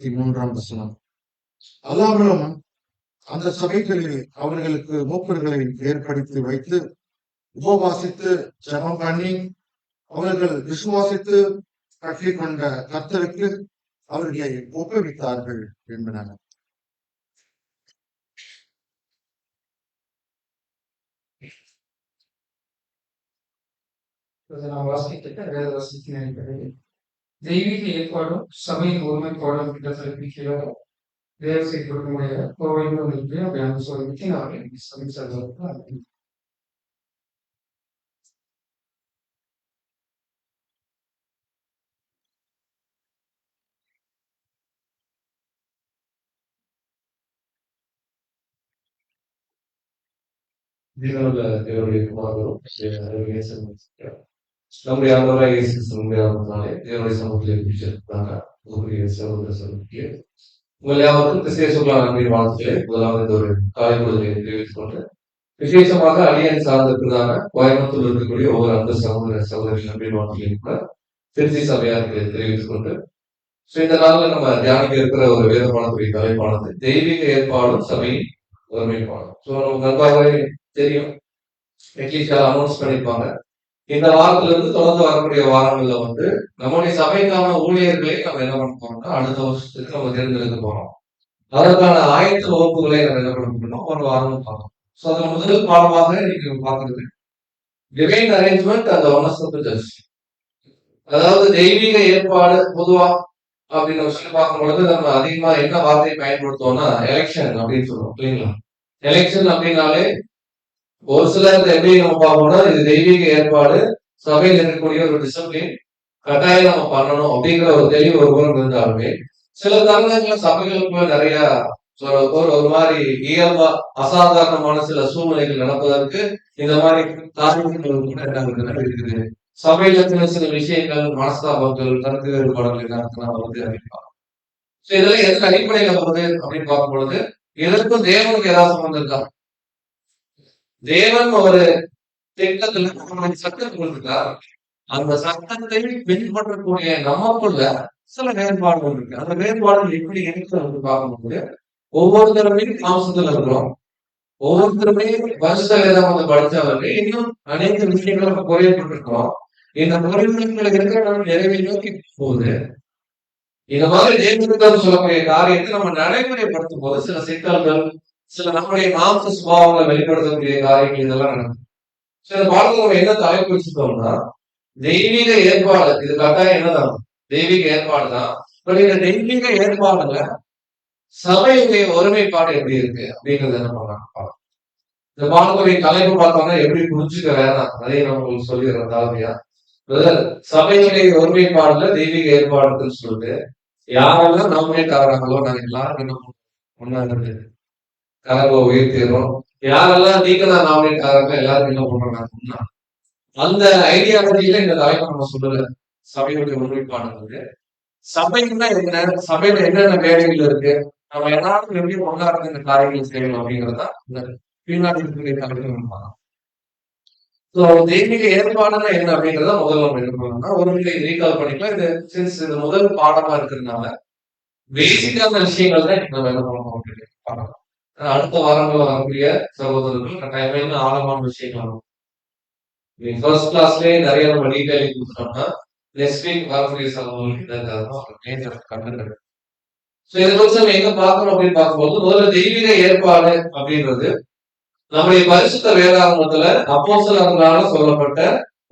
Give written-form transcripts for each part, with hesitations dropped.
3 அல்லாமலும் அந்த சபைகளில் அவர்களுக்கு மூப்பர்களை ஏற்படுத்தி வைத்து உபவாசித்து ஜெபம் பண்ணி அவர்கள் விசுவாசித்து கட்டிக்கொண்ட கர்த்தருக்கு அவர்களை ஒப்புவித்தார்கள் என்பன. தெய்வீக ஏற்பாடும் சபையின் ஒருமைப்பாடும் என்ற தலைப்பின் கீழாக வேலை செய்யக்கூடிய கோவையில் இருக்கு அப்படின்னு சொல்லிட்டு நான் சமைச்சது. தேவனுடைய குமாரரும் நம்முடைய ஆண்டவராக இயேசு கிறிஸ்துவினுடைய நாமத்தினாலே தேவனுடைய சமூகத்தில் பிடிச்சிருக்காங்க சகோதர சகோதரிக்கு உங்கள் யாவருக்கும் விசேஷமான நன்றியின் வாழ்த்துக்களை முதலாவது இந்த ஒரு காலை பொழுதை தெரிவித்துக் கொண்டு விசேஷமாக அடியன் சார்ந்திருக்கிறதான கோயம்புத்தூர் இருக்கக்கூடிய ஒவ்வொரு அன்பு சகோதர சகோதரி நன்றியின் வாழ்த்துக்களையும் கூட திருச்சி சபையாருக்கு தெரிவித்துக் கொண்டு இந்த நாளில் நம்ம தியானிக்க இருக்கிற ஒரு வேதமானத்துடைய தலைப்பானது தெய்வீக ஏற்பாடும் சபையின் ஒருமைப்பாடும். நமக்கு நன்றாகவே தெரியும், அனௌன்ஸ் பண்ணிருப்பாங்க. இந்த வாரத்துல இருந்து தொடர்ந்து வரக்கூடிய வாரங்கள்ல நம்முடைய சபைக்கான ஊழியர்களை நம்ம என்ன பண்ண போறோம்னா அடுத்த வருஷத்துக்கு நம்ம தேர்ந்தெடுக்க போறோம். அதற்கான ஆயத்த வகுப்புகளை நம்ம என்ன பண்ண போறோம் ஒரு வாரம் பார்க்கணும். ஸோ அதுல முதல் பாடமாக நீங்க பாக்குறது டிவைன் அரேஞ்ச்மெண்ட் அந்த ஒன்னஸ் ஆஃப் தி சர்ச். அதாவது தெய்வீக ஏற்பாடு பொதுவா அப்படின்னு சொல்லி பார்க்கும்பொழுது நம்ம அதிகமா என்ன வார்த்தையை பயன்படுத்துவோம்னா எலெக்ஷன் அப்படின்னு சொல்லுவோம் இல்லைங்களா. எலெக்ஷன் அப்படின்னாலே ஒரு சிலர் எப்படி நம்ம பார்ப்போம்னா இது தெய்வீக ஏற்பாடு, சபையில் இருக்கக்கூடிய ஒரு டிசிப்ளின், கட்டாயம் நம்ம பண்ணணும் அப்படிங்கிற ஒரு தெளிவு ஒரு புறம் இருந்தாலுமே சில தருணங்கள்ல சபைகளுக்குள்ள நிறைய ஒரு மாதிரி இயல்பா அசாதாரணமான சில சூழ்நிலைகள் நடப்பதற்கு இந்த மாதிரி காரணங்கள் இருக்குது. சபையில சில சில விஷயங்கள், மனஸ்தாபங்கள், கருத்து வேறுபாடுகள் அறிவிப்பாங்க. இதெல்லாம் எதற்கு அடிப்படையில வருது அப்படின்னு பார்க்கும் பொழுது இதற்கும் தேவனுக்கு ஏதாவது சம்பந்தம் இருக்கா? தேவன் ஒரு திட்டத்துல சட்டம் கொடுத்திருக்கார். அந்த சட்டத்தை பின்பற்றக்கூடிய நமக்குள்ள சில வேறுபாடுகள் இருக்கு. அந்த வேறுபாடுகள் எப்படி இருக்கு பார்க்கும்போது ஒவ்வொருத்தருமே மாம்சத்துல இருக்கிறோம். ஒவ்வொருத்தருமே வருஷத்துல ஏதாவது படிச்சவர்கள் இன்னும் அனைத்து விஷயங்களும் குறையப்பட்டிருக்கிறோம். இந்த குறைவுகளை இருக்கிற நிறைவை நோக்கி போகுது. இந்த மாதிரி தேவனுக்கு சொல்லக்கூடிய காரியத்தை நம்ம நடைமுறைப்படுத்தும் போது சில சிக்கல்கள், சில நம்முடைய மாம்ச சுபாவங்களை வெளிப்படுத்தக்கூடிய காரியங்கள் இதெல்லாம் நடக்கும். சில பாடத்துல நம்ம என்ன தலைப்பு வச்சுட்டோம்னா தெய்வீக ஏற்பாடு. இது கட்டாயம் என்னதான் தெய்வீக ஏற்பாடு தான். பட் இந்த தெய்வீக ஏற்பாடுல சபையுடைய ஒருமைப்பாடு எப்படி இருக்கு அப்படிங்கறது என்ன பண்ணலாம். இந்த பாடத்துடைய தலைப்பு பார்த்தோம்னா எப்படி புரிஞ்சுக்க வேணாம், அதையும் நம்ம உங்களுக்கு சொல்லிடுறோம் தாழ்மையா. சபையுடைய ஒருமைப்பாடுல தெய்வீக ஏற்பாடுன்னு சொல்லிட்டு யாரெல்லாம் நாமினேட் நாங்க எல்லாரும் என்ன ஒன்னா கரவை உயர்த்திடுறோம். யாரெல்லாம் நீக்கதான் நாமினேட் ஆகிறாங்க எல்லாரும் என்ன பண்றாங்க அந்த ஐடியாலஜியில இந்த தலைப்பு நம்ம சொல்லல. சபையுடைய ஒருமைப்பாடு சபைன்னா என்ன, சபையில என்னென்ன வேலைகள் இருக்கு, நம்ம எல்லாரும் எப்படி ஒன்னா இருந்து இந்த காரியங்கள் செய்யணும் அப்படிங்கறதா இந்த பின்னாடி இருக்கக்கூடிய தலைப்பு. தெய்வீக ஏற்பாடுன்னா என்ன அப்படிங்கறத முதல்ல நம்ம என்ன பண்ணணும்னா ஒரு முறை ரீகால் பண்ணிக்கலாம். இது சின்ஸ் இது முதல் பாடமா இருக்கிறதுனால பேசிக்கான விஷயங்கள் தான் நம்ம என்ன பண்ணணும் பார்க்கலாம். அடுத்த வாரங்கள் வரக்கூடிய சகோதரர்கள் கட்டாயமே ஆழமான விஷயங்கள் ஃபர்ஸ்ட் கிளாஸ்லயே நிறைய நம்ம டீடைலிங் கொடுத்தோம்னா நெக்ஸ்ட் வீக் வரக்கூடிய சகோதரர்களுக்கு கண்டென்ட். ஸோ இதை குறித்து நம்ம எங்க பார்க்கணும் அப்படின்னு பார்க்கும்போது முதல்ல தெய்வீக ஏற்பாடு அப்படின்றது நம்முடைய பரிசுத்த வேதாகமத்துல அப்போஸ்தலர்களால சொல்லப்பட்ட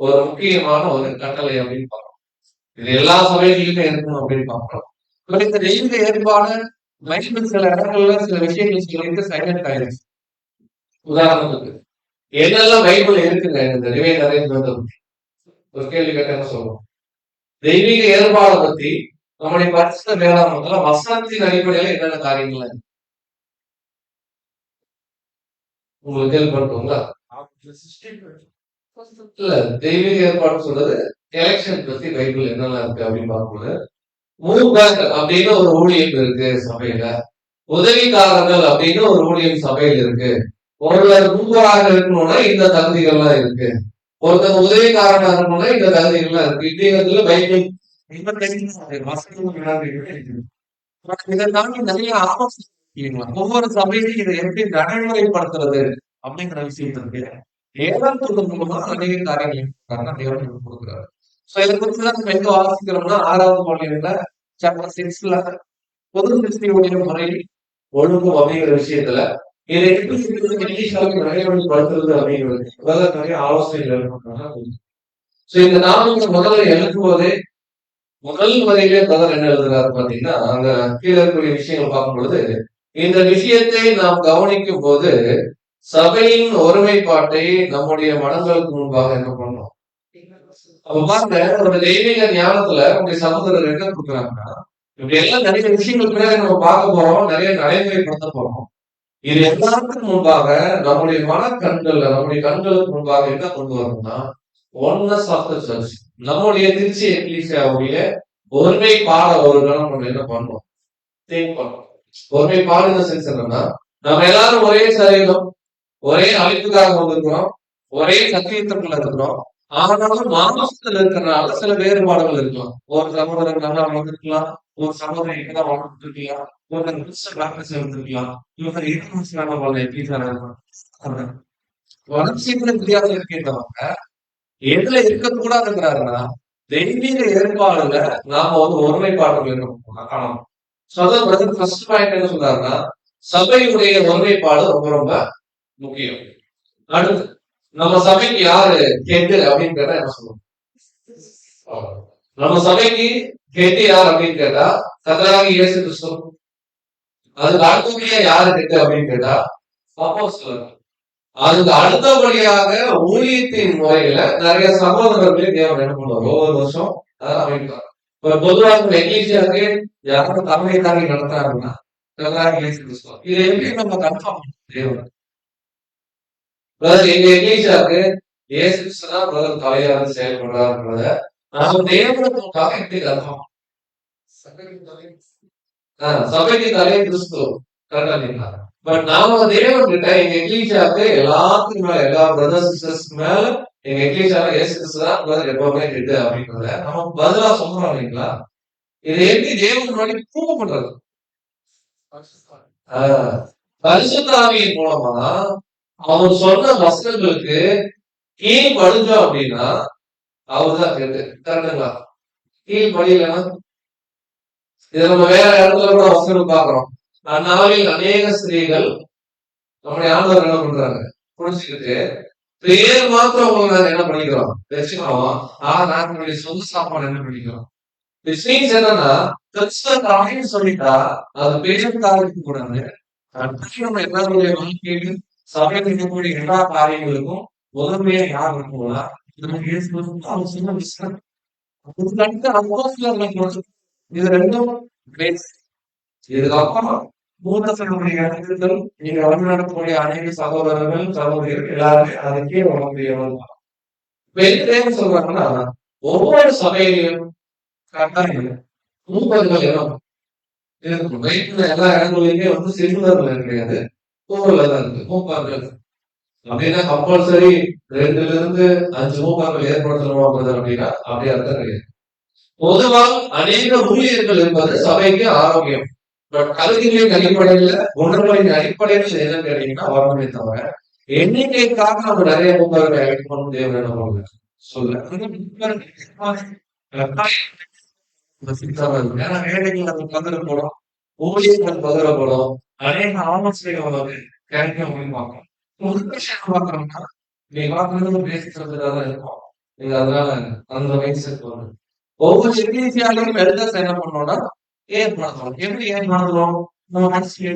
ஒரு முக்கியமான ஒரு கட்டளை அப்படின்னு பார்க்கணும். இது எல்லா சபைகளிலுமே இருக்கணும் அப்படின்னு பார்க்கிறோம். இந்த தெய்வீக ஏற்பாடு பைபிள் சில இடங்கள்ல சில விஷயங்கள் சொல்லிட்டு சைலண்ட் ஆயிடுச்சு. உதாரணத்துக்கு என்னெல்லாம் பைபிள் இருக்குங்க இந்த டிவைன் அரேஞ்ச்மெண்ட் ஒரு கேள்வி கேட்ட என்ன சொல்லுவோம். தெய்வீக ஏற்பாடை பத்தி நம்முடைய பரிசுத்த வேதாகமத்துல வசனத்தின் அடிப்படையில என்னென்ன காரியங்கள் உங்களுக்கு கேள்விப்பட்டோங்களா? இல்ல, தெய்வீக ஏற்பாடு சொல்றது எலெக்ஷன் பத்தி பைபிள் என்னெல்லாம் இருக்கு அப்படின்னு பார்க்கும்போது மூப்பர் அப்படின்னு ஒரு ஊழியம் இருக்கு சபையில, உதவிக்காரர்கள் அப்படின்னு ஒரு ஊழியம் சபையில் இருக்கு. ஒருவர் மூப்பராக இருக்கணும்னா இந்த தகுதிகள்லாம் இருக்கு, ஒருத்தர் உதவிக்காரனா இருக்கணும்னா இந்த தகுதிகள்லாம் இருக்கு. இப்படிங்கிறதுல பைபிள் இதை தாண்டி நிறைய ஆலோசனை இல்லைங்களா? ஒவ்வொரு சபையிலும் இதை எப்படி நடைமுறைப்படுத்துறது அப்படிங்கிற விஷயத்திற்கு வேதாந்தத்தின் மூலமா அநேக காரியங்கள் தேவன் கொடுக்குறாரு. சோ இதை குறித்துதான் நம்ம எங்க வாசிக்கிறோம்னா 6வது பாலியல்ல சாப்டர் 6ல பொது கிறிஸ்தியுடைய முறை ஒழுங்கும் அப்படிங்கிற விஷயத்துல இதை எப்படி நடைமுறைப்படுத்துறது அப்படிங்கிறது நிறைய ஆலோசனைகள் சோ இந்த நாமத்தை முதல்ல எழுதும் போதே முதல் வரையிலே பிரதர் என்ன எழுதுறாரு பாத்தீங்கன்னா, அங்க கீழே இருக்கக்கூடிய விஷயங்கள் பார்க்கும் பொழுது இந்த விஷயத்தை நாம் கவனிக்கும் போது சபையின் ஒருமைப்பாட்டை நம்முடைய மனங்களுக்கு முன்பாக என்ன பண்ணணும். அப்ப பாருங்க, ஒரு தெய்வீக ஞானத்துல உங்களுடைய சகோதரர் என்ன கொடுக்குறாங்கன்னா, இப்படி எல்லாம் நிறைய விஷயங்கள் பின்னாடி நம்ம பார்க்க போறோம், நிறைய நடைமுறைப்படுத்த போறோம். இது எல்லாத்துக்கும் முன்பாக நம்முடைய மனக்கண்கள்ல நம்முடைய கண்களுக்கு முன்பாக என்ன கொண்டு வரணும்னா ஒன்னஸ் ஆஃப் த சர்ச், நம்முடைய திருச்சி எக்லீசியாவுடைய ஒருமைப்பாட ஒரு கணம் நம்ம என்ன பண்ணணும், திங்க் பண்ணணும். ஒருமைப்பாடு சென்ஸ் என்னன்னா, நம்ம எல்லாரும் ஒரே சரீரம், ஒரே அழைப்புக்காக வந்திருக்கிறோம், ஒரே சத்தியத்துக்குள்ள இருக்கிறோம். ஆனாலும் மானசத்துல இருக்கிறனால சில வேறுபாடுகள் இருக்கலாம். ஒரு சகோதரர் நல்லா வளர்ந்துருக்கலாம், ஒரு சகோதரர் இப்பதான் வளர்ந்துட்டு இருக்கலாம், ஒருத்தர் இருந்திருக்கலாம், இவங்க வளர்ச்சிக்குள்ள வித்தியாசம் இருக்கின்றவங்க எதுல இருக்கக்கூடாது இருக்கிறாருன்னா தெய்வீக ஏற்பாடுல நாம ஒருமைப்பாடுகள் இருக்கணும். ஃபர்ஸ்ட் பாயிண்ட் என்ன சொல்றாருன்னா, சபையுடைய ஒருமைப்பாடு ரொம்ப ரொம்ப முக்கியம். அடுத்து நம்ம சபைக்கு யாரு ஹெட் அப்படின்னு கேட்டா என்ன சொல்லுவோம்? நம்ம சபைக்கு ஹெட் யார் அப்படின்னு கேட்டா கர்த்தராகிய இயேசு கிறிஸ்து. அதுக்கு அடுத்தபடியா யாரு ஹெட் அப்படின்னு கேட்டா அப்போஸ்தலர். அதுக்கு அடுத்தபடியாக ஊழியத்தின் முறையில நிறைய சகோதரர்களே தேவன் என்ன பண்ணுவார், ஒவ்வொரு வருஷம் அதை அமைப்பார். இப்ப பொதுவாக எக்லீசியாவுக்கு யாரும் தலைமை தாங்கி நடத்துறாங்கன்னா இயேசு கிறிஸ்து. இதை எப்படி நம்ம கன்ஃபார்ம் தேவன் எங்க எக்லீசியாவுக்கு இயேசு கிறிஸ்து தான் பிரதர் தலையாக செயல்படுறாருன்றத நாம தேவனுக்காக எப்படி கன்ஃபார்ம்? சபைக்கு தலை கிறிஸ்து கரெக்டா? பட் நாம தேவன் கிட்ட எங்க எக்லீசியாவுக்கு எல்லாத்துக்கும் மேல எல்லா பிரதர்ஸ் சிஸ்டர்ஸ்க்கு மேல எங்க எக்லீசியால இயேசு கிறிஸ்து தான் எப்பவுமே ஹெட் அப்படின்றத நம்ம பதிலா சொல்றோம் இல்லைங்களா? இதை எப்படி தேவன் முன்னாடி ப்ரூவ் பண்றது? பரிசுத்த ஆவியின் மூலமா அவர் சொன்ன வசனங்களுக்கு கீழ் படிஞ்சோம் அப்படின்னா அவர்தான் ஹெட். கரெக்டுங்களா? கீழ் படியலன்னா இதை நம்ம வேற இடத்துல கூட வசனம் பாக்குறோம். அந்நாளில் அநேக ஸ்திரீகள் நம்முடைய ஆண்டவர் என்ன பண்றாங்க, புடிச்சுக்கிட்டு பேர் மாத்திரம் உங்களுக்கு நாங்க என்ன பண்ணிக்கிறோம் வச்சுக்கிறோம், நாங்களுடைய சொந்த சாப்பாடு என்ன பண்ணிக்கிறோம். என்னன்னா கிறிஸ்தவ சொல்லிட்டா அது பேசுறதுக்கு கூடாது. நம்ம எல்லாருடைய வாழ்க்கையிலும் சபையில் இருக்கக்கூடிய எல்லா காரியங்களுக்கும் முதன்மையா யார் இருக்கும்னா இது ரெண்டும் இதுக்கப்புறம் மூத்தசனுடைய இடத்தில் நீங்க வந்து நடக்கக்கூடிய அனைத்து சகோதரர்கள் சகோதரிகள் எல்லாருமே அதுக்கே வரக்கூடியவர்கள். இப்ப சொல்றாங்கன்னா ஒவ்வொரு சபையிலையும் கட்டாயம் மூப்பர்கள் இடம் இருக்கும். வயிற்றுல எல்லா இடங்களிலுமே வந்து சிறுவர்கள் கிடையாது, ஊர்லதான் இருக்கு மூப்பார்கள். அப்படின்னா கம்பல்சரி 2ல இருந்து 5 மூப்பார்கள் ஏற்படுத்தணும் அப்படின்னா அப்படியே அர்த்தம் கிடையாது. பொதுவாக அநேக ஊழியர்கள் என்பது சபைக்கு ஆரோக்கியம். பட் கல்விகளின் அடிப்படையில உணர்வுகளின் அடிப்படையில என்ன கேட்டீங்கன்னா வரணுமே தவிர எண்ணிக்கைக்காக நம்ம நிறைய மூப்பர்களை அழைக்கணும் தேவை சொல்ல ஏன்னா வேலைகள் நம்ம பகிரப்படும், ஊழியர்கள் பகிரப்படும், அநேக ஆலோசனைகள் கிடைக்க முடியுமாக்கும். ஒரு விஷயம் பார்க்கணும்னா நீங்க பார்க்கறது பேசிக்கிறதுக்காக இருக்கும். நீங்க அதனால அந்த மைண்ட் செட் வரும். ஒவ்வொரு எக்லீசியாலையும் எல்டர்ஸ் என்ன பண்ணோம்னா ஏற்படுத்தணும். எப்படி ஏற்படுத்தணும்? நம்ம மனசுல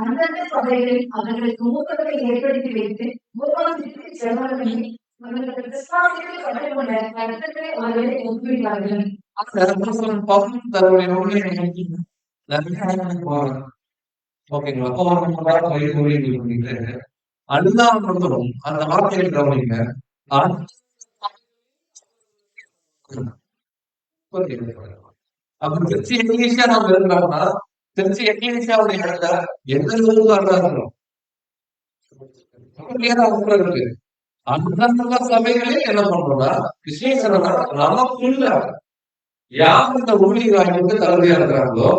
அந்தந்த சபைகளில் அவர்களுக்கு மூப்பர்களை ஏற்படுத்தி வைத்து அவர்களை ஒப்புவித்தார்கள். அனுதாபப்படுத்தணும். அந்த வார்த்தையை கவனிங்க. அப்ப திருச்சி எக்லீசியா நம்ம இருக்கிறோம்னா திருச்சி எக்லீசியாவுடைய இடத்துல எந்த அளவுக்கு இருக்கு. அந்தந்த சபைகளே என்ன பண்றோம்னா விஷயம் என்னன்னா நமக்குள்ள யார் இந்த ஊழியர்களுக்கு தகுதியா இருக்கிறாங்களோ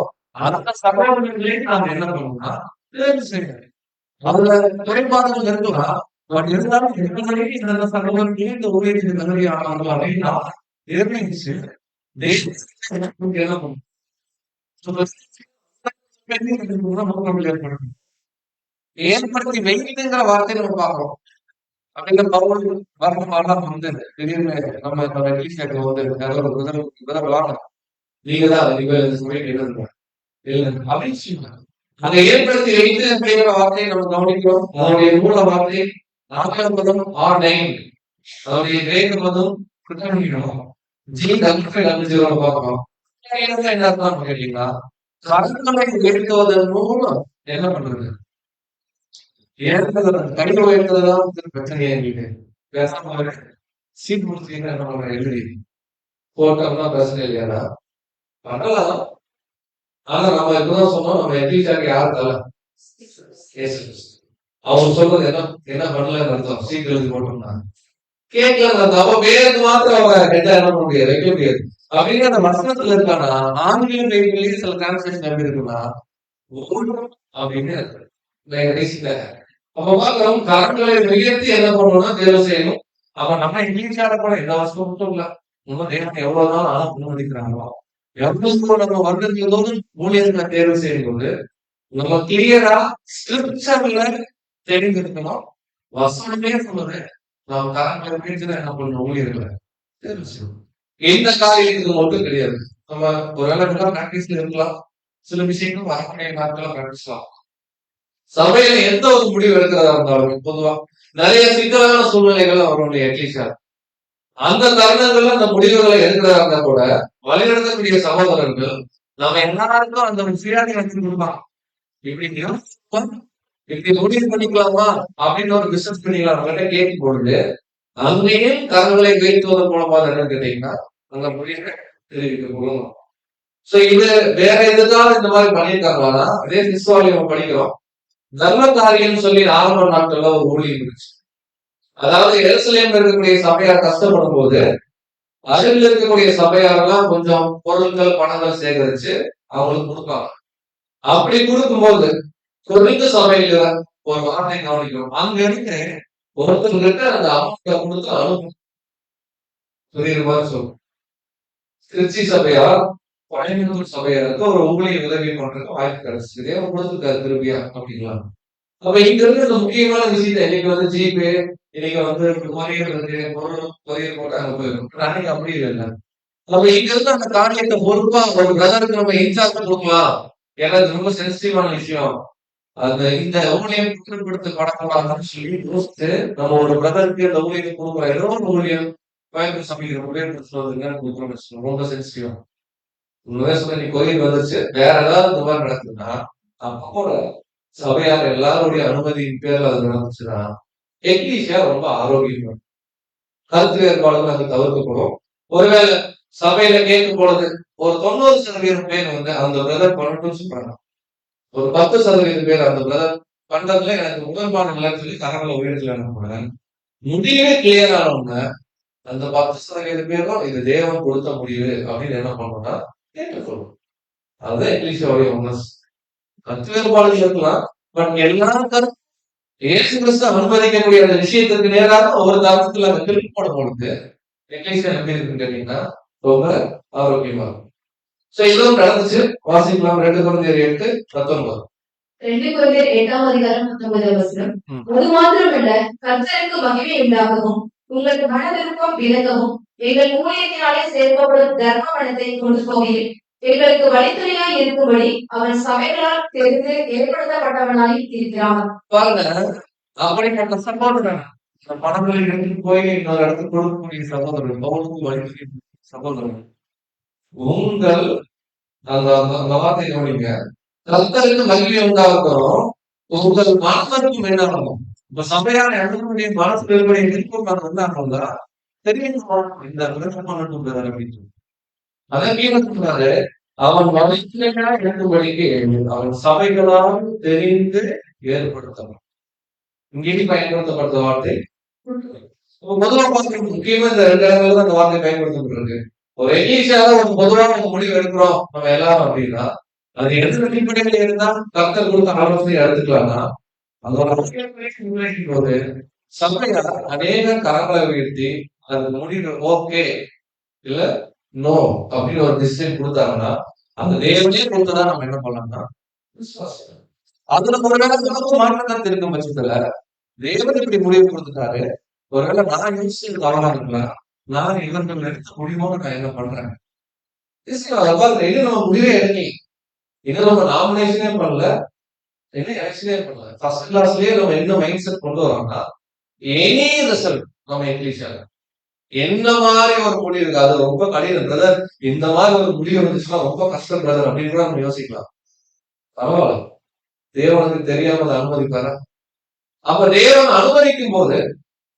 அந்த சகோதரர்களே நாம என்ன பண்ணணும்னா தேர்வு செய்யணும். அதுல குறைபாடுகள் இருக்கலாம். பட் இருந்தாலும் எந்த வரைக்கும் இந்த சகோதரர்களே இந்த ஊழியத்துக்கு தகுதி ஆனார்கள் அப்படின்னா நிர்ணயிச்சு என்ன பண்ணணும் ஏற்படுத்தி வைத்துங்கிற வார்த்தையை நம்ம பாக்குறோம். அப்படிங்கிற பவுல் வரலாம் வந்து திடீர்னு நம்ம விளாடலாம். நீங்க தான் அப்படின்னு அங்க ஏற்படுத்தி வைத்து அப்படிங்கிற வார்த்தையை நம்ம கவனிக்கிறோம். அதனுடைய மூல வார்த்தை ஆங்கில பதம் R9, அதனுடைய கிரேக்க பதம் பார்க்கிறோம். என்ன அர்த்தம் கேட்டீங்கன்னா கருங்களை உயர்த்துவதன் மூலம் என்ன பண்றது? கை உயர்த்ததான் பிரச்சனையா இருக்கு. பேசாம சீட் முடிச்சீங்கன்னா என்ன பண்ற எழுதி போட்டோம்னா பிரச்சனை இல்லையா? பண்ணலாம். ஆனா நம்ம இப்பதான் சொன்னோம், நம்ம எதிர்த்தாக்கு யார் தலை? அவங்க சொல்றது என்ன பண்ணலன்னு அர்த்தம். சீட் எழுதி போட்டோம்னா கேட்கல. அப்ப பேருக்கு மாத்திரம் அவங்க ஹெட்டா என்ன பண்ண முடியாது, வைக்க முடியாது. அப்படின்னு அந்த வசனத்துல இருக்கானா ஆங்கில பைபிள்லயே சில டிரான்ஸ்லேஷன் எப்படி இருக்குன்னா அப்படின்னு அப்ப பாக்கிறோம் கரங்களை உயர்த்தி என்ன பண்ணணும்னா தேர்வு செய்யணும். அப்ப நம்ம இங்கிலீஷால கூட எந்த வசனம் மட்டும் இல்ல, இன்னும் தேவன் எவ்வளவு நாள் ஆனா முன்வடிக்கிறாங்களோ எவ்வளவு நம்ம வருடங்களோடு ஊழியர்களை தேர்வு செய்யும் போது நம்ம கிளியரா ஸ்கிரிப்சர்ல தெரிஞ்சிருக்கணும். வசனமே சொல்லுது நாம் கரங்களை உயர்த்தி என்ன பண்ணணும், ஊழியர்களை தேர்வு செய்யணும். எந்த காரியத்துக்கு மட்டும் கிடையாது. நம்ம ஒருவேளை பிராக்டிஸ்ல இருக்கலாம், சில விஷயங்கள் வரக்கூடிய நாட்கள பிராக்டிஸ்லாம். சபையில எந்த ஒரு முடிவு எடுக்கிறதா இருந்தாலும் பொதுவா நிறைய சிக்கலான சூழ்நிலைகள் அவருடைய அட்லீஸ்டா அந்த தருணங்கள்ல அந்த முடிவுகளை எடுக்கிறதா இருந்தா கூட வழிநடத்தக்கூடிய சகோதரர்கள் நம்ம எல்லாருக்கும் அந்த ஒரு சுயாதி வச்சு கொடுப்பாங்க. இப்படி முடிவு பண்ணிக்கலாமா அப்படின்னு ஒரு பிசினஸ் பண்ணிக்கலாம் அவங்ககிட்ட கேட்கும் பொழுது அங்கேயே கரங்களை வைத்துவதன் மூலமா என்ன கேட்டீங்கன்னா அங்க முடிவை தெரிவிக்க போகணும். சோ இது வேற எதுக்காக இந்த மாதிரி பண்ணியிருக்காங்களா? அதே கிறிஸ்துவாலி நம்ம படிக்கிறோம். நல்ல காரியம் சொல்லி ஆரம்ப நாட்கள்ல ஒரு ஊழியம் இருந்துச்சு. அதாவது எருசலேம்ல இருக்கக்கூடிய சபையார் கஷ்டப்படும் போது அருகில் இருக்கக்கூடிய சபையாரெல்லாம் கொஞ்சம் பொருட்கள் பணங்கள் சேகரிச்சு அவங்களுக்கு கொடுப்பாங்க. அப்படி கொடுக்கும்போது குறித்த சபையில ஒரு வார்த்தை கவனிக்கணும். அங்க இருந்து ஒருத்தர்கிட்ட அந்த அமௌண்ட்டை கொடுத்து அனுப்பும் புரியுற மாதிரி சொல்லும். திருச்சி சபையார் கோயம்புத்தூர் சபையாருக்கு ஒரு ஊழிய உதவி பண்றதுக்கு வாய்ப்பு கிடைச்சிருக்கு, அவர் கொடுத்துருக்காரு திருப்பியா அப்படிங்களா? அப்ப இங்க இருந்து இந்த முக்கியமான விஷயத்த இன்னைக்கு ஜிபே, இன்னைக்கு கொரியர் இருக்கு, பொருள் கொரியர் போட்டு அங்க போயிடும். அன்னைக்கு அப்படி இல்லை. அப்ப இங்க இருந்து அந்த காரியத்தை பொறுப்பா ஒரு பிரதருக்கு நம்ம இன்சார்ஜ் கொடுக்கலாம். ஏன்னா இது ரொம்ப சென்சிட்டிவான விஷயம். அந்த இந்த ஊழியம் குற்றப்படுத்தப்படக்கூடாதுன்னு சொல்லி யோசித்து நம்ம ஒரு பிரதருக்கு இந்த ஊழியத்தை கொடுக்குறோம். ஏதோ ஒரு ஊழியம் கோயம்புத்தூர் சமைக்கிற ஊழியம் கொடுக்குறோம், ரொம்ப சென்சிட்டிவா. உண்மையா சொல்ல நீ கோயில் வந்துச்சு வேற ஏதாவது இந்த மாதிரி நடக்குதுன்னா அப்போ சபையார் எல்லாருடைய அனுமதியின் பேர்ல அது நடந்துச்சுன்னா எக்லீசியா ரொம்ப ஆரோக்கியம். கருத்து வேறுபாடுகள் அது தவிர்க்கப்படும். ஒருவேளை சபையில கேட்கும் பொழுது ஒரு 90% பேர் அந்த பிரதர் பண்ணட்டும் சொல்றாங்க, ஒரு 10% பேர் அந்த பிரதர் பண்றதுல எனக்கு உடன்பாடு இல்லைன்னு சொல்லி கரங்களை உயரத்துல அனுப்புறேன். முடிவே கிளியர் ஆனவங்க அந்த 10% பேரும் இது தேவன் கொடுத்த முடிவு அப்படின்னு என்ன பண்ணணும்னா கேட்டுக்கொள்ளும். அதுதான் எக்லீசியாவுடைய ஒன்னஸ். கருத்து வேறுபாடுகள் இருக்கலாம், பட் எல்லாருக்கும் இயேசு கிறிஸ்து அனுமதிக்கக்கூடிய அந்த விஷயத்திற்கு நேராக ஒரு தரத்துல அந்த திருப்பி போடும் பொழுது எக்லீசியா எப்படி இருக்குன்னு கேட்டீங்கன்னா ரொம்ப ஆரோக்கியமா இருக்கும். சோ இதுவும் நடந்துச்சு. வாசிக்கலாம் 2 கொரிந்தியர் 8:19. 2 கொரிந்தியர் 8:19. அது மாத்திரமல்ல, கர்த்தருக்கு மகிமை உண்டாகவும் உங்களுக்கு மன விருப்பம் விலகவும் எங்கள் ஊழியத்தினாலே சேர்க்கப்படும் தர்ம பணத்தை கொண்டு போகிறேன். எங்களுக்கு வழித்துணையாய் இருக்கும்படி அவன் சபைகளால் தெரிந்து ஏற்படுத்தப்பட்டவனாய் இருக்கிறான். பாருங்க, அப்படிப்பட்ட சகோதரன் பணங்களை எடுத்துட்டு போய் இன்னொரு இடத்துக்கு கொடுக்கக்கூடிய சகோதரன் பவுலுக்கு வழித்துறை சகோதரன் உங்கள் அந்த வார்த்தை கவனிங்க. கர்த்தருக்கு மகிமை உண்டாகணும், உங்கள் மனதிற்கும் என்ன ஆகணும். இப்ப சபையான இடத்துடைய மனசு பெருமையை விருப்பம் வந்தாங்களா தெரியும் இந்த அப்படின்னு அதான் கீழே அவன் வழித்துணையா இருக்கும்படிக்கு அவன் சபைகளால் தெரிந்து ஏற்படுத்தணும். இங்கே பயன்படுத்தப்பட்ட வார்த்தை பொதுவா பார்க்கணும், முக்கியமா இந்த 2 இடங்கள்ல தான் அந்த வார்த்தை பயன்படுத்தப்பட்டிருக்கு. ஒரு எக்லீசியால ஒரு பொதுவான ஒரு முடிவு எடுக்கிறோம் நம்ம எல்லாரும் அப்படின்னா, அது எந்த அடிப்படையில இருந்தா கர்த்தர் கொடுத்த ஆலோசனை எடுத்துக்கலாம்னா, அதோட முன்வைக்கும் போது சபையார் அநேக கரங்களை உயர்த்தி அது முடிவு ஓகே இல்ல நோ அப்படின்னு ஒரு டிசிஷன் கொடுத்தாங்கன்னா, அந்த தேவனே கொடுத்ததா நம்ம என்ன பண்ணலாம்னா விசுவாசிக்கணும். அதுல ஒருவேளை நமக்கு மாற்றம் இருக்கும் பட்சத்துல தேவன் இப்படி முடிவு கொடுத்துட்டாரு, ஒருவேளை நான் யோசிச்சு தவறா இருக்கலாம், நான் இவர்கள் எடுத்த முடிவோட நான் என்ன பண்றேன், இது நம்ம முடிவே எடுக்கி இது நம்ம நாமினேஷனே பண்ணல, என்ன எலெக்ஷனே பண்ணல. ஃபர்ஸ்ட் கிளாஸ்லயே நம்ம என்ன மைண்ட் செட் கொண்டு வரோம்னா, எனி ரிசல்ட் நம்ம இங்கிலீஷ்ல என்ன மாதிரி ஒரு முடிவு இருக்கு, அது ரொம்ப கடினம் பிரதர், இந்த மாதிரி ஒரு முடிவு வந்துச்சுன்னா ரொம்ப கஷ்டம் பிரதர் அப்படின்னு கூட நம்ம யோசிக்கலாம். பரவாயில்ல, தேவனுக்கு தெரியாம அதை அனுமதிப்பாரா? அப்ப தேவன் அனுமதிக்கும் போது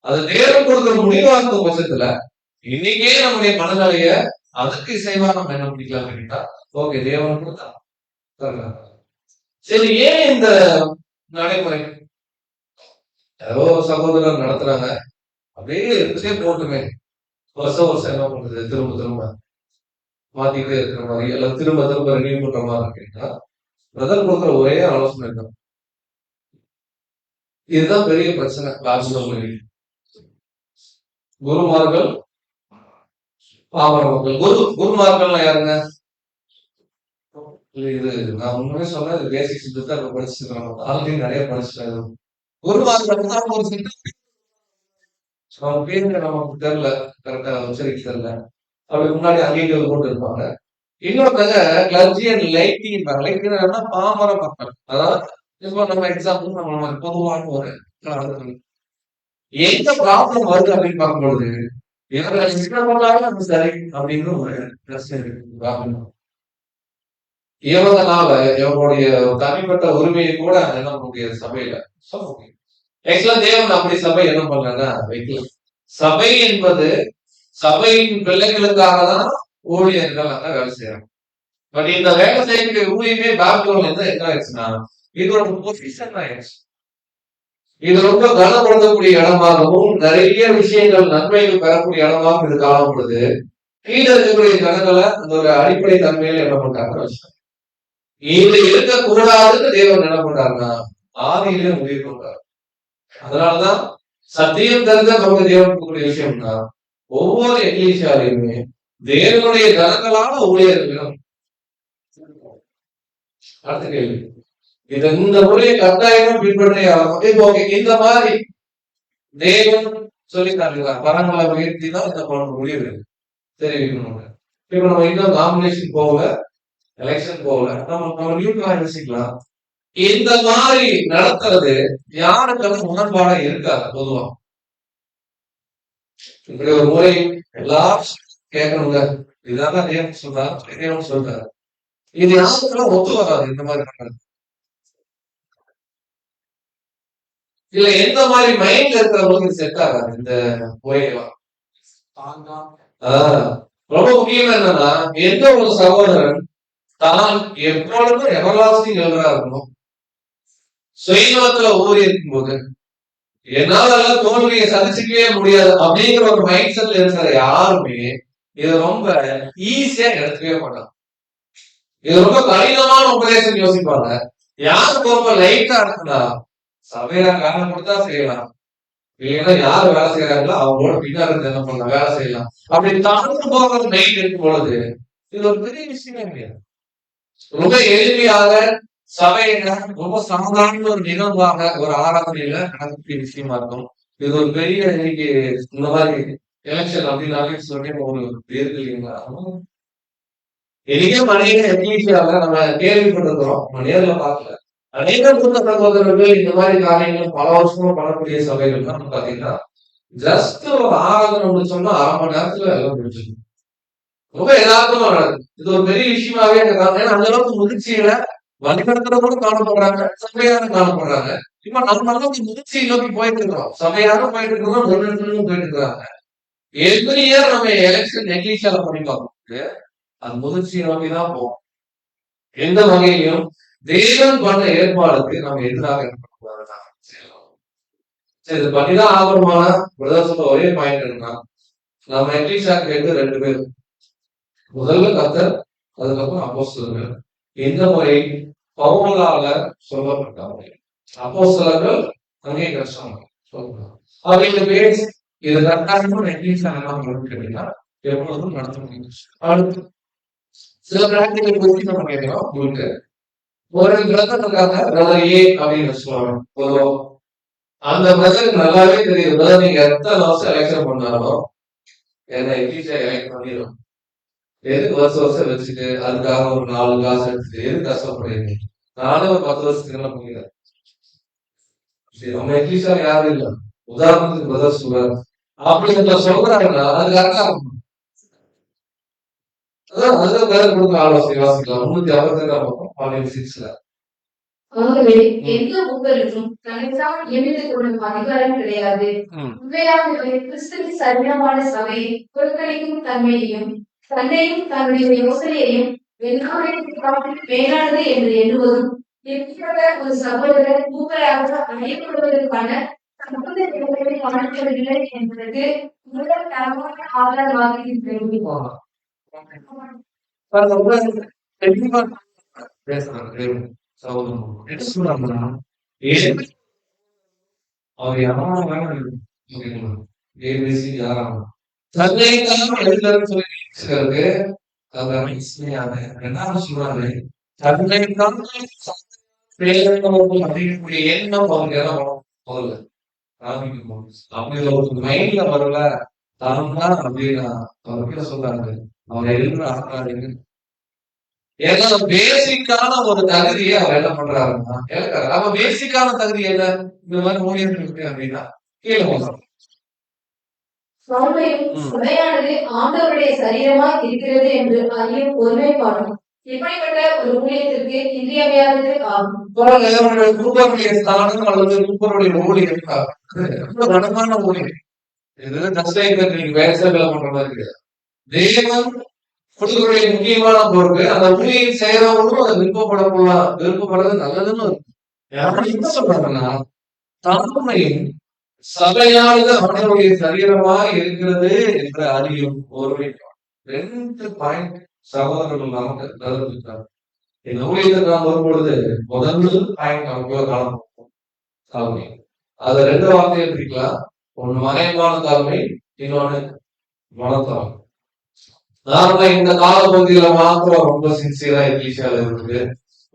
அது தேவன் கொடுக்கிற முடிவாக பட்சத்துல இன்னைக்கே நம்முடைய மனநிலைய அதுக்கு இசைவா நம்ம என்ன பண்ணிக்கலாம் அப்படின்னா, ஓகே தேவன் கொடுத்தா சரி. ஏன் இந்த நடைமுறை ஏதோ சகோதரர் நடத்துறாங்க அப்படியே இருந்துட்டே போட்டுமே, வருஷம் வருஷம் என்ன பண்றது, திரும்ப திரும்ப மாத்திக்கிட்டே இருக்கிற மாதிரி எல்லாம் திரும்ப திரும்ப ரினியூ பண்ற மாதிரி இருக்குன்னா, பிரதர் கொடுக்குற ஒரே ஆலோசனை தான். இதுதான் பெரிய பிரச்சனை. குருமார்கள் பாமர மக்கள். குருமார்கள்னா யாருங்க? இது நான் உண்மையே சொன்னா இது பேசிக் சப்ஜெக்ட் தான் படிச்சுருக்கோம், ஆல்ரெடி நிறைய படிச்சுட்டாங்க. குருமார்கள் தான் ஒரு அவங்க பேருங்க நமக்கு தெரியல, கரெக்டா உச்சரிக்க தெரியல, அப்படி முன்னாடி அங்கீகாரம் போட்டு இருப்பாங்க. இன்னொருத்தங்க கிளர்ஜி அண்ட் லைட்டிங் லைட்டிங்னா பாமர மக்கள். அதாவது இப்போ நம்ம எக்ஸாம்பிள் நம்ம பொதுவான ஒரு எந்த ப்ராப்ளம் வருது அப்படின்னு பார்க்கும்பொழுது இவர்கள் என்ன பண்ணாலும் அது சரி அப்படின்னு ஒரு பிரச்சனை இருக்கு. இவங்கனால இவங்களுடைய தனிப்பட்ட உரிமையை கூட என்ன பண்ண சபையில சொல்ல முடியும். ஆக்சுவலா தேவன் அப்படி சபை என்ன பண்ணலன்னா வைக்கல. சபை என்பது சபையின் பிள்ளைகளுக்காக தான் ஊழியர்கள் அங்க வேலை செய்யறாங்க. பட் இந்த வேலை செய்யக்கூடிய ஊழியமே பேக்ரவுண்ட்ல இருந்து என்ன ஆயிடுச்சுன்னா இது ஒரு பொசிஷன் ஆயிடுச்சு. இது ரொம்ப கனப்படுத்தக்கூடிய இடமாகவும் நிறைய விஷயங்கள் நன்மைகள் பெறக்கூடிய இடமாகவும் இது காணப்படுது. கீழே இருக்கக்கூடிய ஜனங்களை அந்த ஒரு அடிப்படை தன்மையில என்ன பண்றாங்க, இது இருக்கக்கூடாதுன்னு தேவன் என்ன பண்றாருன்னா ஆதியிலே முடிவு பண்றாரு. அதனாலதான் சத்தியம் தெரிஞ்ச நமக்கு தேவன் கூடிய விஷயம்னா ஒவ்வொரு எக்லீசியாலையுமே தேவனுடைய ஜனங்களான ஊழியர்களும். அடுத்த கேள்வி, இது இந்த முறையை கட்டாயம் பின்பற்றியாலும் இந்த மாதிரி தேவன் சொல்லித்தாங்க பரங்களை உயர்த்தி தான் இந்த முடிவு தெரிவிக்கணும். இப்ப நம்ம இன்னும் நாமினேஷன் போகல, எலெக்ஷன் போகல, நம்ம நியூட்ரலா யோசிக்கலாம். இந்த மாதிரி நடத்துறது யாருக்கெல்லாம் உடன்பாடா இருக்காது. பொதுவா இப்படி ஒரு முறை எல்லாரும் கேட்கணுங்க, இதான் தேவன் சொல்றாரு, தேவன் சொல்றாரு, இது யாருக்கெல்லாம் ஒத்து வராது. இந்த மாதிரி பண்றது இல்ல, எந்த மாதிரி மைண்ட்ல இருக்கிறவங்களுக்கு செட் ஆகாது இந்த முறைகள்லாம். ரொம்ப முக்கியம் என்னன்னா, எந்த ஒரு சகோதரன் தான் எப்பொழுதும் எவர்லாஸ்டிங் எழுதா இருக்கணும், சுயநலத்துல ஊறி இருக்கும் போது என்னால தோல்வியை சந்திச்சுக்கவே முடியாது அப்படிங்கிற ஒரு மைண்ட் செட்ல இருக்கிற யாருமே இது ரொம்ப ஈஸியா எடுத்துக்கவே மாட்டாங்க. இது ரொம்ப கடினமான உபதேசம் யோசிப்பாங்க. யாருக்கு ரொம்ப லைட்டா இருக்குன்னா சபையில காரணம் கொடுத்தா செய்யலாம், இல்லைன்னா யாரு வேலை செய்யறாங்களோ அவங்களோட பின்னாடி என்ன பண்ணலாம், வேலை செய்யலாம் அப்படி தாழ்ந்து போகிற மைண்ட் இருக்கும் பொழுது இது ஒரு பெரிய விஷயமே கிடையாது. ரொம்ப எளிமையாக சபையில ரொம்ப சாதாரண ஒரு நிகழ்வாக ஒரு ஆராதனையில நடக்கக்கூடிய விஷயமா இருக்கும். இது ஒரு பெரிய இன்னைக்கு இந்த மாதிரி எலெக்ஷன் அப்படின்னாலே சொல்லி ஒரு பேர் இல்லைங்களா, எளிய மனைவி எக்லீசியால நம்ம கேள்விப்பட்டிருக்கிறோம், நம்ம நேர்ல பார்க்கல. அநேக மூத்த சகோதரர்கள் இந்த மாதிரி காரியங்கள் பல வருஷமா பண்ணக்கூடிய சபைகள் தான் பாத்தீங்கன்னா ஜஸ்ட் ஒரு ஆராதனை முடிச்சோம்னா 1/2 மணி நேரத்துல எல்லாம் முடிச்சிடும். ரொம்ப யதார்த்தமா நடக்குது. இது ஒரு பெரிய விஷயமாவே இருக்காங்க. ஏன்னா அந்த அளவுக்கு முதிர்ச்சியில வழிபடுத்துறவங்களும் காணப்படுறாங்க, சபையாரும் காணப்படுறாங்க. இப்ப நம்ம அளவுக்கு முதிர்ச்சியை நோக்கி போயிட்டு இருக்கிறோம், சபையாரும் போயிட்டு இருக்கிறோம், நிறுவனங்களும் போயிட்டு இருக்கிறாங்க. எவ்ரி இயர் நம்ம எலெக்ஷன் எக்லீசியால பண்ணி பார்க்கும்போது அது முதிர்ச்சியை நோக்கிதான் போவோம். எந்த வகையிலும் தேவன் பண்ண ஏற்பாடுக்கு நம்ம எதிராக இருக்கக்கூடாது. சரி இது பண்ணிதான் ஆகணுமான பிரதர் சொல்ல ஒரே பாயிண்ட் என்னன்னா, நம்ம எக்லீசியாக்கு கேட்டு 2 பேர். முதல்ல கர்த்தர், அதுக்கப்புறம் அப்போஸ்தலர்கள். இந்த முறை பவுலால சொல்லப்பட்டவங்க. அப்போஸ்தலர்கள் அங்கீகரிச்சாங்க சொல்லலாம். அவங்க பேர் இது கட்டாயமா எக்லீசியா என்ன பண்ணணும்னு கேட்டீங்கன்னா, எப்பொழுதும் நடத்த முடியும். அடுத்து சில பிராக்டிகல் குறித்து நம்ம கேட்கிறோம். உங்களுக்கு ஒரு பிரதர் இருக்காங்க, பிரதர் ஏ அப்படின்னு வச்சுக்கோங்க பொதுவா. அந்த பிரதருக்கு நல்லாவே தெரியுது, பிரதர் நீங்க எத்தனை வருஷம் எலெக்ஷன் பண்ணாலும் என்ன எக்லீசியா எலெக்ட் பண்ணிடும். எதுக்கு வருஷம் வச்சுட்டு அதுக்காக ஒரு 4 காசு எடுத்துட்டு எது கஷ்டப்படுறீங்க? நானே ஒரு 10 வருஷத்துக்கு என்ன பண்ணிக்கிறேன். சரி நம்ம எக்லீசியா யாரும் இல்ல, உதாரணத்துக்கு பிரதர் சொல்றாரு அப்படி சொல்றாங்கன்னா அது கரெக்டா இருக்கும். அதான் அதுதான் பிரதர் கொடுத்த ஆலோசனை வாசிக்கலாம். 352 ஆகவே எந்த மூப்பருக்கும் தனக்காக நியமித்துக் கொள்ளும் அதிகாரம் கிடையாது. உண்மையாகவே கிறிஸ்துவின் சரீரமான சபையை புறக்கணிக்கும் தன்மையையும் தன்னையும் தன்னுடைய யோசனையையும் மேலானது என்று எண்ணுவதும் எப்படிப்பட்ட ஒரு சகோதரர் மூப்பராக அழைக்கப்படுவதற்கான காணப்படவில்லை என்பதற்கு முதல் தரமான ஆதாரமாக இருக்கிறது. அவர் யாரும் ஏபிசி யாராவது தன்னைத்தான் எழுதுறன்னு சொல்லி என்ன சொல்றாரு, தன்னைத்தான் அப்படிங்கக்கூடிய எண்ணம் அவருக்கு என்ன முதல்ல காமிக்கணும். அப்படி ஒரு மைண்ட்ல வரல தான் அப்படின்னா அவருக்கு சொல்றாரு, அவர் எழுதுற ஆக்காடுங்க. ஏன்னா பேசிக்கான ஒரு தகுதியை அவர் என்ன பண்றாருன்னா கேட்கறாரு. அப்ப பேசிக்கான தகுதி என்ன? இந்த மாதிரி ஊழியர்கள் இருக்கு அப்படின்னா கீழே சபையானது ஆண்டவருடைய சரீரமாய் இருக்கிறது என்று அறியும் ஒருமைப்பாடும் இப்படிப்பட்ட ஒரு ஊழியத்திற்கு இன்றியமையாதது ஆகும். குருபருடைய ஸ்தானம் அல்லது குருபருடைய ஊழியர் கனமான ஊழியர். இது தசைகள் நீங்க வேலை பண்ற மாதிரி கிடையாது. தேவன் கொடுக்கக்கூடிய முக்கியமான பொறுப்பு அந்த ஊழியை செய்யறவங்களும் அதை விருப்பப்படுறது நல்லதுன்னு என்ன சொல்றாங்கன்னா, தன்மையும் சபையானது அவனுடைய சரீரமா இருக்கிறது என்ற அறியும் ஒருமை. 2 பாயிண்ட் சகோதரர்கள் நமக்கு தருவித்தார். இந்த ஊழியத்துக்கு நாம் வரும்பொழுது முதல் பாயிண்ட் நமக்குள்ள காணப்படும் தலைமை. அது 2 வார்த்தையை பிரிக்கலாம். ஒண்ணு மறைவான தலைமை, இன்னொன்னு மனத்தலைமை. நாம இந்த காலப்பகுதியில மாத்திரம் ரொம்ப சின்சியரா எக்லீசியால இருக்கு,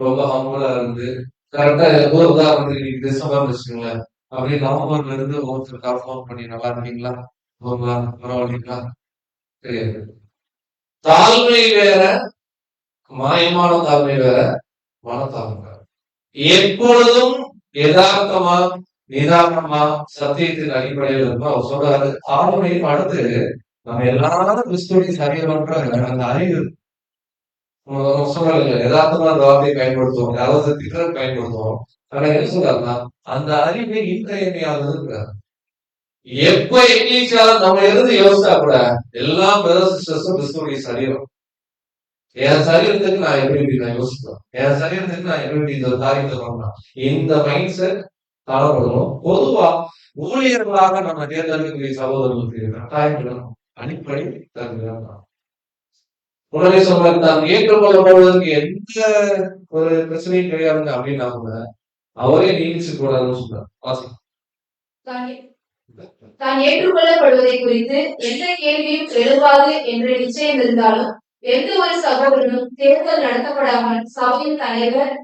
ரொம்ப ஹம்பலா இருந்து கரெக்டா ஒரு உதாரணத்துக்கு இன்னைக்கு டிசம்பர் வச்சுக்கோங்களேன், அப்படியே நவம்பர்ல இருந்து ஒருத்தருக்கா போன் பண்ணி நல்லா இருக்கீங்களா, பரவாயில்லைங்களா தெரியாது. தாழ்மை வேற, மாயமான தாழ்மை வேற, மனத்தாழ்மை. எப்பொழுதும் யதார்த்தமா நிதானமா சத்தியத்தின் அடிப்படையில் இருக்கும். அவர் சொல்றாரு தாழ்மையும் அடுத்து நம்ம எல்லாரும் கிறிஸ்துவின் சரீரம்ன்ற அந்த அறிவு சொல்றாங்க. யதார்த்தமா அந்த வார்த்தையை பயன்படுத்துவோம், யாராவது திட்டம் பயன்படுத்துவோம். ஆனா என்ன சொல்றாருன்னா அந்த அறிவு இன்றையமையானது. எப்ப எக்லீசியால நம்ம இருந்து யோசிச்சா கூட எல்லா பிரதர் சிஸ்டர்ஸும் கிறிஸ்துவுடைய சரீரம். என் சரீரத்துக்கு நான் எப்படி நான் யோசிப்பேன், என் சரீரத்துக்கு நான் எப்படி இந்த காரியத்தை பண்ணலாம், இந்த மைண்ட் செட் காணப்படணும். பொதுவா ஊழியர்களாக நம்ம தேர்ந்தெடுக்கக்கூடிய சகோதரர்களுக்கு கட்டாயம் அடிப்படை தகுதிதான். உடனே சொல்றாரு, தான் ஏற்றுக்கொள்ளப்படுவதற்கு எந்த ஒரு பிரச்சனையும் கிடையாதுங்க அப்படின்னா கூட அவரே நீடிச்சு கூடாதுன்னு சொல்றாரு. தான் ஏற்றுக்கொள்ளப்படுவதை குறித்து எந்த கேள்வியும் எழுவாது என்ற நிச்சயம் இருந்தாலும் எந்த ஒரு சகோதரனும் தேர்தல் நடத்தப்படாமல் சபையின் தலைவர்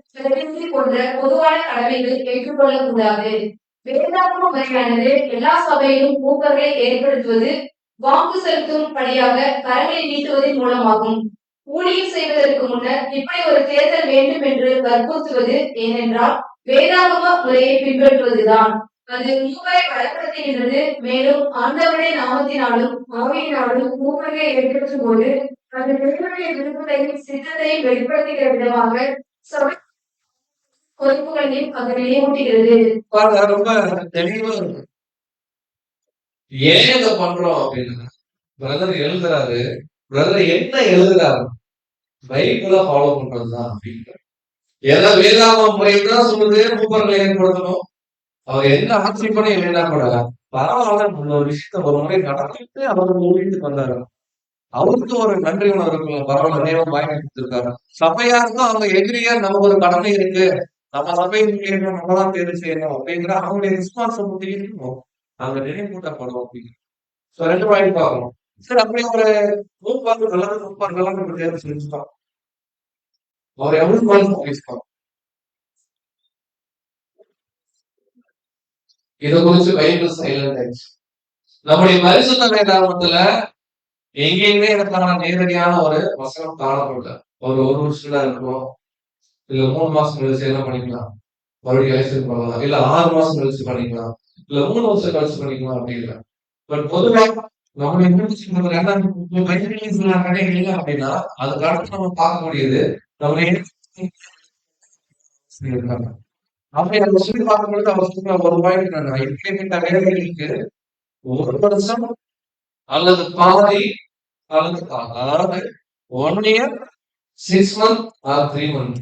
போன்ற பொதுவான கடமைகள் ஏற்றுக்கொள்ளக்கூடாது. வேதாகம முறையானது எல்லா சபையிலும் மூப்பர்களை ஏற்படுத்துவது வாக்கு செலுத்தும் படியாக கரங்களை நீட்டுவதன் மூலமாகும். ஊழியம் செய்வதற்கு முன்னர் இப்படி ஒரு தேர்தல் வேண்டும் என்று வற்புறுத்துவது ஏனென்றால் வேதாகம முறையை பின்பற்றுவதுதான். அது மூப்பரை பலப்படுத்துகின்றது. மேலும் ஆண்டவருடைய நாமத்தினாலும் ஆவியினாலும் மூப்பரை ஏற்படுத்தும் போது அது தேவனுடைய விருப்பத்தையும் சித்தத்தையும் வெளிப்படுத்துகிற விதமாக சபை பொறுப்புகளையும் அது நினைவூட்டுகிறது. ரொம்ப தெளிவா இருக்கு. ஏன் இதை பண்றோம் அப்படின்னா, பிரதர் எழுதுறாரு, பிரதர் என்ன எழுதுறாரு, பைபிள ஃபாலோ பண்றதுதான் அப்படிங்கிற. ஏன்னா வேதாகம முறைதான் சொல்லுது மூப்பர்களை ஏற்படுத்தணும், அவர் எந்த ஆட்சேபனையும் இல்லைன்னா கூட பரவாயில்ல நம்ம ஒரு விஷயத்த ஒரு முறை நடத்திட்டு அவர் வீட்டுக்கு வந்தாரு. அவருக்கு ஒரு நன்றி உணர்வு இருக்குல்ல, பரவாயில்ல தேவன் பயணம் கொடுத்திருக்காரு. சபையா இருக்கும் அவங்க எதிரியா நமக்கு ஒரு கடமை இருக்கு, நம்ம சபையை நம்ம தான் தேர்வு செய்யணும் அப்படிங்கிற அவங்களுடைய ரெஸ்பான்சிபிலிட்டி இருக்கும். அங்க நினைவூட்டப்படும் அப்படின்னு ரெண்டு பாயிண்ட் பார்க்கணும். சரி, அப்படி ஒரு நூற்பாக்கு நல்லது நூற்பாக்கெல்லாம் நம்ம தேர்வு செஞ்சுட்டோம். அவர் எவ்வளவு பாயிண்ட் பேசிட்டோம். இதை குறிச்சு பைபிள் சைலண்ட் ஆயிடுச்சு. நம்முடைய பரிசுத்த வேதாகமத்துல எங்கேயுமே எனக்கான நேரடியான ஒரு வசனம் காணப்படல. ஒரு வருஷத்துல இருக்கும், இல்ல 3 மாசம் கழிச்சு என்ன பண்ணிக்கலாம், மறுபடியும் எலெக்ஷன் பண்ணலாம், இல்ல 6 மாசம் கழிச்சு பண்ணிக்கலாம், இல்ல 3 வருஷம் கழிச்சு பண்ணிக்கலாம் அப்படி இல்லை. பட் பொதுவாக நம்முடைய இல்லை அப்படின்னா அதுக்கு அடுத்து நம்ம பார்க்கக்கூடியது நம்முடைய அப்படி அந்த சொல்லி பார்க்கும்பொழுது அவர் ஒரு பாயிண்ட் இப்படிப்பட்ட வேலைகளுக்கு 1 வருஷம் அல்லது பாதி அல்லது அதாவது 1 year 6 months ஆர் 3 months.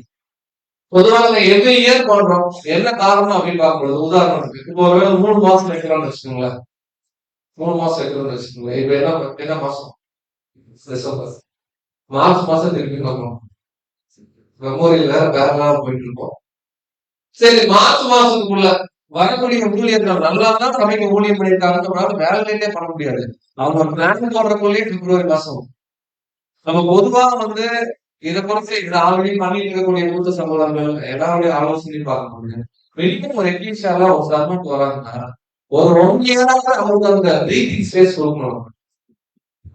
பொதுவாக எவ்ரி இயர் பண்றோம். என்ன காரணம் அப்படின்னு பார்க்கும்போது உதாரணத்துக்கு இப்போ ஒருவேளை 3 மாசம் வைக்கிறோம்னு வச்சுக்கோங்களேன். 3 மாசம் வைக்கிறோம்னு வச்சுக்கோங்களேன். இப்ப என்ன மாசம், டிசம்பர். மார்ச் மாசம் திருப்பி பார்க்கணும். மெமோரியல் வேற போயிட்டு இருக்கோம். சரி, மார்ச் மாசத்துக்குள்ள வரக்கூடிய ஊழியர்கள் நல்லா தான் சபைக்கு ஊழியம் பண்ணியிருக்காங்க, வேலையிலே பண்ண முடியாது. அவங்க பிளான் போடுறதுக்குள்ளேயே பிப்ரவரி மாசம். நம்ம பொதுவா இதை குறித்து இந்த ஆல்ரெடி பண்ணிட்டு இருக்கக்கூடிய மூத்த சகோதரர்கள் எல்லாருடைய ஆலோசனையும் பார்க்க முடியும். வெளியும் ஒரு எக்ஸாலாம் ஒரு சர்மண்ட் வராங்கன்னா ஒரு 1 year-ஆக அவங்க அந்த ரீடிங் ஸ்பேஸ் கொடுக்கணும்.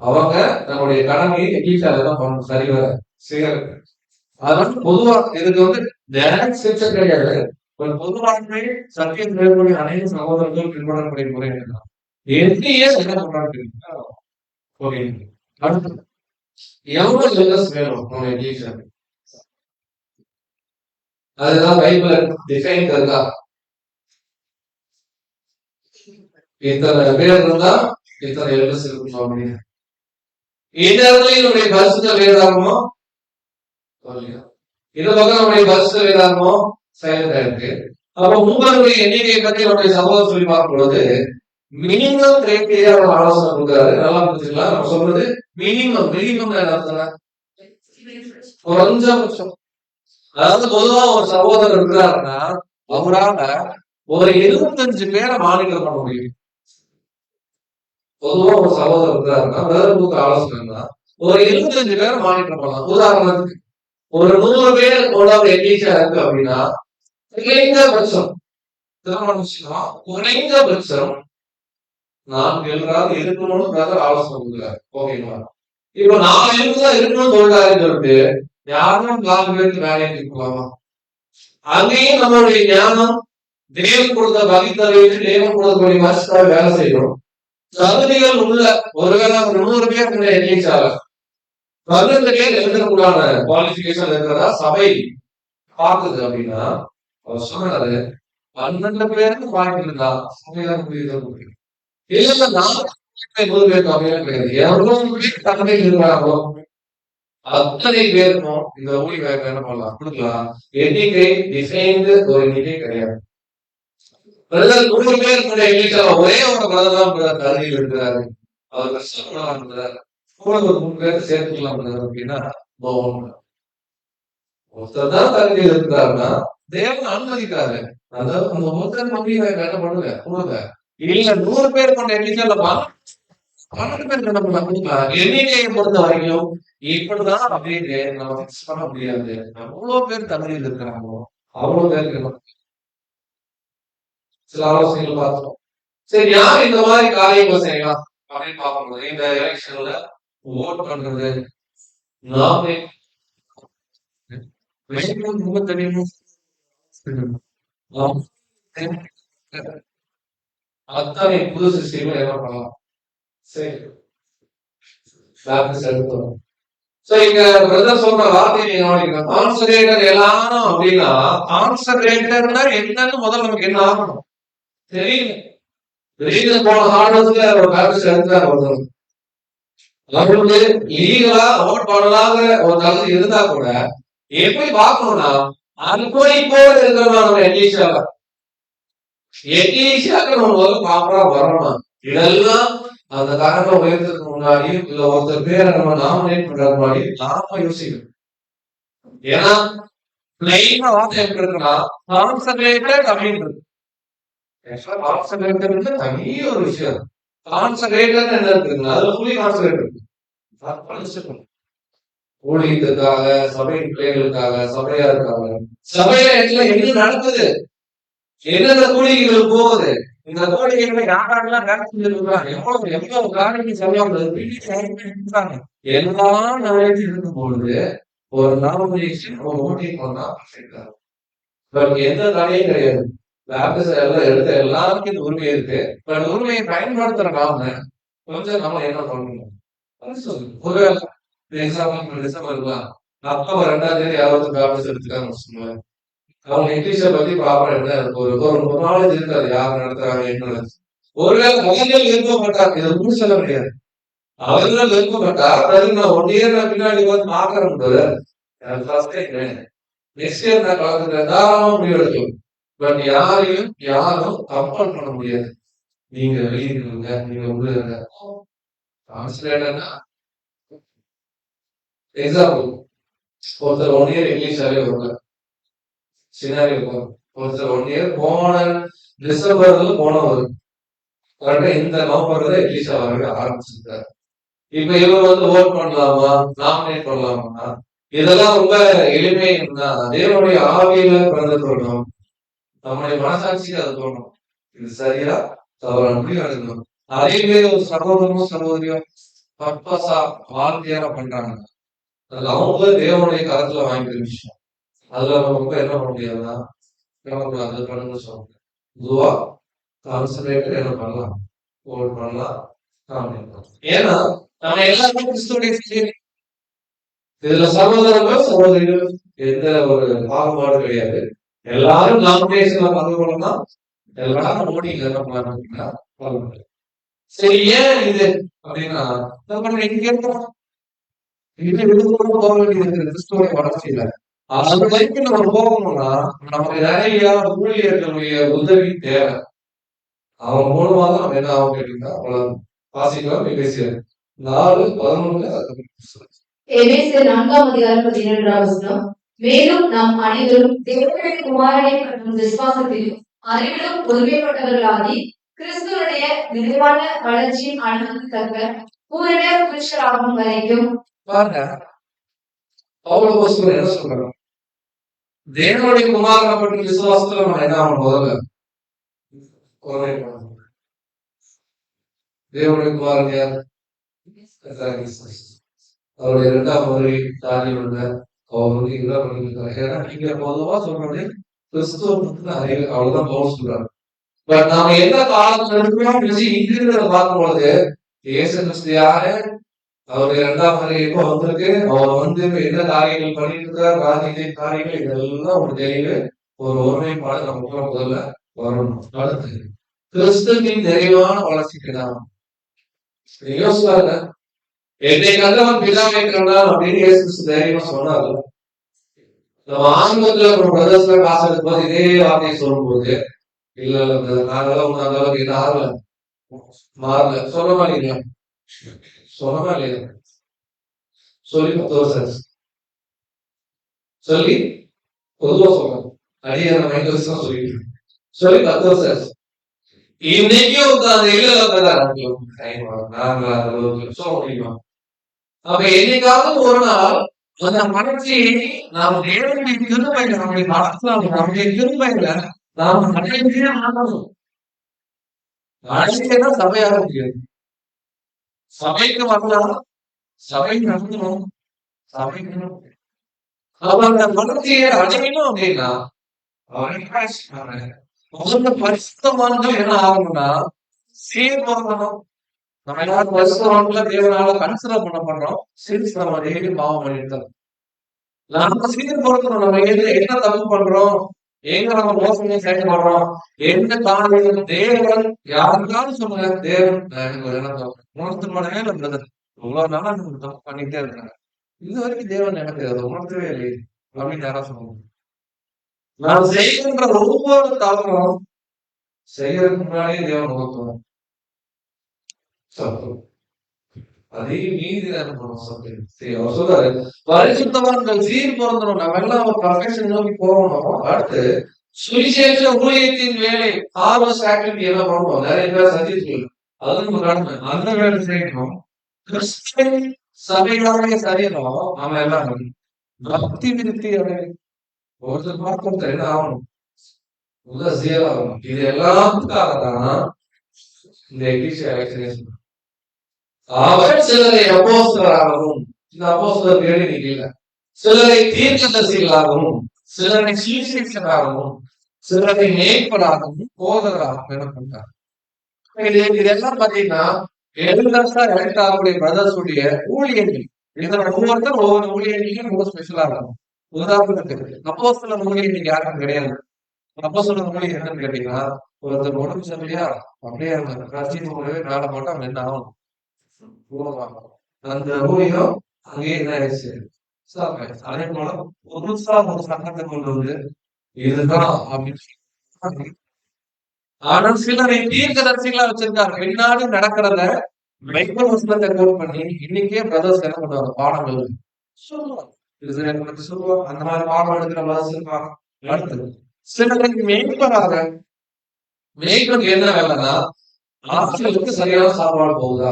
அவங்க நம்முடைய கடமையை எக்ஸால தான் பண்ணணும், சரிவர செய்யறது. அதனால பொதுவா இதுக்கு டைரக்ட் ஸ்கிரிப்சர் கிடையாது. பொதுவாகவே சத்தியம் செய்யக்கூடிய அனைத்து சகோதரர்கள் பின்பற்றக்கூடிய முறை என்னன்னா எவ்ரியே என்ன பண்றாங்க. ஓகே, அடுத்து எவ்வளவு ஜெல்லஸ் வேணும் நம்ம எஜுகேஷன், அதுதான் பைபிள் டிஃபைன் இருக்கா. இத்தனை பேர் இருந்தா இத்தனை எல்லஸ் இருக்கணும் அப்படின்னு இந்த இடத்துல நம்முடைய பரிசுத்த வேதாகமோ இந்த பக்கம் நம்முடைய பரிசுத்த வேதாகமோ சைலண்டா இருக்கு. அப்ப உங்களுடைய எண்ணிக்கையை பத்தி நம்முடைய சகோதரர் சொல்லி பார்க்கும் பொழுது மினிமம் கிரைட்டீரியா ஆலோசனை கொடுக்குறாரு. நல்லா புரிஞ்சுக்கலாம். நம்ம சொல்றது மினிமம் குறைஞ்சபட்சம். அதாவது பொதுவா ஒரு சகோதரர் இருக்கிறாருன்னா அவரால ஒரு 75 பேரை மானிட்டர் பண்ண முடியும். பொதுவா ஒரு சகோதரர் இருக்கிறாருன்னா வேற ஆலோசனைன்னா ஒரு 75 பேரை மானிட்டர் பண்ணலாம். உதாரணத்துக்கு ஒரு 100 பேர் கூட ஒரு எண்ணிக்கை இருக்கு அப்படின்னா குறைந்தபட்சம் குறைந்தபட்சம் 4 எழுறாவது இருக்கணும்னு ஆலோசனை கொடுக்குறாரு. ஓகேங்களா? இப்ப 4 எழுதுதான் இருக்கணும்னு சொல்றாருன்னு சொல்லிட்டு யாரும் 4 பேருக்கு வேலையை இருக்கலாமா? அங்கேயும் நம்மளுடைய ஞானம் தேவன் கொடுத்த வகித்தலைக்கு தேவன் கொடுக்கக்கூடிய மனுஷனாக வேலை செய்யணும். தகுதிகள் உள்ள ஒருவேளை 100 பேர் எண்ணிச்சாளர் 12 பேர் எழுதுறதுக்குள்ளான குவாலிபிகேஷன் இருக்கிறதா சபை பார்க்குது அப்படின்னா அவர் சொன்னாரு 12 பேருக்கு வாய்ப்பு இருந்தா சபையாக முடியும். இல்ல 100 பேருக்கு அப்படியே கிடையாது. எவ்வளவு பேர் தகுதியில் இருக்கிறாங்களோ அத்தனை பேருக்கும் இந்த ஊழி வாய்ப்பு என்ன பண்ணலாம், கொடுக்கலாம். எண்ணிக்கை டிசைன்டு ஒரு எண்ணிக்கை கிடையாது. 100 பேருக்கு எண்ணிக்கை ஒரே ஒரு பிரதர் தான் தகுதியில் இருக்கிறாரு. அவர் கஷ்டப்படலாம் இருக்கிறார். கூட ஒரு 3 பேருக்கு சேர்த்துக்கலாம் அப்படின்னா ஒருத்தர் தான் தகுதியில் இருக்கிறாருன்னா தேவன் அனுமதிக்காரு. அதாவது அந்த ஒருத்தர் நம்பி என்ன பண்ணுங்க கொடுங்க. இல்ல 100 பேர் கொண்ட எண்ணிக்கையில 12 பேருக்கு நம்ம கொடுக்கலாம். எண்ணிக்கையை பொறுத்த வரைக்கும் இப்படிதான் அப்படின்னு நம்ம பிக்ஸ் பண்ண முடியாது. எவ்வளவு பேர் தகுதியில் இருக்கிறாங்களோ அவ்வளவு பேருக்கு சில ஆலோசனைகள் பார்த்தோம். சரி, யார் இந்த மாதிரி காரியங்களை செய்யலாம் அப்படின்னு பார்க்கும்போது இந்த எலெக்ஷன்ல ஓட் பண்றது நாமே ரொம்ப தெரியும். அத்தனை புது சிஸ்டங்கள் என்ன பண்ணலாம். சரி, இங்க பிரதர் சொல்ற வார்த்தையை கான்சன்ட்ரேட்டர் எல்லாரும் அப்படின்னா கான்சன்ட்ரேட்டர்னா என்னன்னு முதல்ல நமக்கு என்ன ஆகணும் தெரியல. வெளியில போன ஆர்டர்ஸ்ல ஒரு பேரண்ட்ஸ் எடுத்தாரு ஒருத்தர். அவங்களுக்கு லீகலா ஓட் பண்ணலாங்க ஒரு தகுதி இருந்தா கூட எப்படி பார்க்கணும்னா அது போய் இப்போ இருக்கிறவங்க எண்ணிச்சாங்க எக்லீசியாக்கு நம்ம முதல்ல ப்ராப்பரா வரணும். இதெல்லாம் அந்த கரங்களை உயர்த்ததுக்கு முன்னாடி இல்ல ஒருத்தர் பேரை நம்ம நாமினேட் பண்றதுக்கு முன்னாடி நாம யோசிக்கணும். ஏன்னா பிளைனா வார்த்தை எப்படி இருக்குன்னா கான்சன்ட்ரேட்டட் அப்படின்னு இருக்கு. கான்சன்ட்ரேட்டட் தனி ஒரு விஷயம். கான்சன்ட்ரேட்டட் என்ன இருக்குதுன்னா அதுல ஃபுல்லி கான்சன்ட்ரேட் இருக்கு. ஊழியத்துக்காக, சபையின் பிள்ளைகளுக்காக, சபையாருக்காக, சபையில என்ன நடக்குது, என்னென்ன கோரிக்கைகள் போகுது, இந்த கோரிக்கைகளை யாரெல்லாம் வேலை செஞ்சிருக்காங்க, எவ்வளவு காரியங்கள் செய்வாங்க, எல்லாம் நாளைக்கு இருக்கும் பொழுது ஒரு நாமினேஷன் ஒரு ஓட்டிங் பண்ணா பட் எந்த தடையும் கிடையாது. எல்லாம் எடுத்த எல்லாருக்கும் இந்த உரிமை இருக்கு. பட் உரிமையை பயன்படுத்துற நாம கொஞ்சம் நம்ம என்ன பண்ணணும். ஒருவேளை எக்ஸாம்பிள் டிசம்பர்லாம் அக்டோபர் 2ஆம் தேதி யாராவது பேப்பர்ஸ் எடுத்துக்காங்க வச்சுக்கோங்களேன். அவங்க இங்கிலீஷை பத்தி ப்ராப்பரா என்ன ஒரு நாலேஜ் இருக்காது. யார் நடத்துறாங்க என்ன நடத்து. ஒருவேளை அவர்கள் விருப்பப்பட்டார், இதை ஒன்றும் சொல்ல முடியாது. அவர்கள் விருப்பப்பட்டார் நான் 1 இயர் பின்னாடி வந்து பாக்குறேன். நெக்ஸ்ட் இயர் நான் கலந்துக்கிறேன், தாராளமா முடிவு எடுக்கலாம். பட் யாரும் கம்பல் பண்ண முடியாது. நீங்க வெளியிருங்க, நீங்க உள்ளுங்க. எக்ஸாம்பிள் ஒருத்தர் 1 இயர் இங்கிலீஷாவே வரல, சினாரி ஒருத்தர் 1 இயர் போன டிசம்பர்ல போனவர் கரெக்டா இந்த நவம்பர்ல தான் இங்கிலீஷா வரவே ஆரம்பிச்சிருக்காரு. இப்ப இவர் வந்து ஓட் பண்ணலாமா, நாமினேட் பண்ணலாமா, இதெல்லாம் ரொம்ப எளிமை. தேவனுடைய ஆவியில பிறந்த தோணும், நம்முடைய மனசாட்சிக்கு அது தோணும், இது சரியா தவறா முடிவு எடுக்கணும். அதே மாதிரி ஒரு சகோதரமும் சகோதரியும் பர்பஸா வாலண்டியரா பண்றாங்க, அதுல அவங்க தேவனுடைய கருத்துல வாங்கிக்கிற விஷயம். அதுல ரொம்ப என்ன பண்ண முடியாதுன்னா நமக்கு அது பண்ணணும்னு சொல்லுவாங்க. பொதுவா கான்சன்ட்ரேட்டட் என்ன பண்ணலாம், ஓட் பண்ணலாம். ஏன்னா நம்ம எல்லாருமே கிறிஸ்துடைய இதுல சகோதரர்கள் சகோதரிகள் எந்த ஒரு பாகுபாடு கிடையாது. எல்லாரும் நாமினேஷன்ல பங்கு கொள்ளலாம், எல்லாரும் ஓட்டிங் என்ன பண்ணலாம். சரி, ஏன் இது அப்படின்னா நம்ம இங்க இருக்கோம், போக வேண்டியது கிறிஸ்துவோட வளர்ச்சியில. அது வரைக்கும் நம்ம போகணும்னா நமக்கு நிறைய ஊழியர்களுடைய உதவி தேவை. அவன் மூலமா தான் நம்ம என்ன ஆகும் கேட்டீங்கன்னா வாசிக்கலாம். பேசுகிறேன் 4:11. எபேசியர் 4:17. மேலும் நாம் அனைவரும் தேவனுடைய குமாரனை மற்றும் விசுவாசத்திலும் அறிவிலும் ஒருமைப்பட்டவர்களாகி கிறிஸ்துவனுடைய நிறைவான வளர்ச்சியின் அளவுக்கு தக்க பூரண புருஷராகும் வரைக்கும். பாருங்க, பவுல் என்ன சொல்றாங்க, தேவனுடைய குமாரனை பற்றி விசுவாசத்துல நம்ம என்ன ஆகணும், முதல்ல ஒருமைப்படணும். தேவனுடைய குமாரன் யார்? அவருடைய 2ஆம் வருகை தாண்டி வந்த அவர் வந்து இதெல்லாம் பண்ணிருக்காரு. ஏன்னா நீங்க பொதுவா சொல்றது கிறிஸ்துவ அறிவு, அவ்வளவுதான் பவுல் சொல்றாரு. பட் நாம எந்த காலத்துல இருக்கிறோம் இங்கிருக்கிறத பார்க்கும்போது இயேசு கிறிஸ்து யாரு, அவருடைய 2ஆம் வருகை எப்போ வந்திருக்கு, அவர் வந்து என்ன காரியங்கள் பண்ணிட்டு இருக்காரு, ராஜ்ய காரியங்கள், இதெல்லாம் ஒரு தெளிவு, ஒரு ஒருமைப்பாடு நமக்கு முதல்ல வரணும். அடுத்து கிறிஸ்துவின் நிறைவான வளர்ச்சிக்கு நாம் யோசிப்பாங்க. என்னை கண்டவன் பிதாவை கண்டான் அப்படின்னு இயேசு தைரியமா சொன்னாரு. நம்ம ஆன்மீகத்துல நம்ம பிரதர்ஸ்ல காசு எடுக்கும்போது இதே வார்த்தையை சொல்லும் போது இல்ல நாங்கெல்லாம் ஒண்ணு அந்த அளவுக்கு என்ன ஆகல மாறல சொல்லமா இல்லையா, சொல்லமா இல்லையா, சொல்லி 10 வருஷம் சொல்லி பொதுவா சொல்லணும். அடியான மைண்ட் வருஷம் சொல்லிட்டு சொல்லி 10 வருஷம் இன்னைக்கும் அந்த சொல்ல முடியுமா? அப்ப என்னைக்காவது ஒரு நாள் அந்த மனர்ச்சியை நாம தேவனுடைய கிருபையில, நம்முடைய மனசுல நம்முடைய கிருபையில நாம அடைந்தே ஆகணும். அடைந்தேன்னா சபையாக முடியாது. சபைக்கு வரலாம், சபை நடத்தணும், சபைக்கு அப்ப அந்த மனர்ச்சியை அடையணும் அப்படின்னா முதல்ல பரிசுத்தமானது என்ன ஆகணும்னா சீர்படுத்தணும். நம்ம எல்லாரும் பரிசுத்தவான்கள தேவனால கன்சிடர் பண்ண பண்றோம். சீர்ஸ் நம்ம டெய்லி பாவம் பண்ணிட்டு நம்ம சீர்படுத்தணும். நம்ம என்ன தப்பு பண்றோம், எங்க நம்ம மோசமே செயல்படுறோம், என்ன காரணம். தேவன் யாருக்காலும் சொல்லுங்க, தேவன் உணர்த்து மாட்டே பிரதர் இவ்வளவு நாளா நமக்கு தப்பு பண்ணிட்டே இருக்காங்க, இது வரைக்கும் தேவன் எனக்கு அதை உணர்த்தவே இல்லை அப்படின்னு யாரா சொல்லுவாங்க. நான் செய்கின்ற ஒவ்வொரு தவறும் செய்யறதுக்கு முன்னாடியே தேவன் நோக்குவோம் தப்பு. அதே மீறி என்ன பண்ணுவோம் something. சரி, அவர் சொல்றாரு பரிசுத்தவான்கள் சீர் பொருந்தணும், நம்ம எல்லாம் ஒரு பர்ஃபெக்ஷன் நோக்கி போகணும். அடுத்து சுவிசேஷ ஊழியத்தின் வேலை ஹார்வெஸ்ட் ஆக்டிவிட்டி என்ன பண்ணணும், நிறைய பேர் சந்திச்சு அது நம்ம கடமை, அந்த வேலை செய்யணும். கிறிஸ்துவின் சபையாவே சரியணும். நம்ம எல்லாம் பக்தி விருத்தி ஒருத்தர் பார்க்க என்ன ஆகணும், முதல் சீராகணும். இது எல்லாத்துக்காக தான் இந்த எக்லிசியா வேக்சினேஷன். அவர் சிலரை அப்போஸ்தலராகவும், இந்த அப்போஸ்தலர் பேரு இன்னைக்கு இல்ல, சிலரை தீர்க்கதரிசிகளாகவும், சிலரை சுவிசேஷகராகவும், சிலரை மேய்ப்பராகவும், போதகராகவும் என்ன பண்றாங்க. இதெல்லாம் பாத்தீங்கன்னா எல்டர்ஸா எலெக்ட் ஆகக்கூடிய பிரதர்ஸுடைய ஊழியர்கள். இதுல ஒவ்வொருத்தர் ஒவ்வொரு ஊழியர்களையும் ரொம்ப ஸ்பெஷலா இருக்கும். உதாரணத்துக்கு அப்போஸ்தலர் ஊழியர் இன்னைக்கு யாருக்கும் கிடையாது. அப்போஸ்தலர் ஊழியர் என்னன்னு கேட்டீங்கன்னா, ஒருத்தர் உடம்பு சரியா அப்படியே ரசித்து கூடவே மேல போட்டா அவன் என்ன ஆகும், அந்த ஊழியம் அங்கேயே என்ன ஆயிடுச்சு. அதே போல புதுசா ஒரு சங்கத்தை கொண்டு வந்து இதுதான் அப்படின்னு. ஆனால் சிலரை தீர்க்கதரிசிகளா வச்சிருக்காங்க. பின்னாடி நடக்கிறத பைபிள் வசனத்தை கோட் பண்ணி இன்னைக்கே பிரதர்ஸ் என்ன பண்ணுவாங்க, பாடங்கள் சொல்லுவாங்க. இஸ்ரேல் பத்தி சொல்லுவாங்க. அந்த மாதிரி பாடம் எடுக்கிற வாசிப்பாங்க. அடுத்தது சிலரை மேய்ப்பராக, மேய்ப்பருக்கு என்ன வேலைன்னா ஆட்களுக்கு சரியான சாப்பாடு போகுதா,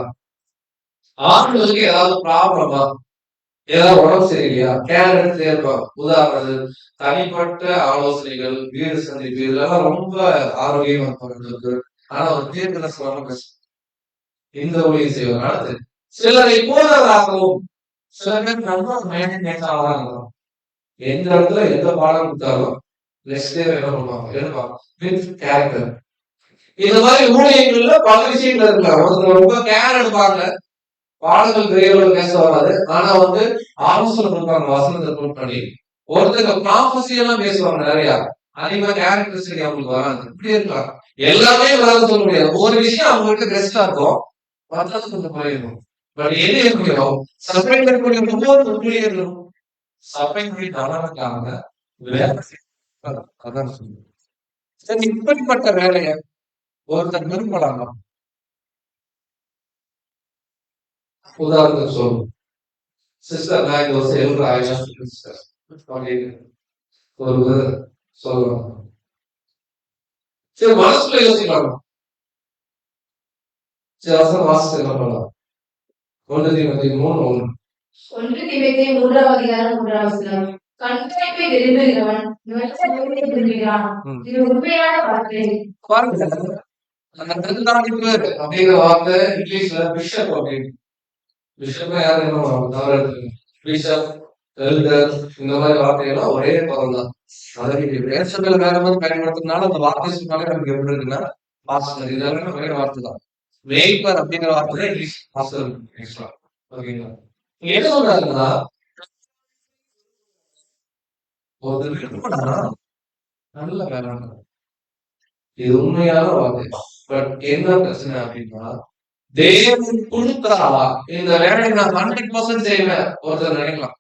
ஆண்களுக்கு ஏதாவது ப்ராப்ளமா, ஏதாவது உடம்பு சரியில்லையா, கேர் எடுத்து இருப்பாங்க. உதாரணத்துக்கு தனிப்பட்ட ஆலோசனைகள், வீடு சந்திப்பு, இதெல்லாம் ரொம்ப ஆரோக்கியமா இருப்பாங்க. ஆனா ஒரு தீர்க்கதரிசனமான பேச இந்த ஊழியம் செய்வாங்க. அடுத்து சிலரை போதகராகவும், சில பேர் ரொம்ப மேனேஜாவா இருக்கும். எந்த இடத்துல எந்த பாடம் கொடுத்தாலும் நெக்ஸ்ட் டே என்ன பண்ணுவாங்க, எடுப்பாங்க வித் கேரக்டர். இந்த மாதிரி ஊழியங்கள்ல பல விஷயங்கள் இருக்கலாம். ஒருத்தர் ரொம்ப கேர் எடுப்பாங்க, பாடங்கள் பெரியவர்கள் பேச வராது, ஆனா ஆலோசனை கொடுப்பாங்க வசனத்தை நோட் பண்ணி. ஒருத்தர் ப்ராஃபஸி எல்லாம் பேசுவாங்க நிறைய, அதிகமா கேரக்டரிஸ்டிக் அவங்களுக்கு வராது. இப்படி இருக்கலாம். எல்லாமே வராது சொல்ல முடியாது. ஒரு விஷயம் அவங்களுக்கு பெஸ்டா இருக்கும், மற்றது கொஞ்சம் குறையும். பட் எது இருக்கணும், சபையில் இருக்கக்கூடிய ஒவ்வொரு ஊழியர்களும் சபைக்குரிய நலனுக்காக வேலை செய்யணும். அதான் சொல்லுங்க. சரி, இப்படிப்பட்ட வேலையை ஒருத்தர் விரும்பலாங்க. உதாரணத்துக்கு சொல்லுங்க, சிஸ்டர் நான் இந்த வருஷம் எழுதுற ஆயிரம் சிஸ்டர் அப்படின்னு ஒரு சொல்லுவாங்க. சரி, மனசுல யோசிக்கலாம். சரி, வசனம் வாசிச்சு என்ன பண்ணலாம். 1 தீமோத்தேயு 3:1. 1 தீமோத்தேயு 3ஆம் அதிகாரம் 3ஆம் வசனம். கண்காணிப்பை விரும்புகிறவன் விரும்புகிறான். இது உண்மையான வார்த்தை. பாருங்க, அந்த கண்காணிப்பு அப்படிங்கிற வார்த்தை இங்கிலீஷ்ல பிஷப் அப்படின்னு. பிஷப் யாரு என்ன பிஷப், எல்டர், இந்த மாதிரி வார்த்தைகள்லாம் ஒரே பதம் தான். அதை வேஷங்கள் வேற மாதிரி பயன்படுத்தினாலும் அந்த வார்த்தை சொன்னாலே நமக்கு எப்படி இருக்குன்னா பாஸ்டர், இதெல்லாம் ஒரே வார்த்தை தான். மேய்ப்பர் அப்படிங்கிற வார்த்தை தான் இங்கிலீஷ் பாஸ்டர். ஓகேங்களா, என்ன சொல்றாருன்னா நல்ல வேலை, இது உண்மையான வார்த்தை. பட் என்ன பிரச்சனை அப்படின்னா, தேவன் கொடுத்தா இந்த வேலையை நான் 100% செய்வேன் ஒருத்தர் நினைக்கலாம்.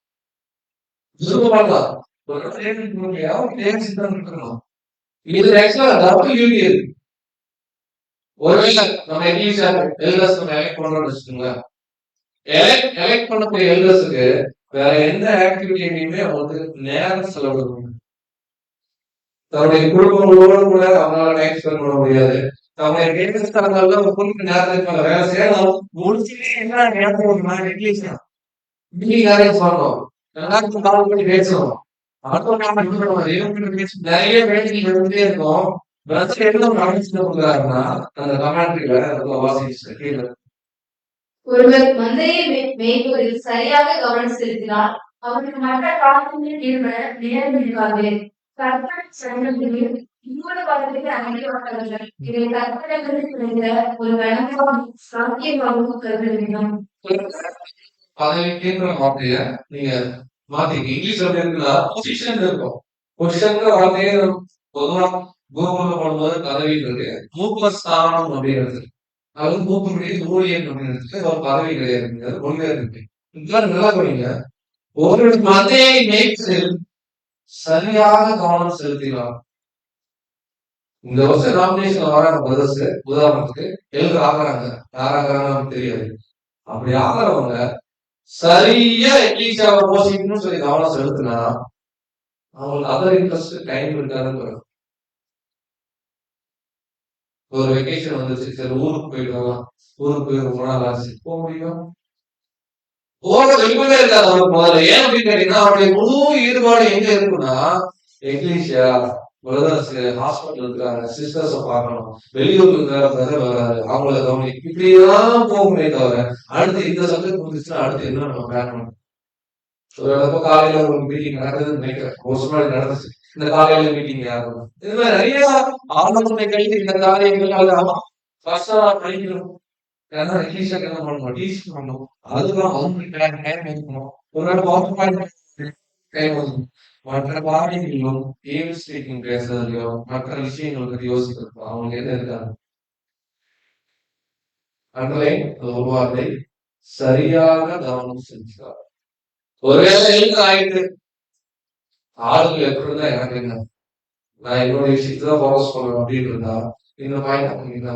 விரும்பலாம். இது ஆக்சுவலா டபிள்யூடி இருக்கு. ஒருவேளை நம்ம இங்கிலீஷ்ல எல்டர்ஸ் எலெக்ட் பண்றோம்னு வச்சுக்கோங்களேன், எலெக்ட் பண்ணக்கூடிய எல்டர்ஸுக்கு வேற எந்த ஆக்டிவிட்டியுமே நேரம் செலவிடணும். தன்னுடைய குடும்பங்களோடு கூட அவங்களால டைம் ஸ்பெண்ட் பண்ண முடியாது. தன்னுடைய கேட்டஸ்தலங்கள்ல ஒரு குறிப்பிட்ட நேரத்துக்கு மேல வேலை செய்யணும். முடிச்சுட்டு என்ன நேரத்துக்கு இங்கிலீஷ் மீட்டிங் அரேஞ்ச் பண்ணணும், எல்லாருக்கும் கால் பண்ணி பேசணும், நிறைய வேலைகள் இருந்துட்டே இருக்கும். என்ன கொடுக்குறாருன்னா அந்த கமெண்ட்ரியில வாசிச்சு, ஒருவர் மந்தையை மேய்ப்பதில் சரியாக கவனம் செலுத்தினார், அவருக்கு மற்ற காரணங்களில் ஈடுபட நேரம் இருக்காது. கற்பனை சங்கங்களில் இன்னொரு வாரத்துக்கு அமைக்கப்பட்டவர்கள் இதை கற்பனைகளில் கிடைத்த ஒரு வழக்கம் சாத்தியமாகவும் கருத வேண்டும். பதவிக்குன்ற வார்த்தைய நீங்க மாத்திக்க. இங்கிலீஷ்ல இருக்குன்னா பொசிஷன் இருக்கும். பொசிஷன்ங்கிற வார்த்தையே பொதுவா கூகுள்ல போடும்போது பதவி இருக்கு. மூப்பஸ்தானம் அப்படிங்கிறது அது மூப்பனுடைய ஊழியன் அப்படிங்கிறதுக்கு ஒரு பதவி கிடையாது, ஒண்ணு இருக்கு. இதெல்லாம் நல்லா பண்ணீங்க. ஒரு மந்தையை மேய்ப்பதில் சரியாக கவனம் செலுத்தினார். இந்த வருஷம் நாமினேஷன் வராங்க பிரதர்ஸ், உதாரணத்துக்கு எழுத ஆகிறாங்க, யாராகிறாங்க நமக்கு தெரியாது. அப்படி ஆகிறவங்க சரியா எக்லீசியாவை போஷிக்கணும்னு சொல்லி கவனம் செலுத்தினா அவங்களுக்கு அதர் இன்ட்ரெஸ்ட் டைம் இருக்காதுன்னு. ஒரு வெக்கேஷன் வந்துச்சு, சரி ஊருக்கு போயிட்டு வரலாம், ஊருக்கு போய் ரொம்ப நாள் ஆச்சு, போக முடியும்? போக விருப்பமே இருக்காது அவருக்கு முதல்ல. ஏன் அப்படின்னு கேட்டீங்கன்னா அவருடைய முழு ஈடுபாடு எங்க இருக்குன்னா எக்லீசியா, பிரதர்ஸ், ஹாஸ்பிட்டல் இருக்காங்க, சிஸ்டர்ஸ பார்க்கணும், வெளியூர்ல இருக்கிற பிரதர் வராது, அவங்கள கவனி, இப்படிதான் போகுமே தவிர அடுத்து இந்த சப்ஜெக்ட் முடிச்சுன்னா அடுத்து என்ன நம்ம பிளான் பண்ணணும். ஒரு இடப்ப காலையில ஒரு மீட்டிங் நடக்குதுன்னு நினைக்கிறேன், ஒரு முன்னாடி நடந்துச்சு. இந்த காலையில மீட்டிங் யாரும் இது மாதிரி நிறைய ஆலோசனை கழித்து இந்த காரியங்கள் ஆமா ஃபர்ஸ்டா படிக்கணும். ஏன்னா இங்கிலீஷுக்கு என்ன பண்ணணும், டீச் பண்ணணும், அதுதான் அவங்களுக்கு டைம் இருக்கணும். ஒரு டைம் ஒதுக்கணும். மற்ற காரியங்களிலும் ஏம் ஸ்பீக்கிங் பேசுறதுலையோ மற்ற விஷயங்களை பத்தி யோசிக்கிறோம். அவங்களுக்கு என்ன இருக்காங்க அன்றைய ஒரு வார்த்தை சரியாக கவனம் செலுத்துகிறார். ஒருவேளை எழுந்து ஆயிட்டு ஆளுங்க எப்படி இருந்தா எனக்கு என்ன, நான் என்னோட விஷயத்தான் ஃபோக்கஸ் பண்ணுவேன் அப்படின்னு இருந்தா இந்த பாயிண்ட் அப்படின்னா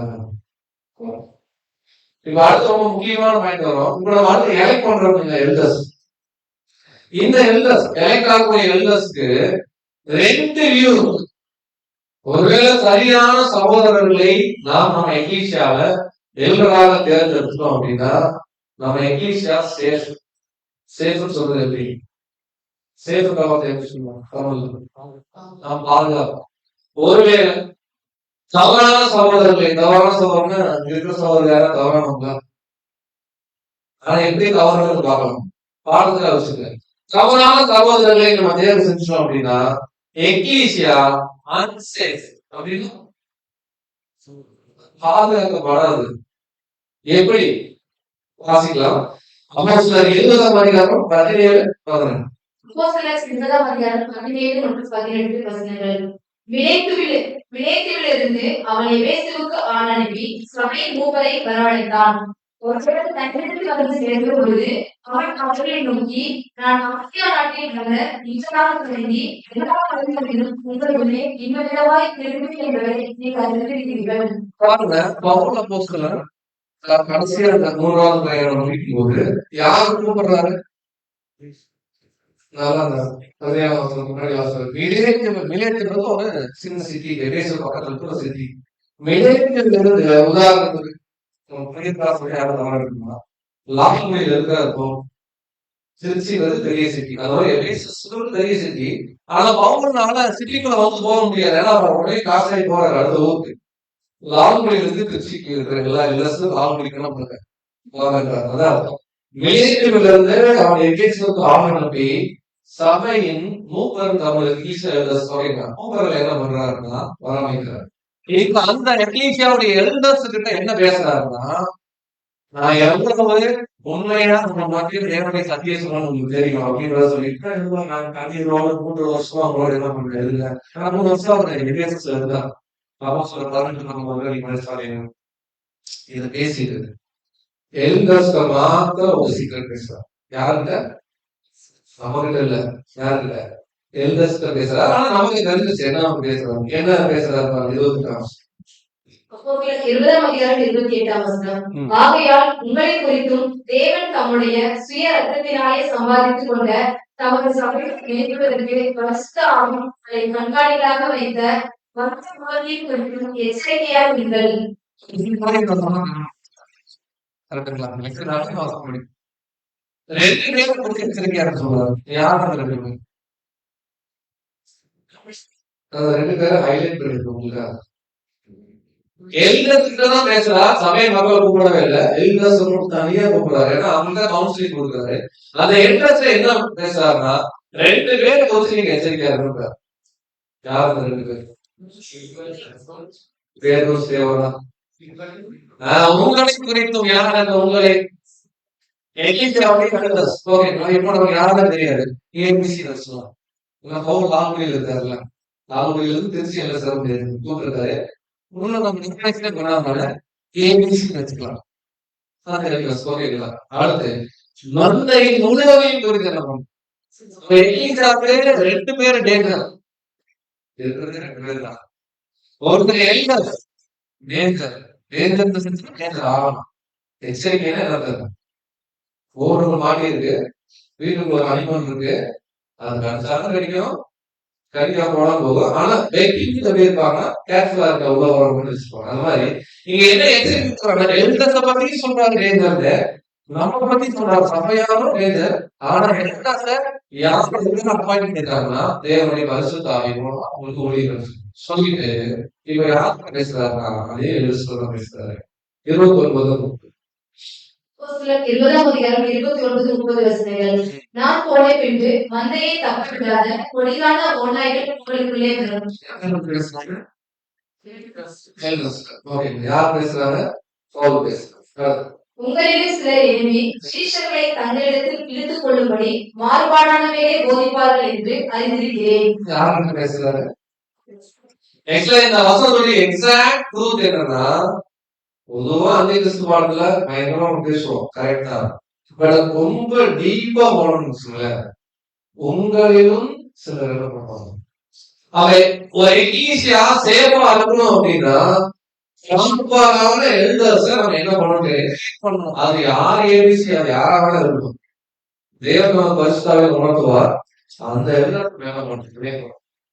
இப்ப அடுத்த ரொம்ப முக்கியமான பாயிண்ட் வரும். இப்ப நம்ம அடுத்து எலெக்ட் பண்றோம் இந்த எல்டர்ஸ். இந்த எல்டர்ஸ் எலெக்ட் ஆகக்கூடிய எல்டர்ஸ்க்கு ரெண்டு வியூ. ஒருவேளை சரியான சகோதரர்களை நாம் நம்ம எக்லீசியால எல்டராக தேர்ந்தெடுத்தோம் அப்படின்னா நம்ம எக்லீசியா சேஃப். சேஃப்னு சொல்றது எப்படி? சேஃப் காவத்தை எப்படி சொல்லுவோம்? நாம் பாதுகாப்போம். ஒருவேளை தவறான சகோதரர்களை, தவறான சகோதரன்னு இருக்கிற சகோதரர் யாரா தவறானவங்களா? ஆனா எப்படி தவறுன்னு பார்க்கலாம், பாடத்துல வச்சுக்க. தவறான சகோதரர்களை நம்ம தேர்வு செஞ்சோம் அப்படின்னா எக்லீசியா அன்சேஃப் அப்படின்னு பாதுகாக்கப்படாது. எப்படி வாசிக்கலாம்? அப்போஸ்தலர் 20ஆம் அதிகாரம் 17-18. அப்போஸ்தலர் 20ஆம் அதிகாரம் 17 மற்றும் 18 வசனங்கள். விலேத்திலிருந்து அவன் எபேசுவுக்கு ஆள் அனுப்பி சபையின் மூப்பரை வரவழைத்தான். ஒருவர் தன்னிடத்தில் வந்து சேர்ந்த பொழுது அவன் அவர்களை நோக்கி, நான் ஆசியா நாட்டில் வந்த நிச்சயமாக தொடங்கி எல்லா மதங்களிலும் உங்களுடைய இன்மையாய் திரும்பி என்பதை நீங்கள் அறிந்திருக்கிறீர்கள். பாருங்க, பவுல் அப்போஸ்தலர் கடைசியா அந்த 3வது பயணம் முடிக்கும் போது யாரு கூப்பிடுறாரு? மிலேத்துன்றது ஒரு சின்ன சிட்டி, எபேசு பக்கத்துல இருக்கிற சிட்டி. மிலேத்திலிருந்து உதாரணத்துக்கு லாங்குவேஜ் இருக்கிறப்போ திருச்சி வந்து பெரிய சிட்டி, அதோட எபேசு பெரிய சிட்டி. ஆனா பவுல்னால சிட்டிக்குள்ள வந்து போக முடியாது, ஏன்னா அவர் உடனே காசாய் போறாரு அடுத்த ஊருக்கு. லாங்குவேஜ் இருந்து திருச்சிக்கு இருக்கிற எல்லா எல்லாரும் லாங்குவேஜ் அதான் அர்த்தம். மிலேத்திலிருந்து அவன் எபேசுக்கு ஆள் அனுப்பி சபையின் மூப்பர் தமிழுக்கு மூப்பர்கள் என்ன பண்றாருன்னா வரமைக்கிறார். இப்ப அந்த எக்லீசியாவுடைய எல்டர்ஸ் கிட்ட என்ன பேசுறாருன்னா, நான் எவ்வளவு உண்மையா நம்ம மத்தியில் தேவனுடைய சத்திய சொல்லணும் உங்களுக்கு தெரியும் அப்படின்றத சொல்லிட்டு நான் கண்ணீரோடு 3 வருஷமா அவங்களோட என்ன பண்றேன் இல்ல. ஆனா 3 வருஷம் அவர் எபேசுல இருந்தார். அப்போஸ்தலர் 18 இதை பேசிட்டு எல்டர்ஸ் மாத்திரம் ஒரு சீக்கிரம் பேசுறார். யாருக்கிட்ட? நமக்கிட்ட இல்ல, யாருக்கிட்ட? எல்டர்ஸ் பேசுறாரு. ஆனா நமக்கு தெரிஞ்சிச்சு என்ன பேசுறாரு, என்ன பேசுறாரு. 20ஆம் அதிகாரம் 28ஆம் வசனம். ஆகையால் உங்களை குறித்தும் தேவன் தம்முடைய சுய ரத்தத்தினாலே சம்பாதித்துக் கொண்ட தமது சபையை மேற்கொள்வதற்கு பரிசுத்த ஆவியை கண்காணிகளாக வைத்த மற்ற முறையை குறித்தும் எச்சரிக்கையாக இருங்கள். ரெண்டு பேரும் கொடுத்து எச்சரிக்கையாக சொல்றாரு. யார் அந்த 2 பேரும்? 2 பேரும் ஹைலைட் பண்ணிருக்கு உங்களுக்கு. எல்டர்ஸ்தான் பேசுறா, சபை மக்களை கூப்பிடவே இல்லை. எல்டர்ஸ் தனியா கூப்பிடுறாரு, ஏன்னா அவங்க கவுன்சிலிங் கொடுக்குறாரு. அந்த எல்டர்ஸ் என்ன பேசுறாருன்னா 2 பேரை குறிச்சு நீங்க எச்சரிக்கையா இருக்காரு. யார் அந்த 2 பேர்? பேதுரு சேவகா. உங்களை குறித்தும் யார் அந்த உங்களை தெரியாது. ஏபிசி வச்சுக்கலாம். லாங்குவேஜ் இருக்காருல்ல, லாங்குவேஜ்ல இருந்து திருச்சி எல்லாம் சிறப்பு கூப்பிட்டுருக்காரு. வச்சுக்கலாம். அடுத்து மந்தையின் உணவையும் குறித்து என்ன பண்ணும்? 2 பேர் டேஞ்சர் இருக்கிறது 2 பேர் தான். ஒருத்தர் எல்டர் டேஞ்சர் டேஞ்சர் ஆகணும். எச்சரிக்கைன்னா என்ன? ஒரு மாடி இருக்கு, வீட்டுக்கு ஒரு அனிமல் இருக்கு, அது கடிச்சாலும் கடிக்கும், கடிக்காம போனாலும் போகும். ஆனா வெயிட்டிங் எப்படி இருப்பாங்க, கேர்ஃபுல்லா இருக்க உள்ள வரணும்னு வச்சுக்கோங்க. அந்த மாதிரி இங்க என்ன எச்சரிக்கை எல்டர்ஸ பத்தி சொல்றாரு டேஞ்சர், நம்ம பத்தி சொல்றாரு சபையாரும் டேஞ்சர். ஆனா எல்டர்ஸ யாருக்கு அப்பாயிண்ட் பண்ணிருக்காங்கன்னா தேவனுடைய பரிசுத்த ஆவி மூலம் அவங்களுக்கு ஊழியர்கள் சொல்லிட்டு இப்ப யாருக்கு பேசுறாருன்னா அதே எழுசுதான் பேசுறாரு. 29 அப்போஸ்தலர் 20-29 வசனங்கள். நான் போன பின்பு மந்தையை தப்பவிடாத கொடிதான ஓநாய்கள் உங்களுக்குள்ளே வரும். யார் பேசுறாங்க? பவுல் பேசுறாங்க. உங்களிலே சிலர் எழும்பி சீஷர்களை தங்களிடத்தில் இழுத்துக் கொள்ளும்படி மாறுபாடானவைகளை போதிப்பார்கள் என்று அறிந்திருக்கிறேன். யாருக்கு பேசுறாரு? ஆக்சுவலா இந்த வசனத்துடைய எக்ஸாக்ட் ட்ரூத் என்னன்னா, பொதுவா அந்த கிறிஸ்து பாடத்துல பயங்கரமா பேசுவோம், கரெக்டா? பட் ரொம்ப டீப்பா போனோம்னு வச்சுங்களேன், உங்களிலும் சிலர் என்ன பண்ணுவாங்க, அவை ஒரு ஈஸியா சேவா அனுப்பணும் அப்படின்னா எல்டர்ஸ் நம்ம என்ன பண்ணணும், அது யார் ஏபிசி, அது யாராவது இருக்கணும். தேவன் நம்ம பரிசுத்தாவே உணர்த்துவார். அந்த எல்டர் மேல மட்டுமே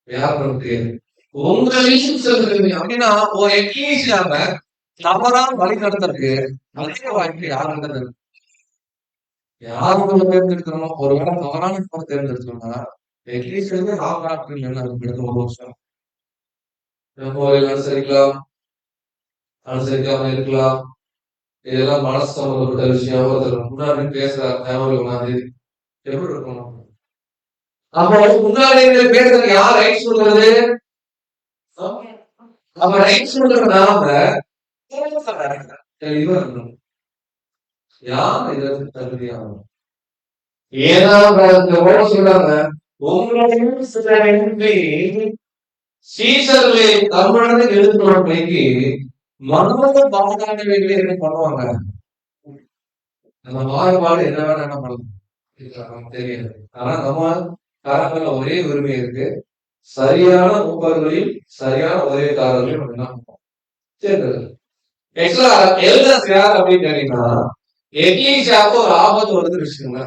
வியாபாரத்துக்கு உங்களையும் சொல்றது அப்படின்னா ஒரு எக்லீசியாம தவறா வழி நடத்துறதுக்கு அதிக வாய்ப்பு யாருன்றது. யார் உங்களை தேர்ந்தெடுக்கிறோமோ ஒரு வேளை தவறான தேர்ந்தெடுத்தோம்னா எக்லீசியாவே ஆகாட்டு என்ன ஒரு வருஷம் அனுசரிக்கலாம், அனுசரிக்காம இருக்கலாம். இதெல்லாம் மனசு சம்பந்தப்பட்ட விஷயம். ஒருத்தர் முன்னாடி பேசுறாரு, எப்படி இருக்கணும்? அப்போ முன்னாடி பேசுறது யார் ரைட் சொல்றது? அப்ப ரைட் சொல்றது நாம தெளிவா இருக்கணும். யார் இதற்கு தகுதியாகும்? ஏன்னா சொல்றாங்க, உங்களையும் சீசர்களை தமிழனுக்கு எடுத்துக்கொள்ளைக்கு மனோத பாதுகாப்புகளை என்ன பண்ணுவாங்க. நம்ம மாறுபாடு என்ன வேணா என்ன பண்ணலாம் தெரியாது. ஆனா நம்ம காரங்கள ஒரே உரிமை இருக்கு, சரியான மூப்பர்களையும் சரியான உதவிக்காரர்களையும் நம்ம என்ன பண்ணுவோம் சேர்ந்தது. ஆக்சுவலா எல்டர்ஸ் யார் அப்படின்னு கேட்டீங்கன்னா, எக்லீசியாவுக்கு ஒரு ஆபத்து வருதுன்னு வச்சுக்கோங்க.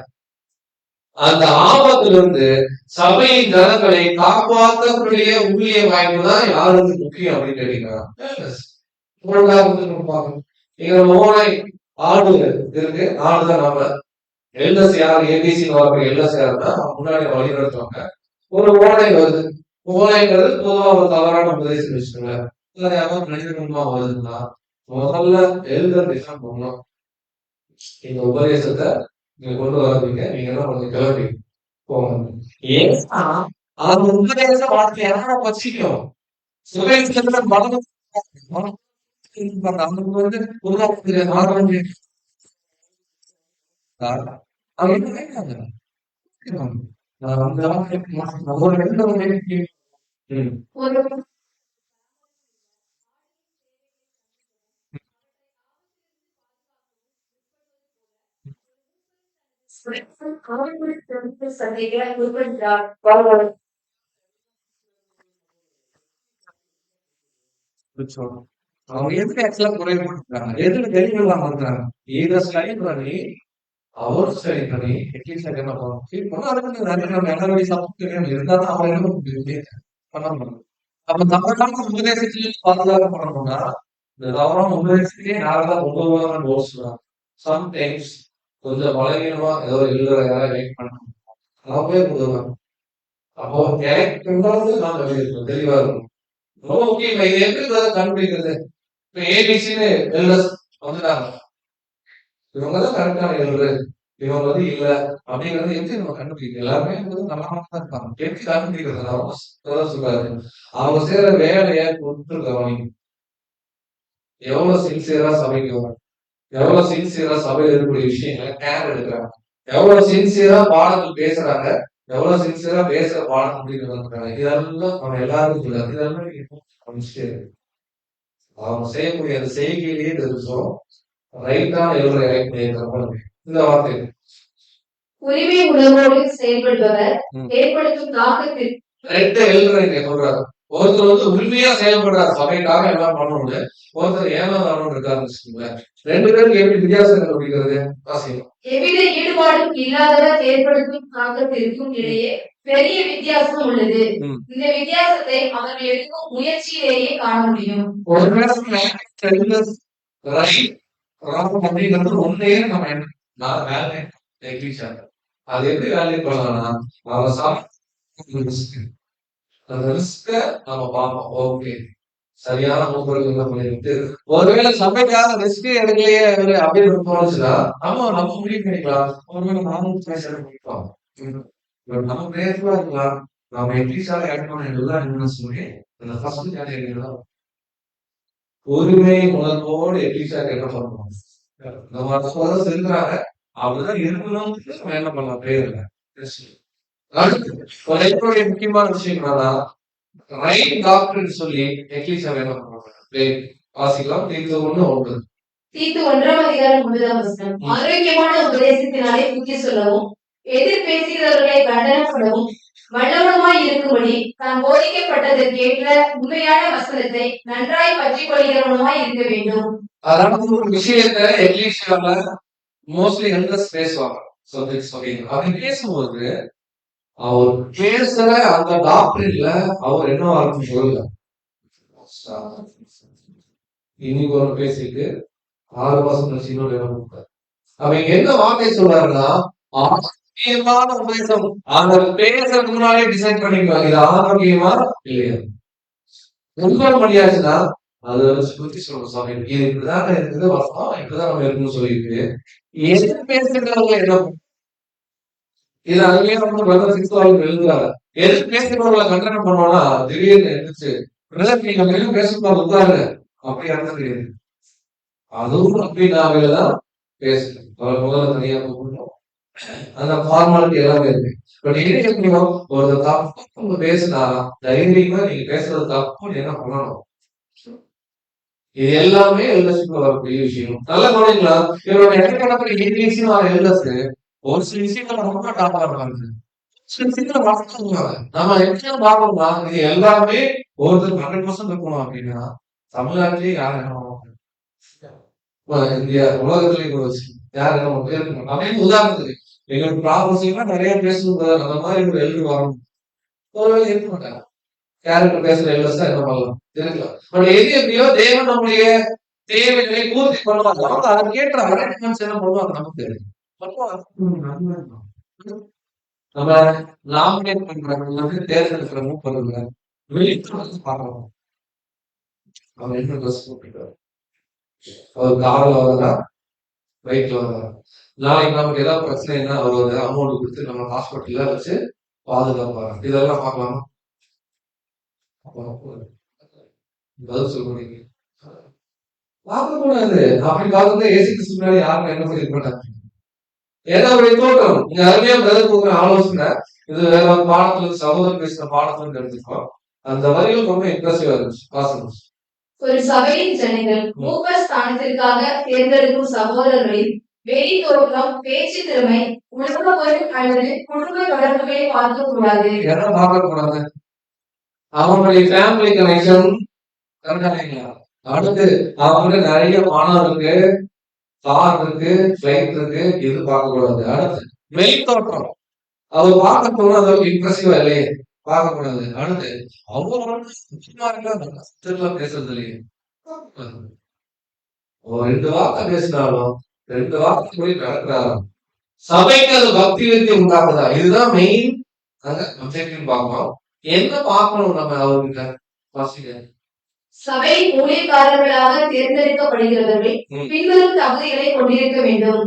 அந்த ஆபத்துல இருந்து சபையின் ஜனங்களை காப்பாற்றக்கூடிய ஊழிய வாய்ப்பு தான் யாருக்கு முக்கியம் அப்படின்னு கேட்டீங்கன்னா, ஓனை ஆடு இருக்கு, ஆடுதான் நம்ம எல்டர்ஸ் யார், ஏபிசி வரக்கூடிய எல்டர்ஸ் யாருன்னா முன்னாடி வழி நடத்துவாங்க. ஒரு ஓனை வருது, ஓனைங்கிறது பொதுவா ஒரு தவறான உபதேசம் வச்சுக்கோங்க. மனிதமா வருதுன்னா முதல்ல எல்டர் டிசைன் பண்ணணும். இந்த உபதேசத்தை நீங்க கொண்டு வரீங்க, நீங்க என்ன பண்ணுங்க, கிளம்பி போங்க. ஏன்னா அந்த உபதேச வாழ்க்கை யார பசிக்கும், சுபேசத்துல பலம் அவங்களுக்கு வந்து உருவாக்குற ஆரோக்கிய அவங்க எதுக்கு ஆக்சுவலா குறைபாடுறாங்க, எதுக்கு தெளிவில்லாம இருக்கிறாங்க. இதை ஸ்டடி பண்ணி அவரும் ஸ்டடி பண்ணி அட்லீஸ்ட் என்ன பண்ணணும், அதுக்கு நல்ல சப்போர்ட் இருந்தாலும் அவங்க என்ன பண்ண முடியும். அப்ப தவறான உபதேசத்திலேயே பாதுகாப்பு பண்ணணும்னா இந்த தவறான உபதேசத்தையே யாரெல்லாம் உதவுவாங்கன்னு யோசிச்சுறாங்க. சம்டைம்ஸ் கொஞ்சம் பலகீனமா ஏதோ எழுதுற யாராவது வெயிட் பண்ணணும், அவங்களே உதவுவாங்க. அப்போ எனக்கு நான் தெளிவா இருக்கணும். ரொம்ப முக்கியம். இது எப்படி கண்டுபிடிக்கிறது? இப்ப ஏபிசின்னு எல்டர்ஸ் வந்துட்டாங்க, இவங்கதான் கரெக்டான எழுது, இவங்க வந்து இல்ல அப்படிங்கறது எப்படி நம்ம கண்டுபிடிக்கிறது? எல்லாருமே நல்லா தான் இருப்பாங்க, எப்படி கண்டுபிடிக்கிறது? சொல்றாரு, அவங்க செய்யற வேலையை கொடுத்து கவனிக்கும். எவ்வளவு சின்சியரா சமைக்கும், எவ்வளவு சின்சியரா சபையில் இருக்கக்கூடிய விஷயங்களை கேர் எடுக்கிறாங்க, எவ்வளவு சின்சியரா பாடங்கள் பேசுறாங்க, எவ்வளவு சின்சியரா பேசுற பாடம் அப்படிங்கிறாங்க. இதெல்லாம் நம்ம எல்லாருக்கும் சொல்றாரு. இதெல்லாம் அவங்க செய்யக்கூடிய அந்த செய்கையிலேயே தெரிஞ்சோம் ரைட்டான எழுதுற இந்த வார்த்தை. உரிமை உணர்வோடு செயல்படுபவர் ஏற்படுத்தும் தாக்கத்தில் ரெண்டு எழுதுறீங்க சொல்றாரு. ஒருத்தர் வந்து உண்மையா செயல்படுறாரு, சபைக்காக எல்லாம் பண்ணணும்னு. ஒருத்தர் ஏமாதானம்னு இருக்காருன்னு வச்சுக்கோங்களேன். 2 பேருக்கு எப்படி வித்தியாசம் கண்டுபிடிக்கிறது? வாசிக்கலாம். எவ்வித ஈடுபாடும் இல்லாதவர் ஏற்படுத்தும் தாக்கத்திற்கும் இடையே பெரிய வித்தியாசம் உள்ளது. ம். இந்த வித்தியாசத்தை அவர்கள் எடுக்கும் முயற்சியிலேயே காண முடியும். ஒரு நேரத்துல ரைட் ராங் அப்படிங்கிறது ஒன்னையே நம்ம நான் வேலை நெக்லிஜென்ட். அது எப்படி வேல்யூ பண்ணலாம்னா, அவன் அந்த ரிஸ்க நம்ம பார்ப்போம். ஓகே, சரியான மூப்பர்கள் என்ன பண்ணிட்டு ஒருவேளை சபைக்காக ரிஸ்க் எடுக்கலையே இவரு அப்படின்னு தோணுச்சுன்னா நம்ம முடிவு பண்ணிக்கலாம். ஒருவேளை நானும் பேசுற முடிப்போம். நம்ம பேசுவா இருக்கலாம். நம்ம எட்லீஸ்டாக ஆட் பண்ண எல்லாம் என்ன சொல்லி அந்த ஃபர்ஸ்ட் கேட்டகரி தான் உரிமை உணர்வோடு எட்லீஸ்டாக என்ன பண்ணுவோம். நம்ம அதை செலுத்துறாங்க, அப்படிதான் இருக்கணும். நம்ம என்ன பண்ணலாம் பேருல. அடுத்து முக்கியமான விஷயம் என்னன்னா, ரைட் டாக்டர் சொல்லி எக்லீசியா என்ன பண்ணுவாங்க. வாசிக்கலாம். தீத்து 1:9. தீத்து 1:9. ஆரோக்கியமான உபதேசத்தினாலே புத்தி சொல்லவும், எதிர் பேசுகிறவர்களை கண்டனம் பண்ணவும் வல்லவனுமாய் இருக்கும்படி தான் போதிக்கப்பட்டதற்கேற்ற உண்மையான வசனத்தை நன்றாய் பற்றிக் கொள்கிறவனுமாய் இருக்க வேண்டும். அதாவது ஒரு விஷயத்த எக்லீசியால மோஸ்ட்லி எல்டர்ஸ் பேசுவாங்க. அப்படி பேசும்போது அவர் பேசுற அந்த டாக்டர்ல அவர் என்ன வார்த்தை சொல்லல. இன்னைக்கு ஒரு பேசிட்டு 6 மாசம் கழிச்சு இன்னொரு இடம் கொடுத்தாரு. அவங்க என்ன வார்த்தை சொல்றாருன்னா, ஆரோக்கியமான உபதேசம். அந்த பேசுறதுக்கு முன்னாலே டிசைட் பண்ணிக்குவாங்க, இது ஆரோக்கியமா இல்லையா. கன்ஃபார்ம் பண்ணியாச்சுன்னா அதை வச்சு பத்தி சொல்லணும். சாமி இது இப்படிதான் இருக்குது, வசனம் இப்படிதான் நம்ம இருக்குன்னு சொல்லிட்டு எது பேசுறவங்க என்ன இது அதுலயே வந்து பிரதர் 6th எழுதுறாரு. எது பேசுறவங்களை கண்டனம் பண்ணுவானா திடீர்னு எழுந்துச்சு, பிரதர் நீங்க மேலும் பேசுறது உட்காருங்க அப்படி அர்த்தம் கிடையாது. அதுவும் அப்படின்னாதான் பேசணும். அவர் முதல்ல தனியா கூப்பிடணும், அந்த ஃபார்மாலிட்டி எல்லாமே இருக்கு. பட் இது எப்படியோ ஒரு தப்பு பேசினா தைரியமா நீங்க பேசுறது தப்பு என்ன பண்ணணும். இது எல்லாமே எல்எஸ்க்கு வரக்கூடிய விஷயம். நல்ல கவனிங்களா, இவரோட எக்கணக்கில் இங்கிலீஷ்னு வர எல்எஸ் ஒரு சில விஷயத்துல ரொம்ப டாப்பா இருக்காங்க, சில விஷயத்துல வளர்த்துவாங்க. நம்ம எப்படி பார்க்கணும்னா இது எல்லாமே ஒருத்தர் 100% இருக்கணும். அப்படின்னா தமிழ்நாட்டிலேயே யார் என்ன இந்தியா உலகத்திலேயே வச்சு யார் என்ன இருக்கணும் அப்படின்னு உதாரணத்துக்கு எங்களுக்கு ப்ராபர்சிலாம் நிறைய பேசுவது அந்த மாதிரி ஒரு எழுதி வரணும். ஒருவேளை இருக்க மாட்டாங்க. கேரக்டர் பேசுற எல்எஸ் என்ன பண்ணலாம் இருக்கலாம். பட் எது எப்படியோ தேவன் நம்முடைய தேவைகளை பூர்த்தி பண்ணுவாங்க. அவங்க அதை கேட்ட அரேஞ்ச்மெண்ட்ஸ் என்ன பண்ணுவாங்க நமக்கு தெரியும். நம்ம நாமினேட் பண்றவங்க தேர்ந்தெடுக்கிற மூப்பர்கள் வெளியே பார்க்கணும். அவங்க என்ன ட்ரெஸ் போட்டுருக்காரு, அவர் கார்ல வரதா பைக்ல வரதா, நாளைக்கு நமக்கு ஏதாவது பிரச்சனைன்னா அவர் அமௌண்ட் கொடுத்து நம்ம ஹாஸ்பிட்டல்ல வச்சு பாதுகாப்பாங்க. இதெல்லாம் பார்க்கலாமா? பதில் சொல்றீங்க பார்க்க கூடாது. அப்படி பார்க்கறது ஏசி கிறிஸ்து முன்னாடி யாருக்கும் என்ன சொல்லிக்க மாட்டாங்க. ஏதோ ஒரு தோட்டம் இங்க அருமையா பிரதர் கொடுக்குற ஆலோசனை. இது வேற ஒரு பாடத்துல சகோதரர் பேசுற பாடத்துல தெரிஞ்சுக்கோம். அந்த வரிகள் ரொம்ப இம்ப்ரெசிவா இருந்துச்சு. வாசனம். ஒரு சபையின் ஜனங்கள் மூப்பர் ஸ்தானத்திற்காக தேர்ந்தெடுக்கும் சகோதரர்களின் வெளி தோற்றம், பேச்சு திறமை, உலக பொருள் அல்லது குடும்ப தொடர்புகளை பார்க்க கூடாது. எதை பார்க்க கூடாது? அவங்களுடைய ஃபேமிலி கனெக்ஷன் கரெக்டா. அடுத்து அவங்க நிறைய பணம் இருக்கு, கார் இருக்கு, பிளைட் இருக்கு, இது பார்க்க கூடாது. அடுத்து வெளி தோற்றம், அவர் பார்க்க போனா இம்ப்ரெசிவா இல்லையே, பார்க்க கூடாது. அடுத்து அவங்க திரும்ப பேசுறது இல்லையே, ஒரு 2 வார்த்தை பேசினாலும் 2 வார்த்தை போய் நடக்கிறாராம். சபைக்கு அது பக்தி விருத்தி உண்டாக்குதா? இதுதான் மெயின் அப்ஜெக்டிவ் பார்க்கணும். என்ன பார்க்கணும் நம்ம அவர்கிட்ட வாசிக்க. சபை ஊழியக்காரர்களாக தேர்ந்தெடுக்கப்படுகிறவர்கள் பின்வரும் தகுதிகளை கொண்டிருக்க வேண்டும்.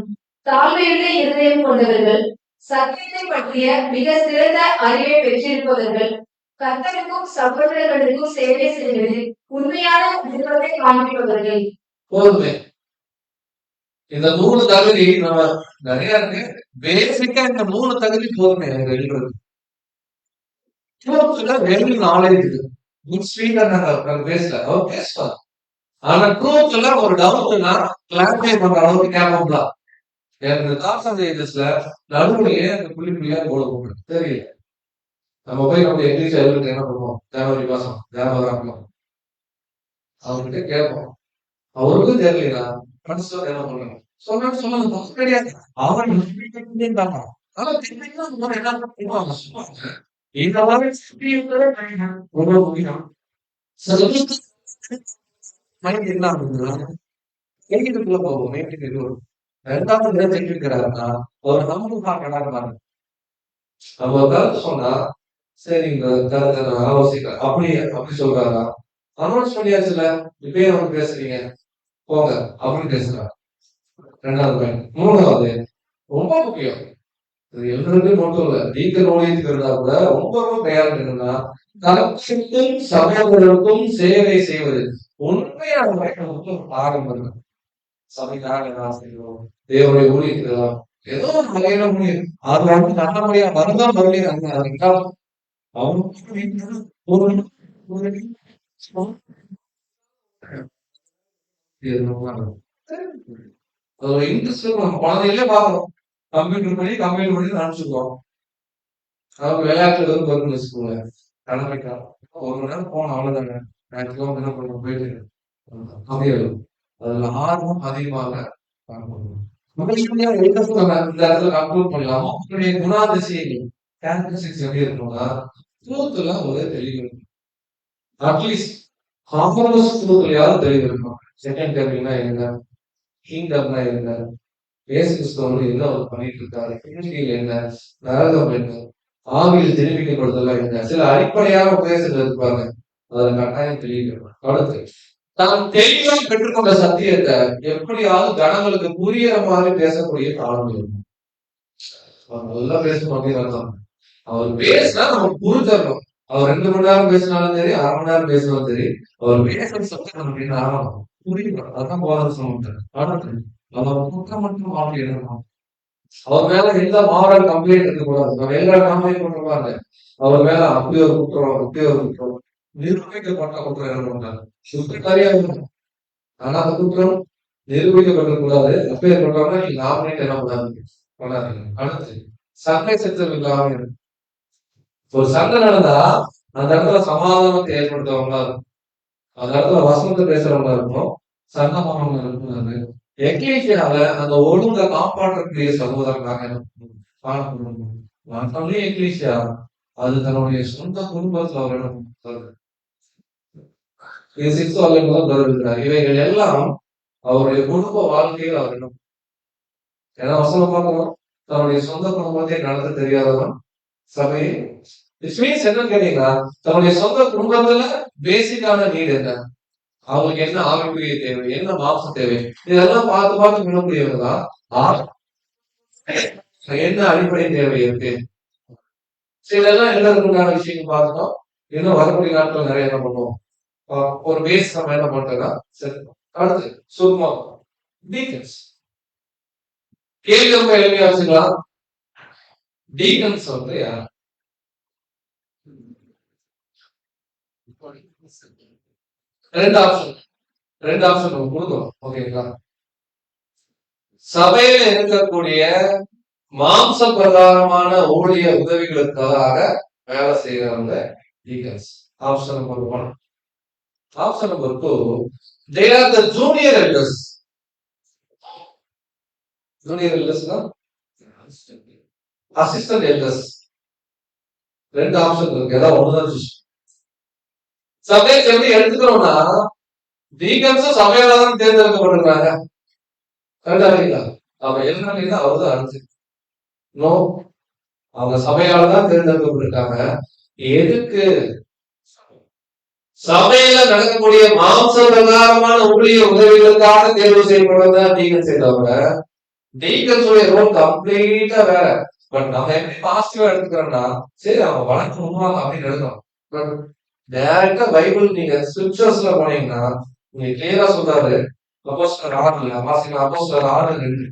தாழ்மையுள்ள இருதயம் கொண்டவர்கள், சத்தியத்தை பற்றிய மிக சிறந்த அறிவை பெற்றிருப்பவர்கள், கர்த்தருக்கும் சகோதரர்களுக்கும் சேவை செய்வது உண்மையான விருப்பத்தை காண்பிப்பவர்கள். போதுமே, இந்த 3 தகுதி நம்ம நிறைய இருக்கு. பேசிக்கா இந்த 3 தகுதி போதுமே. எழுதுறது வெறும் நாலேஜ் இருக்கு. குட் ஸ்பீக்கர் நாங்க பேசல, அவர் பேசுவார். ஆனா ட்ரூத்ல ஒரு டவுட்னா கிளாரிஃபை பண்ற அளவுக்கு கேப்பபிளா எனக்கு தாசம் செய்தஸ்ல நடுவுலயே அந்த புள்ளி புள்ளியா போட தெரியல. நம்ம போய் நம்ம இங்கிலீஷ் எழுதுறது என்ன பண்ணுவோம், ஜனவரி மாசம் ஜனவரி அவர்கிட்ட கேட்போம். அவருக்கும் தெரியலா மனசுல என்ன பண்ணணும் சொன்னான்னு சொல்லணும் தப்பு கிடையாது. அவர் இருந்தாங்க ஆனா தெரியுமா என்ன பண்ணுவாங்க சொல்லுவாங்க. இந்த மாதிரி ரொம்ப முக்கியம். மைண்ட் என்ன ஆகுதுன்னா கேள்விக்குள்ள போகும். மேட்டுக்கு ரெண்டாவது இடம் தெரிவிக்கிறாருன்னா அவர் நமக்கு பார்க்கறாங்க. நம்ம கருத்து சொன்னா சரி இந்த கருத்தை நான் ஆலோசிக்கிறேன் அப்படி சொல்றாரா, அனௌன்ஸ் பண்ணியாச்சுல இப்பயே அவங்க பேசுறீங்க போங்க அப்படின்னு பேசுறாங்க. ரெண்டாவது பாயிண்ட். மூணாவது ரொம்ப முக்கியம், இது எழுதுறது மட்டும் இல்ல, நீங்க நோய்க்கிறதா கூட ரொம்ப ரொம்ப தயார் என்னன்னா கலெக்ஷனுக்கும் சமயங்களுக்கும் சேவை செய்வது உண்மையான பாரம்பரியம். சபைக்காக நான் செய்வோம், தேவனுடைய ஊழியர்களா ஏதோ ஒரு வகையில முடியும். அது வந்து நல்லபடியா வருதா வரலையா அவங்க அதோட இன்ட்ரெஸ்ட் நம்ம குழந்தைகளே பார்க்கணும். கம்ப்யூட்டர் பண்ணி நினைச்சுக்குவோம். அதாவது விளையாட்டுல வந்து வரும்னு வச்சுக்கோங்க, கடமைக்கா ஒரு மணி நேரம் போனோம் அவ்வளவுதாங்க. மேக்ஸிமம் என்ன பண்ணுவோம் போயிட்டு அப்படியே அதுல ஆர்வம் அதிகமாக இந்த இடத்துல கன்க்ளூட் பண்ணலாம். உங்களுடைய குணாதிசயங்கள் கேரக்டரிஸ்டிக்ஸ் எப்படி இருக்கணும்னா ட்ரூத்ல ஒரு தெளிவு, அட்லீஸ்ட் காம்ப்ரமைஸ் ட்ரூத்லயாவது தெளிவு இருக்கணும். செகண்ட் கேள்வினா என்ன, கிங்டம்னா என்ன, இயேசு கிறிஸ்து வந்து என்ன அவர் பண்ணிட்டு இருக்காரு, கிருஷ்ணியில் என்ன, நரகம் என்ன, ஆவியில் தெரிவிக்கப்படுதெல்லாம் என்ன, சில அடிப்படையான உபதேசங்கள் இருப்பாங்க. அதுல கட்டாயம் தெளிவிக்கணும். அடுத்து தான் தெளிவாக பெற்றுக்கொண்ட சத்தியத்தை எப்படியாவது ஜனங்களுக்கு புரியற மாதிரி பேசக்கூடிய காலம் இருக்கும். நல்லா பேசணும் அப்படின்னு அர்த்தம். அவர் பேசினா நமக்கு புரிஞ்சிடணும். அவர் 2 மணி நேரம் பேசினாலும் சரி, 1/2 மணி நேரம் பேசினாலும் சரி, அவர் பேசுறது சத்தம் அப்படின்னு ஆரம்பம் புரியணும். அதான் போறது சொல்ல அடுத்து அவர் குற்றம் மட்டும் வாழ்க்கை எழுதணும். அவர் மேல எந்த மாரல் கம்ப்ளைண்ட் இருக்கக்கூடாது. நம்ம எல்லா கம்ப்ளைண்ட் பண்றாங்க அவர் மேல அப்படி ஒரு குற்றம் இப்படி ஒரு குற்றம் நிரூபிக்கப்பட்ட குற்றம் எழுத மாட்டாங்க. சுத்தக்காரியா இருக்கணும், ஆனா அந்த குற்றம் நிரூபிக்கப்படக்கூடாது. அப்பேர் பண்றாங்கன்னா நீங்க நாமினேட் என்ன பண்ணாதீங்க. அடுத்து சண்டை சச்சரவு இல்லாம ஒரு சண்டை நடந்தா அந்த இடத்துல சமாதானத்தை ஏற்படுத்துறவங்களா இருக்கும், அந்த இடத்துல வசனத்தை பேசுறவங்களா இருக்கும், சண்டை போனவங்க இருக்கிறாங்க. எக்லீசியால அந்த ஒழுங்கை காப்பாற்றக்கூடிய சகோதரர்களாக காணப்படணும். எக்லீசியா அது தன்னுடைய சொந்த குடும்பத்துல அவர் இவைகள் எல்லாம் அவருடைய குடும்ப வாழ்க்கையில் அவர் என்ன ஏன்னா வசனம் பார்க்கணும், தன்னுடைய சொந்த குடும்பத்தை நடத்த தெரியாதவன் சபையை என்ன கேட்டீங்கன்னா தன்னுடைய சொந்த குடும்பத்துல பேசிக்கான நீட் என்ன, அவங்களுக்கு என்ன ஆவிக்குரிய தேவை, என்ன மாம்ச தேவை, இதெல்லாம் பார்த்து விடக்கூடியவங்கதான் என்ன அடிப்படை தேவை இருக்கு. இதெல்லாம் எழுதுறதுக்கான விஷயங்கள் பார்க்கணும். இன்னும் வரக்கூடிய நாட்கள் நிறைய என்ன பண்ணுவோம், ஒரு பேஸ் நம்ம என்ன பண்றோம்னா சரி. அடுத்து சும்மா டீகன்ஸ் கேள்வி ரொம்ப எளிமையா வச்சுக்கலாம். டீகன்ஸ் வந்து யார்? ரெண்டு ஆப்ஷன் நம்ம கொடுக்கணும். ஓகேங்களா, சபையில இருக்கக்கூடிய மாம்ச பிரகாரமான ஊழிய உதவிகளுக்காக வேலை செய்யறவங்க deacons. Option number 1. Option number 2, they are the junior elders. Junior எல்டர்ஸ்னா அசிஸ்டன்ட் எல்டர்ஸ். ரெண்டு ஆப்ஷன் இருக்கு, ஏதாவது ஒண்ணுதான் சூஸ். சபையை எப்படி எடுத்துக்கிறோம்னா டீகன்ஸும் சபையால தான் தேர்ந்தெடுக்கப்பட்டிருக்காங்க. கரெக்டா? அவ எழுதினா அவர்தான் அனுச்சு நோ, அவங்க சபையால தான் தேர்ந்தெடுக்கப்பட்டிருக்காங்க. எதுக்கு? சபையில நடக்கக்கூடிய மாம்ச பிரகாரமான ஊழிய உதவிகளுக்காக தேர்வு செய்யப்படுவதுதான் டீகன்ஸ். தவிர டீகன்ஸோட ரோல் கம்ப்ளீட்டா வேற. பட் நம்ம எப்படி பாசிட்டிவா எடுத்துக்கிறோம்னா சரி அவங்க வளர்க்கணுமா அப்படின்னு எடுக்கணும். டைரக்டா பைபிள் நீங்க ஸ்கிரிப்சர்ஸ்ல போனீங்கன்னா நீங்க கிளியரா சொல்றாரு. அப்போஸ்தலர் 6 வாசிக்கலாம். அப்போஸ்தலர் 6:2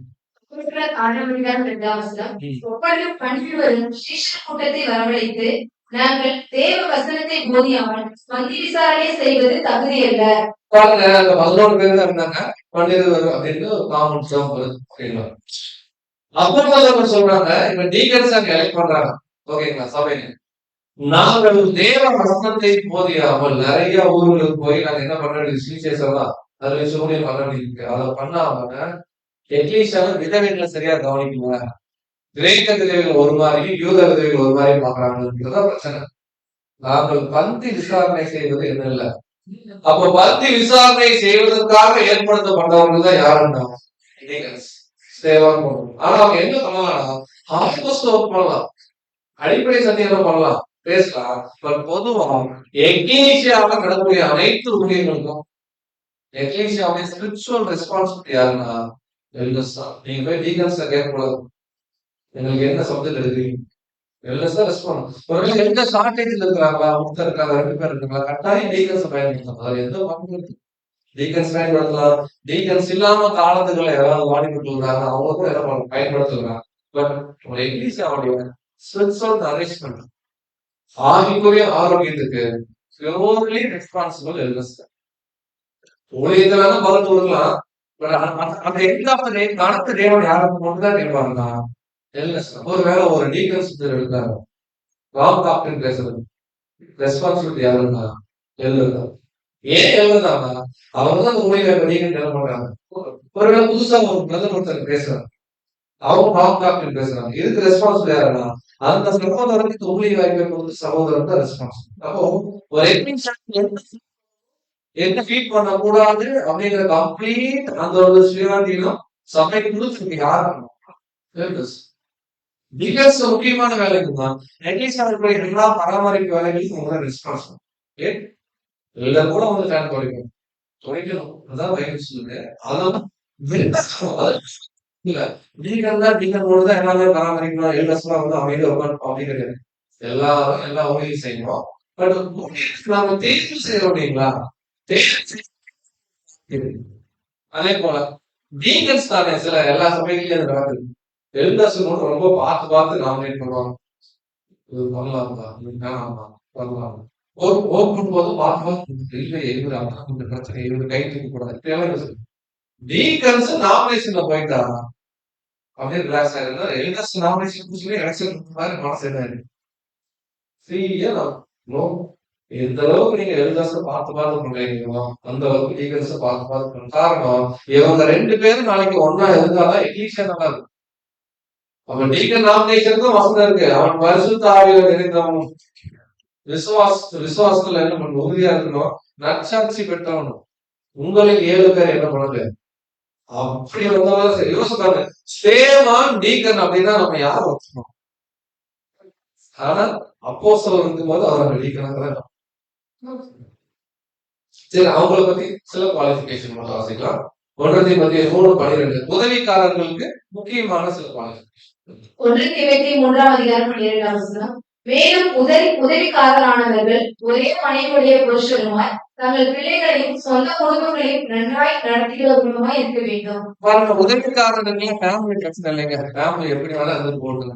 கூட்டத்தை வரவழைத்து நாங்கள் தேவ வசனத்தை போதியாமல் மந்தி விசாரணை செய்வது தகுதி அல்ல. பாருங்க, அந்த 11 பேர் தான் இருந்தாங்க பன்னிரு அப்படின்னு காமன். அப்போ சொல்றாங்க இப்ப டீகன்ஸ் அங்க எலெக்ட் பண்றாங்க. ஓகேங்களா, சபையில நாங்கள் தேவ வசனத்தை போதியாமல் நிறைய ஊர்களுக்கு போய் நாங்க என்ன பண்ண வேண்டியது சுவிசேஷம் அதுல வச்சு ஊழியம் பண்ண வேண்டியிருக்கு. அதை பண்ணாம எக்லீஷால விதவைகளை சரியா கவனிக்கல. கிரேக்க விதவைகள் ஒரு மாதிரியும் யூத விதவைகள் ஒரு மாதிரியும் பாக்குறாங்கன்றதான் பிரச்சனை. நாங்கள் பந்தி விசாரணை செய்வது என்ன இல்ல. அப்ப பந்தி விசாரணை செய்வதற்காக ஏற்படுத்தப்பட்டவர்கள் தான் யாருன்னா சேவான் பண்ணணும். ஆனா அவங்க என்ன பண்ணலாம், ஆத்மஸ்தவம் பண்ணலாம், அடிப்படை சத்தியம் பண்ணலாம், பேசலாம். பட் பொதுவா எக்லீசியாவில நடக்கக்கூடிய அனைத்து ஊழியர்களுக்கும் எக்லீசியாவுடைய ஸ்பிரிச்சுவல் ரெஸ்பான்சிபிலிட்டி யாருன்னா எல்டர்ஸ் தான். நீங்க போய் டீகன்ஸ் கேட்கக்கூடாது, எங்களுக்கு என்ன சப்ஜெக்ட் எடுக்கிறீங்க, எல்டர்ஸ் தான் ரெஸ்பான்ஸ். ஒருவேளை எந்த ஷார்டேஜ்ல இருக்கிறாங்களா, ஒருத்தர் இருக்காங்க, 2 பேர் இருக்காங்களா, கட்டாயம் டீகன்ஸ் பயன்படுத்தலாம். அதுல எந்த பங்கு டீகன்ஸ் பயன்படுத்தலாம். டீகன்ஸ் இல்லாம காலத்துக்குள்ள யாராவது வாடிப்பட்டு இருந்தாங்க அவங்க கூட என்ன பயன்படுத்தலாம். பட் ஒரு எக்லீசியாவுடைய ஸ்பிரிச்சுவல் அரேஞ்ச்மெண்ட் ஆவிக்குரிய ஆரோக்கியத்துக்கு பியூர்லி ரெஸ்பான்சிபிள் எல்டர்ஸ். ஊழியத்துல பதில் கொடுக்கலாம். அந்த எண்ட் ஆஃப் த டே கணக்கு தேவன் யாருக்கு மட்டும்தான் கேட்பாருன்னா எல்டர்ஸ். ஒருவேளை ஒரு டீகன்ஸ் இருக்காரு, ராம் காப்டன் பேசுறது ரெஸ்பான்சிபிலிட்டி யாருன்னா எல்டர் தான். ஏன் எல்டர்னா அவங்க தான் ஊழிய டீகன் என்ன பண்றாங்க. ஒருவேளை புதுசா ஒரு பிரதர் ஒருத்தர் பேசுறாங்க, அவங்க ராம் காப்டன் பேசுறாங்க, இதுக்கு ரெஸ்பான்சிபிள் யாருன்னா அந்த சகோதரனுக்கு ஊழிய வாய்ப்பை கொடுத்து சகோதரன் தான் ரெஸ்பான்சிபிள். அப்போ ஒரு என்ன ஃபீட் பண்ண கூடாது அப்படிங்கிற கம்ப்ளீட் அந்த ஒரு சுயாதீனம் சபைக்கு கொடுத்து யாரும் முக்கியமான வேலைக்கு தான் எல்லா பராமரிப்பு வேலைகளுக்கும் உங்க ரெஸ்பான்சிபிள். இல்ல கூட வந்து ஃபேன் துடைக்கணும், துடைக்கணும், அதான் வயசு சொல்லுங்க. அதான் இல்ல டீகன் தான் டீகனோடு தான் எல்லாமே பராமரிக்கணும். எல்லாம் வந்து அமைதியா உட்காந்து அப்படி கிடையாது. எல்லாரும் எல்லா ஊழியும் செய்யணும். பட் நாம தேர்வு செய்யறோம் இல்லைங்களா, அதே போல டீகன்ஸ் தானே சில எல்லா சபைகளையும் நடக்குது. எல்டர்ஸ் மட்டும் ரொம்ப பார்த்து நாமினேட் பண்ணுவாங்க. இது பண்ணலாமா, இது வேணாமா, பண்ணலாம் ஓப்பன் போது பார்த்து இந்த பிரச்சனை இவரு கை தூக்க கூடாது. டீகன்ஸ் நாமினேஷன்ல போயிட்டா அப்படியே ரிலாக்ஸ் ஆயிருந்தா எல்டர்ஸ் நாமினேஷன் சொல்லி எலெக்ஷன் மாதிரி மனசு என்ன ஃப்ரீயா எந்த அளவுக்கு நீங்க எல்டர்ஸ் பார்த்து பண்றீங்களோ அந்த அளவுக்கு டீகன்ஸ் பார்த்து பண்ண காரணம் இவங்க 2 பேரும் நாளைக்கு ஒன்னா இருந்தாதான் எக்லீசியா நல்லா இருக்கும். அவன் டீகன் நாமினேஷனுக்கும் வசனம் இருக்கு. அவன் பரிசுத்த ஆவியில நிறைந்தவனும் விசுவாசத்துல என்ன பண்ணணும், உறுதியா இருக்கணும், நற்சாட்சி பெற்றவனும் உங்களில் 7 பேர் என்ன பண்ணல அப்படி வந்தவங்க சரி யோசிப்பாங்க. சேவான் டீகன் அப்படின்னா நம்ம யாரும் வச்சுக்கணும். ஆனா அப்போஸ்தலர் இருக்கும்போது அவர் டீகனாக. சரி, அவங்களை பத்தி சில குவாலிபிகேஷன் மட்டும் வாசிக்கலாம். 1 தீமோத்தேயு 3:12 உதவிக்காரர்களுக்கு முக்கியமான சில குவாலிபிகேஷன். 1 தீமோத்தேயு 3:12 மேலும் உதவிக்காரரானவர்கள் ஒரே மனைவியுடைய புருஷருமாய் தங்கள் பிள்ளைகளையும் சொந்த குடும்பங்களையும் நன்றாய் நடத்துகிறவர்களுமாய் இருக்க வேண்டும். பாருங்க, உதவிக்காரர்கள் ஃபேமிலி பிரச்சனை இல்லைங்க. ஃபேமிலி எப்படி வேணா இருந்து போடுங்க,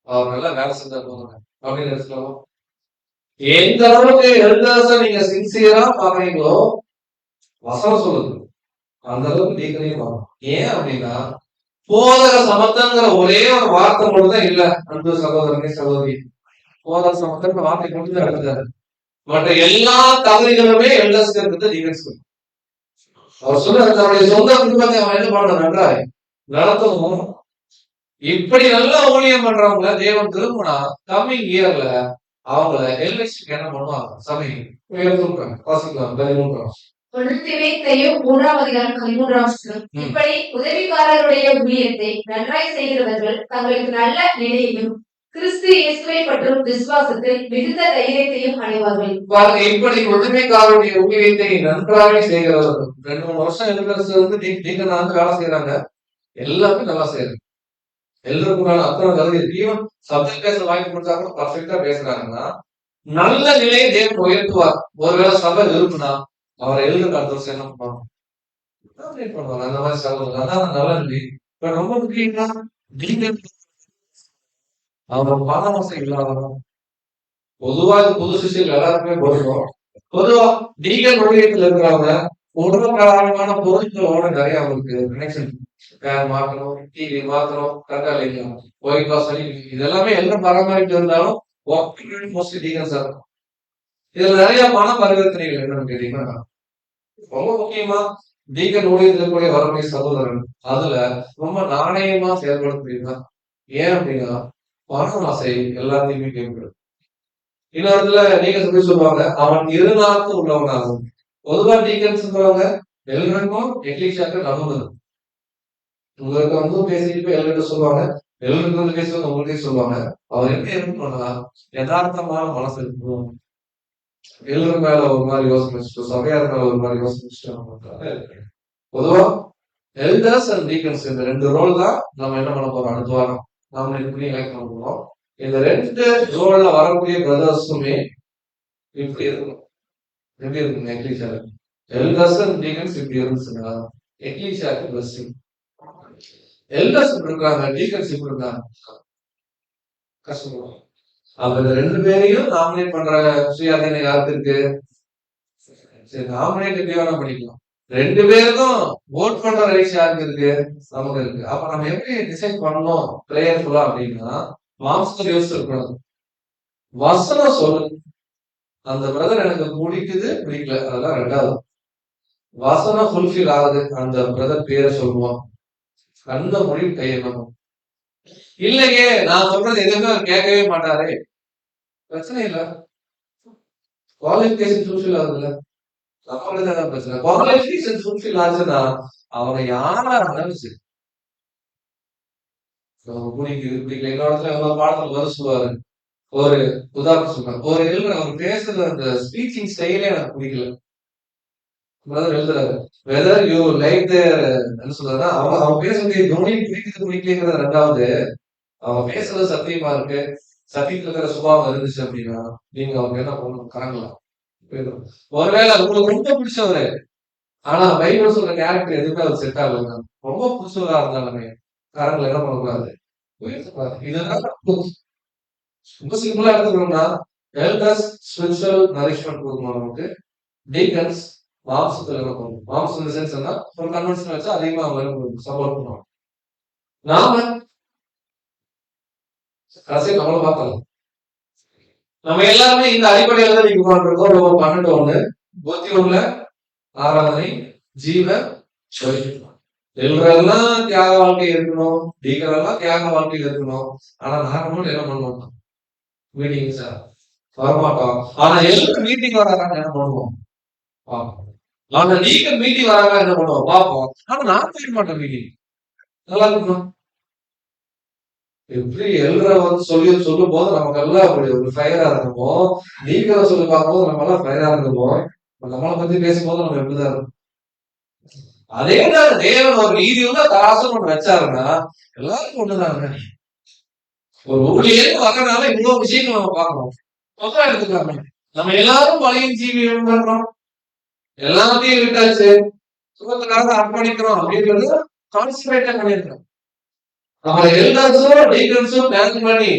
அவர் நல்லா வேலை செஞ்சா போதுங்க அப்படின்னு எடுத்துக்கலாம். எந்த அளவுக்கு எல்டர்ஸ நீங்க சின்சியரா பாக்குறீங்களோ வசனம் சொல்லுது அந்த அளவுக்கு டீகனையும் பார்க்கணும். ஏன் அப்படின்னா போதக சமத்தங்கிற ஒரே ஒரு வார்த்தை மட்டும் தான் இல்ல. அன்பு சகோதரனே சகோதரி, போதக சமத்தங்கிற வார்த்தை மட்டும் தான் எடுத்தாரு. மற்ற எல்லா தகுதிகளுமே எல்டர்ஸ் இருக்கிறது டீகன்ஸ். அவர் சொல்றாரு தன்னுடைய சொந்த குடும்பத்தை அவன் என்ன பண்றான், நன்றாய் நடத்தவும். இப்படி நல்ல ஊழியம் பண்றவங்க தேவன் திரும்பினா கம்மிங் இயர்ல அவங்கள எல்எஸ்க்கு என்ன பண்ணுவாங்க, சபை உயர்த்துறாங்க. வாசிக்கலாம் 13. 1 தீமோத்தேயு 3:13 இப்படி உதவிக்காரருடைய ஊழியத்தை நன்றாய் செய்கிறவர்கள் தங்களுக்கு நல்ல நிலையையும் கிறிஸ்து இயேசுவை பற்றும் விசுவாசத்தில் மிகுந்த தைரியத்தையும் அடைவார்கள். இப்படி உதவிக்காரருடைய ஊழியத்தை நன்றாக செய்கிறவர்கள் 2-3 வருஷம் எல்டர்ஸ் வந்து டீகனா வந்து வேலை செய்யறாங்க. எல்லாமே நல்லா செய்யறாங்க. எல்லாருக்கும் அத்தனை தகுதி ஈவன் சப்ஜெக்ட் பேச வாய்ப்பு கொடுத்தா கூட பர்ஃபெக்டா பேசுறாங்கன்னா நல்ல நிலையை தேவன் உயர்த்துவார். ஒருவேளை சபை இருக்குன்னா அவர் எழுதுக்கு அடுத்த வருஷம் என்ன பண்ணுவாங்க, அந்த மாதிரி சபை அதான் நல்ல நிலை. இப்ப ரொம்ப முக்கியம்னா அவங்க பணவசம் இல்லாதவங்க. பொதுவா புது சிஷியர்கள் எல்லாருக்குமே பொருளும். பொதுவா டீகன் ஊழியத்தில் இருக்கிறவங்க உடற்காரமான பொருட்களோட நிறைய அவங்களுக்கு கனெக்ஷன். ஃபேன் மாற்றணும், டிவி மாற்றணும், கட்டாளி ஒயிட் வாஷ் இதெல்லாமே எல்லாம் பராமரிப்பு இருந்தாலும் மோஸ்ட்லி டீகன்ஸா இருக்கும். இதுல நிறைய பண பரிவர்த்தனைகள் என்னன்னு கேட்டீங்கன்னா, ரொம்ப முக்கியமா டீகன் ஊழியத்தில் கூட வரக்கூடிய சகோதரன் அதுல ரொம்ப நாணயமா செயல்படக்கூடியதுதான். ஏன் அப்படின்னா பண ஆசை எல்லாத்தையுமே கேட்கிறது. இன்னொருத்துல டீகன்ஸ் எப்படி சொல்லுவாங்க, அவன் இருநாக்கு உள்ளவனாகும். பொதுவா டீகன்ஸ் சொல்லுவாங்க எல்கனுக்கும் எக்லீஷியாக்கும் நடுவுல. உங்களுக்கு வந்து பேசிட்டு எல்கிட்ட சொல்லுவாங்க, எல்கிட்ட வந்து பேசுவாங்க, உங்களுக்கே சொல்லுவாங்க. அவர் எப்படி இருக்கணும்னா யதார்த்தமான மனசு இருக்கணும். எல்கர் மேல ஒரு மாதிரி யோசனை, சபையார் மேல ஒரு மாதிரி யோசனை. பொதுவா எல்டர்ஸ் அண்ட் டீகன்ஸ் இந்த 2 ரோல் தான் நம்ம என்ன பண்ண போறோம் அடுத்த வாரம் நம்ம இப்படி எலெக்ட் பண்ண போறோம். இந்த 2 ரோல்ல வரக்கூடிய பிரதர்ஸுமே இப்படி இருக்கணும். எப்படி இருக்குங்க எக்லீஷியால? எல்டர்ஸ் அண்ட் டீகன்ஸ் இப்படி இருந்துச்சுன்னா எக்லீஷியாக்கு பிளஸிங். எல்டர்ஸ் இப்படி இருக்காங்க, டீகன்ஸ் இப்படி இருக்காங்க, கஷ்டம். அப்ப இந்த 2 பேரையும் நாமினேட் பண்ற சுயாதீன யாருக்கு இருக்கு? சரி, நாமினேட் எப்படி வேணா பண்ணிக்கலாம். 2 பேருக்கும் ஓட் பண்ற ரைட்ஸ் யாருக்கு இருக்கு? நமக்கு இருக்கு. அப்ப நம்ம எப்படி டிசைட் பண்ணணும் பிரேயர்ஃபுல்லா அப்படின்னா, மாம்சத்தை யோசிச்சு இருக்கணும். வசனம் சொல்லு, அந்த பிரதர் எனக்கு பிடிக்குது பிடிக்கல, அதெல்லாம் 2வது. வசனம் ஃபுல்ஃபில் ஆகுது, அந்த பிரதர் பேரை சொல்லுவோம், அந்த முடிவு கையெழுணும். இல்லையே நான் சொல்றது எதுவுமே அவர் கேட்கவே மாட்டாரே, பிரச்சனை இல்ல. குவாலிஃபிகேஷன் ஃபுல்ஃபில் ஆகுதுல்ல, நம்மளுக்கு பிரச்சனை. குவாலிஃபிகேஷன் ஃபுல்ஃபில் ஆச்சுன்னா அவனை யாரா இருந்தாலும் சரி பிடிக்குது பிடிக்கல. இன்னொரு இடத்துல பாடத்துல வர சொல்லுவாரு, ஒரு உதாரணம் சொல்றேன், ஒரு எழுதுற அவர் பேசுற அந்த ஸ்பீச்சிங் ஸ்டைலே எனக்கு பிடிக்கல. எழுதுறாரு வெதர் யூ லைக் தேர் என்ன சொல்றதுன்னா, அவன் பேசக்கூடிய தோனி பிடிக்குது பிடிக்கலங்கிறது 2வது. அவன் பேசுறது சத்தியமா இருக்கு, சத்தியத்துல இருக்கிற சுபாவம் இருந்துச்சு அப்படின்னா நீங்க அவங்க என்ன பண்ணணும், கரங்கலாம். ஒருவேளை உங்களுக்கு ரொம்ப பிடிச்சவரு, ஆனா பைபிள் சொல்ற கேரக்டர் எதுவுமே அது செட் ஆகல, ரொம்ப பிடிச்சவரா இருந்தாலுமே கரங்களை என்ன பண்ணக்கூடாது, இதுதான் ரொம்ப சிம்பிளா எடுத்துக்கணும்னா எல்டர்ஸ் ஸ்பிரிச்சுவல் நரிஷ்மெண்ட் கொடுக்கணும் நமக்கு, டீகன்ஸ் மாம்சத்துல என்ன பண்ணணும், மாம்சம் இந்த சென்ஸ் என்ன ஒரு கன்வென்ஷன் வச்சு அதிகமா அவங்க சப்போர்ட் பண்ணுவாங்க. நாம கடைசி நம்மள பார்க்கலாம். நம்ம எல்லாருமே இந்த அடிப்படையில தான் நீங்க இருக்கோம். ரொம்ப 12:1 புத்தி உள்ள ஆராதனை ஜீவ எல்லாம் தியாக வாழ்க்கை இருக்கணும், டீகரெல்லாம் தியாக வாழ்க்கையில் இருக்கணும். ஆனா நாங்க என்ன பண்ண மாட்டோம், மீட்டிங் சார் வரமாட்டோம். ஆனா எல்லாரும் மீட்டிங் வராங்க என்ன பண்ணுவோம் பார்ப்போம். ஆனா நீங்க மீட்டிங் வராங்க என்ன பண்ணுவோம் பார்ப்போம். ஆனா நான் போயிட மாட்டேன் மீட்டிங். நல்லா இருக்கணும். எப்படி எழுதுற வந்து சொல்லும் போது நமக்கு எல்லாம் அப்படி ஒரு ஃபயரா இருக்குமோ, நீங்க சொல்லி பார்க்கும்போது நம்ம எல்லாம் ஃபயரா இருக்குமோ, நம்மளை பத்தி பேசும்போது நம்ம எப்படிதான் இருக்கும். அதே தான் தேவன் ஒரு நீதியுள்ள தராசுன்னு ஒண்ணு வச்சாருன்னா எல்லாருக்கும் ஒண்ணுதாங்க. ஒரு ஊழியருக்கு வரனால இவ்வளவு விஷயங்கள் நம்ம பார்க்கணும். மொத்தம் எடுத்துக்கலாமே, நம்ம எல்லாரும் பழைய ஜீவி பண்றோம், எல்லாத்தையும் விட்டாச்சு, சுகத்துக்காக அர்ப்பணிக்கிறோம் அப்படின்றது கான்சன்ட்ரேட்டா பண்ணிருக்கோம். நம்ம எல்டர்ஸும் டீகன்ஸும் பிளான் பண்ணி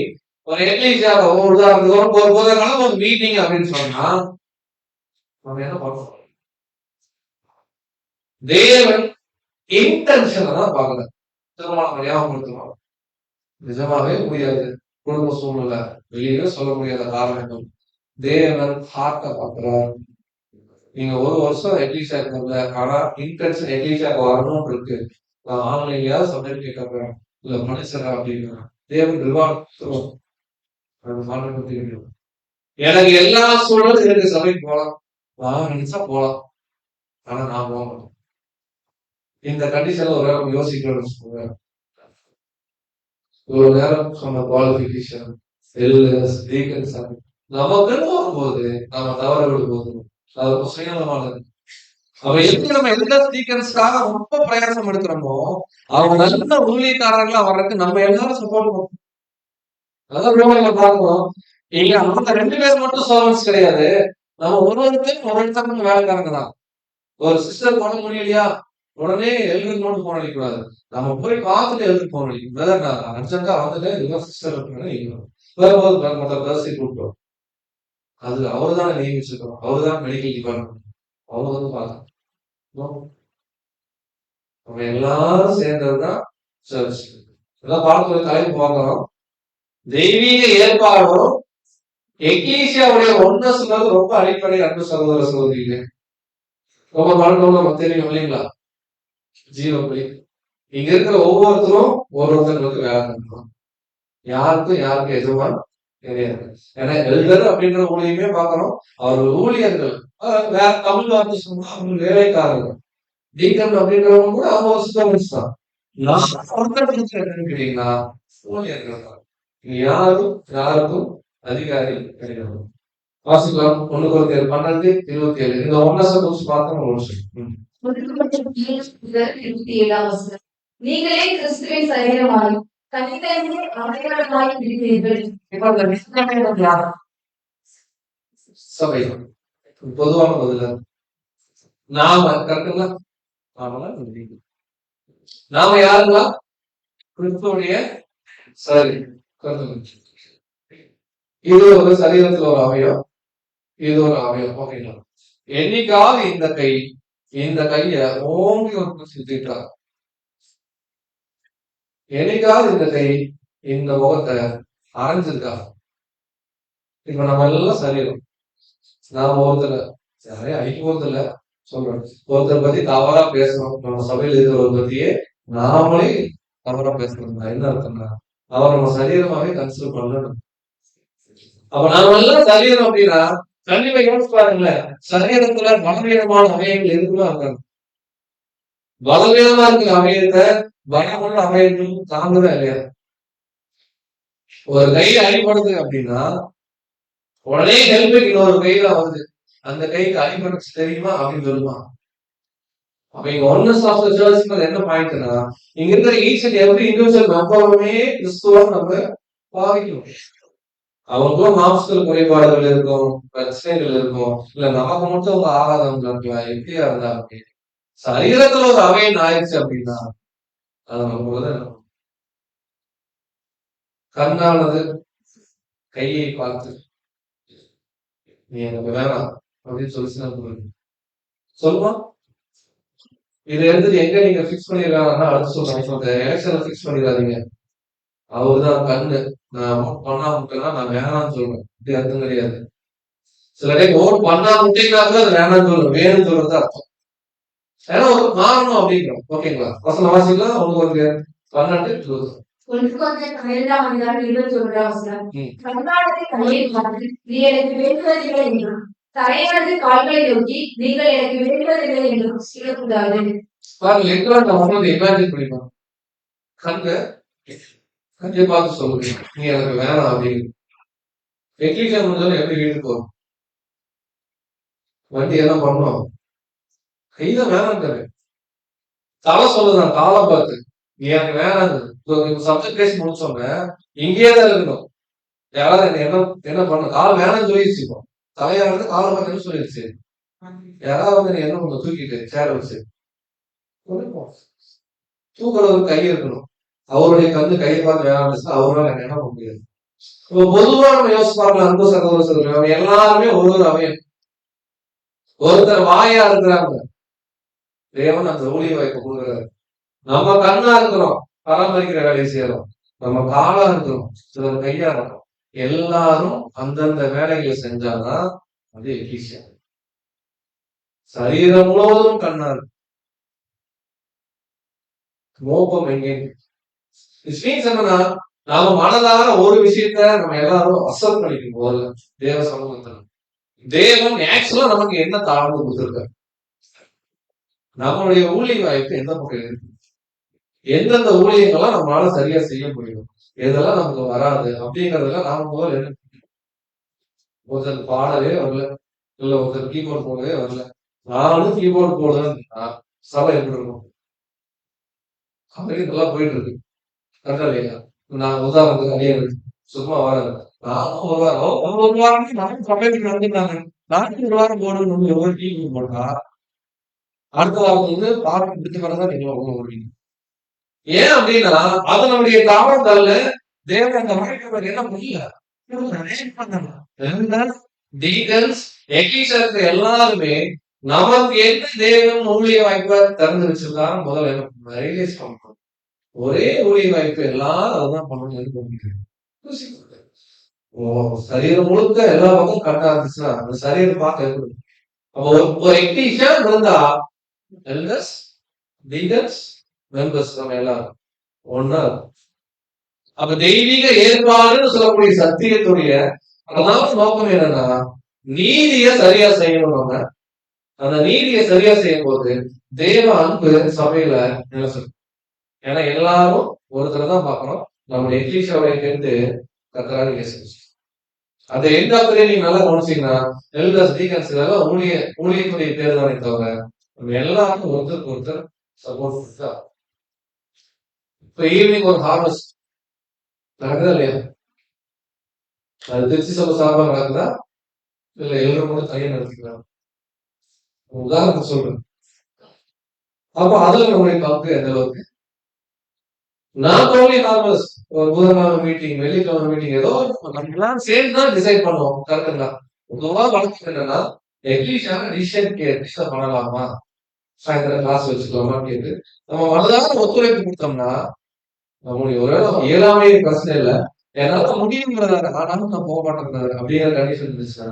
ஒரு எக்லீசியாவை ஒரு உதாரணத்துக்கு ஒரு மீட்டிங் அப்படின்னு சொன்னா நம்ம என்ன பண்ணுவோம், தேவன் இன்டென்ஷனை தான் பார்க்கல. திருமணம் ஞாபகப்படுத்தணும், நிஜமாவே முடியாது, குடும்ப சூழ்நிலை வெளியே சொல்ல முடியாத காரணங்கள், தேவன் ஹார்ட்டை பார்க்கிறார். நீங்க ஒரு வருஷம் எக்லீசியா இருக்கல, ஆனா இன்டென்ஷன் எக்லீசியாவுக்கு வரணும்னு இருக்கு. நான் ஆன்லைன்லயாவது சமையல் கேட்கிறேன் இல்ல மனுஷரா அப்படின்னா தேவன் ரிவார்ட். எனக்கு எல்லா சூழலும் எனக்கு சபைக்கு போகலாம், நான் நினைச்சா போகலாம், ஆனா நான் போக மாட்டேன். இந்த கண்டிஷன்ல ஒரு நேரம் யோசிக்கணும்னு வச்சுக்கோங்க. ஒரு நேரம் சொன்ன குவாலிபிகேஷன் நமக்குன்னு வரும்போது நம்ம தவற விடும்போது அது சுயநலமானது. அவ எப்படி நம்ம எந்த டீகன்ஸ்க்காக ரொம்ப பிரயாசம் எடுக்கிறோமோ அவங்க நல்ல ஊழியக்காரர்களா வர்றதுக்கு நம்ம எல்லாரும் சப்போர்ட் பண்ணுவோம். அதான் ரோமையில பார்க்கணும். இங்க அந்த 2 பேர் மட்டும் சர்வன்ஸ் கிடையாது, நம்ம ஒருத்தருக்கும் வேலைக்காரங்க தான். ஒரு சிஸ்டர் பண்ண முடியலையா உடனே எழுதுக்கு மட்டும் போன் அடிக்கூடாது, நம்ம போய் பார்த்துட்டு எழுதுக்கு போன் அடிக்கும். பிரதர் நான் அர்ஜென்டா வந்துட்டு சிஸ்டர் வரும்போது மற்ற பிரதர்ஸை கூப்பிட்டோம். அது அவரு தானே நியமிச்சிருக்கோம், அவரு தான் மெடிக்கல் டிபார்ட்மெண்ட், அவங்க வந்து பார்க்கணும். நம்ம எல்லாரும் சேர்ந்ததுதான் சர்ச். எல்லாம் பார்த்து தலைப்பு பார்க்கணும். தெய்வீக ஏற்பாடும் எக்லீசியாவுடைய ஒன்னஸ்ங்கிறது ரொம்ப அடிப்படை அன்பு சகோதர சகோதரிகளே. ரொம்ப பழக்கம் நமக்கு தெரியும் இல்லைங்களா? ஜீவபலி. இங்க இருக்கிற ஒவ்வொருத்தரும் ஒவ்வொருத்தருக்கு வேலை பண்ணணும். யாருக்கும் எதுவான் கிடையாது. ஏன்னா எல்டர் அப்படின்ற ஊழியமே பார்க்கணும். அவர்கள் ஊழியர்கள் வேற தமிழ் வார்த்தை சொன்னா அவங்க வேலைக்காரர்கள். டீக்கன் அப்படின்றவங்க கூட அவங்க ஸ்டூடெண்ட்ஸ் தான். என்னன்னு கேட்டீங்கன்னா ஊழியர்கள் தான். யாருக்கும் அதிகாரி கிடையாது. வாசிக்கலாம் 1 Corinthians 12:27. இந்த ஒன்னஸை குறிச்சு பார்த்தா நீங்களே கிறிஸ்துவின் சரீரமாய் தனித்தனியே அடையாளமாய் இருக்கிறீர்கள். சபை பொதுவான பதில நாம கரெக்டுங்களா? நாம யாருங்களா? கிறிஸ்துவுடைய சரி. இது ஒரு சரீரத்துல ஒரு அவயம், இது ஒரு அவயம். ஓகேங்களா? என்னைக்காவது இந்த கைய ஓங்கி ஒரு சுத்திட்டா, என்னைக்காவது இந்த கை இந்த முகத்தை அரைஞ்சிருக்கா? இப்ப நம்ம எல்லாம் சரீரம். நாம யாரையும் அழிக்க போறதில்ல சொல்றேன். ஒருத்தர் பத்தி தவறா பேசணும். நம்ம சபையில் இருக்கிறவரை பத்தியே நாமளே தவறா பேசணும். என்ன அர்த்தம்னா அவர் நம்ம சரீரமாவே கன்சிடர் பண்ணணும். அப்ப நாம எல்லாம் சரீரம் அப்படின்னா கண்டிப்பா யோசிச்சு பாருங்களேன். சரீரத்துல பலவீனமான அவயங்கள் எதுக்குமா இருக்காங்க? பலவீனமா இருக்கிற அவயத்தை பலமுள்ள அவயங்கள் தாங்குதா இல்லையா? ஒரு கை அடிபடுது அப்படின்னா உடனே ஹெல்ப்புக்கு இன்னொரு கையில வருது. அந்த கைக்கு அடிபடுச்சு தெரியுமா அப்படின்னு சொல்லுமா? அப்ப இங்க ஒன்னஸ் ஆஃப் த சர்ச் என்ன பாயிண்ட்னா, இங்க இருக்கிற ஈச் அண்ட் எவ்ரி இண்டிவிஜுவல் மெம்பருமே கிறிஸ்துவா நம்ம பாவிக்கணும். அவங்களுக்கும் மாம்சத்துல குறைபாடுகள் இருக்கும், பிரச்சனைகள் இருக்கும், இல்ல நமக்கு மட்டும் அவங்க ஆகாதவங்க இருக்கலாம், எப்படியா இருந்தாலும் சரீரத்துல ஒரு அவையன் ஆயிடுச்சு அப்படின்னா அது நமக்கு கண்ணானது கையை பார்த்து நீ எனக்கு வேணாம் அப்படின்னு சொல்லுவான். இதை எடுத்துட்டு எங்க நீங்க பிக்ஸ் பண்ணிருக்காங்கன்னா அடுத்து சொல்றேன், எலெக்ஷன்ல பிக்ஸ் பண்ணிடாதீங்க. அவருதான் கண்ணு, நான் ஓட் பண்ணா முட்டேன்னா நான் வேணாம்னு சொல்றேன். இப்படி அர்த்தம் கிடையாது. சில டைம் ஓட் பண்ணா முட்டைனா கூட அது வேணாம்னு சொல்றேன், வேணும்னு சொல்றது அர்த்தம். ஏன்னா ஒரு மாறணும் அப்படிங்கிறோம். ஓகேங்களா? வசனம் வாசிக்கலாம். 1 Corinthians 12:21. தரையானது கால்களை நோக்கி நீங்கள் எனக்கு வேண்டுவதில்லை என்றும் சொல்லக்கூடாது. இமேஜின் பண்ணிக்கலாம். கண்ணை பார்த்து சொல்லுங்க நீ எனக்கு வேணாம் அப்படின்னு. எக்லீசியா முடிஞ்சாலும் எப்படி வீட்டுக்கு போகும்? வண்டி எல்லாம் பண்ணோம், கைதான் வேணாம். தலை சொல்லுதான், காலை பார்த்து நீ எனக்கு வேணாங்க. சப்ஜெக்ட் பேசி முடிச்சோங்க இங்கேயே தான் இருக்கணும். யாராவது என்ன பண்ண கால் வேணாம்னு சொல்லிடுச்சு. இப்போ தலையானது காலை பார்த்து சொல்லிடுச்சு. யாராவது என்ன பண்ண தூக்கிட்டு சேர வச்சு தூக்குறது கை இருக்கணும். அவருடைய கையை பார்த்து வேணாம் அவரால் எனக்கு என்ன பண்ண முடியாது. இப்போ பொதுவா நம்ம யோசிச்சு பார்க்கலாம். அன்பு சகோதர சகோதரி எல்லாருமே ஒரு அவயம். ஒருத்தர் வாயா இருக்கிறாங்க, தேவன் அந்த ஊழிய வாய்ப்பு கொடுக்குறாரு. நம்ம கண்ணா இருக்கிறோம், பராமரிக்கிற வேலையை செய்யறோம். நம்ம காலா இருக்கிறோம், சிலர் கையா இருக்கிறோம். எல்லாரும் அந்தந்த வேலைகளை செஞ்சாதான் அது எக்லீசியா. சரீரம் முழுவதும் கண்ணா இருக்கு. மோப்பம் எங்கே என்னன்னா நாம மனதார ஒரு விஷயத்த நம்ம எல்லாரும் அசல் பண்ணிக்கணும். போதுல தேவ சமூகத்துல தேவன் ஆக்சுவலா நமக்கு என்ன தாழ்வு கொடுத்துருக்காரு, நம்மளுடைய ஊழிய வாய்ப்பு எந்த பக்கம் இருக்கு, எந்தெந்த ஊழியங்கள்லாம் நம்மளால சரியா செய்ய முடியும், எதெல்லாம் நமக்கு வராது அப்படிங்கறதெல்லாம் நாம முதல்ல என்ன, ஒருத்தர் பாடவே வரல, இல்ல ஒருத்தர் கீபோர்டு போடவே வரல, நானும் கீபோர்டு போடுறேன்னா சபை எப்படி இருக்கும்? அப்படி நல்லா போயிட்டு இருக்கு. கரெக்டா இல்லையா? நான் உதாரணத்துக்கு அடியே சும்மா வரேன், நானும் ஒரு வாரம் நானும் சபைக்கு நடந்துட்டாங்க, நானும் ஒரு வாரம் போடணும் எவ்வளவு டிவி போட்டா அடுத்த வாரத்துல பாடம் பிடிச்சு வரதான் நீங்க வருவீங்க. ஏன் அப்படின்னா அது நம்முடைய தாவரத்தால தேவன் அந்த வாழ்க்கை என்ன புரியல. எல்லாருமே நமக்கு என்ன தேவன் ஊழிய வாய்ப்பை திறந்து வச்சிருக்காங்க முதல்ல என்ன ரியலைஸ் பண்ணணும். ஒரே ஊழிய வாய்ப்பு எல்லாரும் அதான் பண்ணணும். சரீரம் முழுக்க எல்லா பக்கம் கட்டா இருந்துச்சுன்னா அந்த சரீரம் பார்க்க எப்படி? அப்போ ஒரு எக்னீஷியன் இருந்தா எல்டர்ஸ், டீக்கன்ஸ், மெம்பர்ஸ் நம்ம எல்லாரும் ஒன்னா இருக்கும். அப்ப தெய்வீக ஏற்பாடுன்னு சொல்லக்கூடிய சத்தியத்துடைய அதான் நோக்கம் என்னன்னா நீதிய சரியா செய்யணும். நம்ம அந்த நீதியை சரியா செய்யும் போது தேவ அன்பு சபையில நிலசம். ஏன்னா எல்லாரும் ஒருத்தர் தான் பாக்குறோம். நம்முடைய எக்லீஷியாவை சேர்ந்து கத்தராக இயேசு. அந்த எண்ட் ஆஃப் டே நீங்க நல்லா கவனிச்சீங்கன்னா எல்டர்ஸ், டீக்கன்ஸ் இதெல்லாம் ஊழியத்துடைய பேர் தானே தவிர நம்ம எல்லாருக்கும் ஒருத்தருக்கு ஒருத்தர் சப்போர்ட் தான். இப்ப ஈவினிங் ஒரு ஹார்வெஸ்ட் நடக்குதா இல்லையா? அது திருச்சி சபை சார்பா நடக்குதா இல்ல எல்லாரும் கூட தனியா நடத்திக்கலாம்? உதாரணத்துக்கு சொல்றேன். அப்ப அதுல நம்முடைய பங்கு எந்த அளவுக்கு? நாட் ஓன்லி ஹார்வெஸ்ட், ஒரு புதன்கிழமை மீட்டிங், வெள்ளிக்கிழமை மீட்டிங், ஏதோ நம்ம எல்லாம் சேர்ந்து தான் டிசைட் பண்ணுவோம். கரெக்டுங்களா? பொதுவா வழக்கம் என்னன்னா எக்லீஷியான டிசிஷன் பண்ணலாமா, சாயந்தரம் கிளாஸ் வச்சுக்கலாமா கேட்டு நம்ம மனதார ஒத்துழைப்பு கொடுத்தோம்னா நம்மளுடைய ஒருவேளை இயலாமை பிரச்சனை இல்லை, என்னால முடியுங்கிறதாரு ஆனாலும் நான் போக மாட்டேங்கிறாரு அப்படிங்கிற கண்டிஷன் இருந்துச்சுன்னா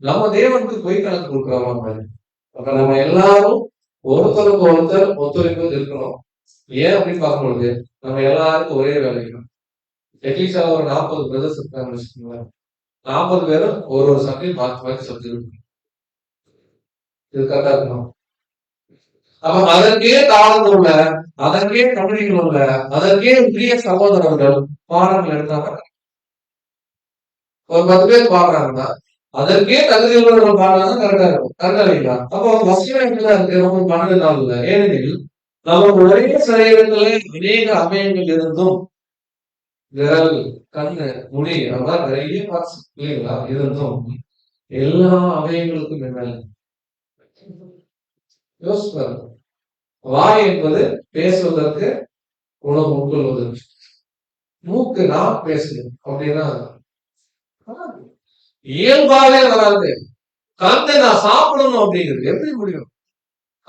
நம்ம தேவனுக்கு பொய் கணக்கு கொடுக்குறோமா மாதிரி. அப்ப நம்ம எல்லாரும் ஒருத்தருக்கு ஒருத்தர் ஒத்துழைப்பு இருக்கணும். ஏன் அப்படின்னு பார்க்கும்பொழுது நம்ம எல்லாருக்கும் ஒரே வேலைக்கு எட்லீஸ்ட் ஒரு 40 பிரதர்ஸ் இருக்காங்கன்னு வச்சுக்கோங்களேன். 40 பேரும் ஒரு சப்ஜெக்ட் மாற்றி சப்ஜெக்ட் இது கரெக்டா இருக்கணும். அப்ப அதற்கே தாழ்ந்து உள்ள, அதற்கே கம்பெனிகள் உள்ள, அதற்கே பிரிய சகோதரர்கள் பாடங்கள் எடுத்தாங்க. ஒரு 10 பேர் பாடுறாங்கன்னா அதற்கே தகுதி உள்ளவர்கள் பாடுறாங்க. கரெக்டா இருக்கும். கரெக்டா இல்லைங்களா? அப்போ வசதியா எப்படிதான் இருக்கு? ரொம்ப 12 நாள் இல்லை. ஏனெனில் நமக்கு ஒரே சரீரத்துல அநேக அவயங்கள் இருந்தும் விரல், கண்ணு, முடி அதெல்லாம் நிறைய பார்ட்ஸ் இல்லைங்களா இருந்தும் எல்லா அவயங்களுக்கும் என்ன யோசிப்பாரு. வாய் என்பது பேசுவதற்கு, உணவு உட்கொள்வதற்கு. மூக்கு நான் பேசணும் அப்படின்னா இயல்பாவே வராது. கண்ணை நான் சாப்பிடணும் அப்படிங்கிறது எப்படி முடியும்?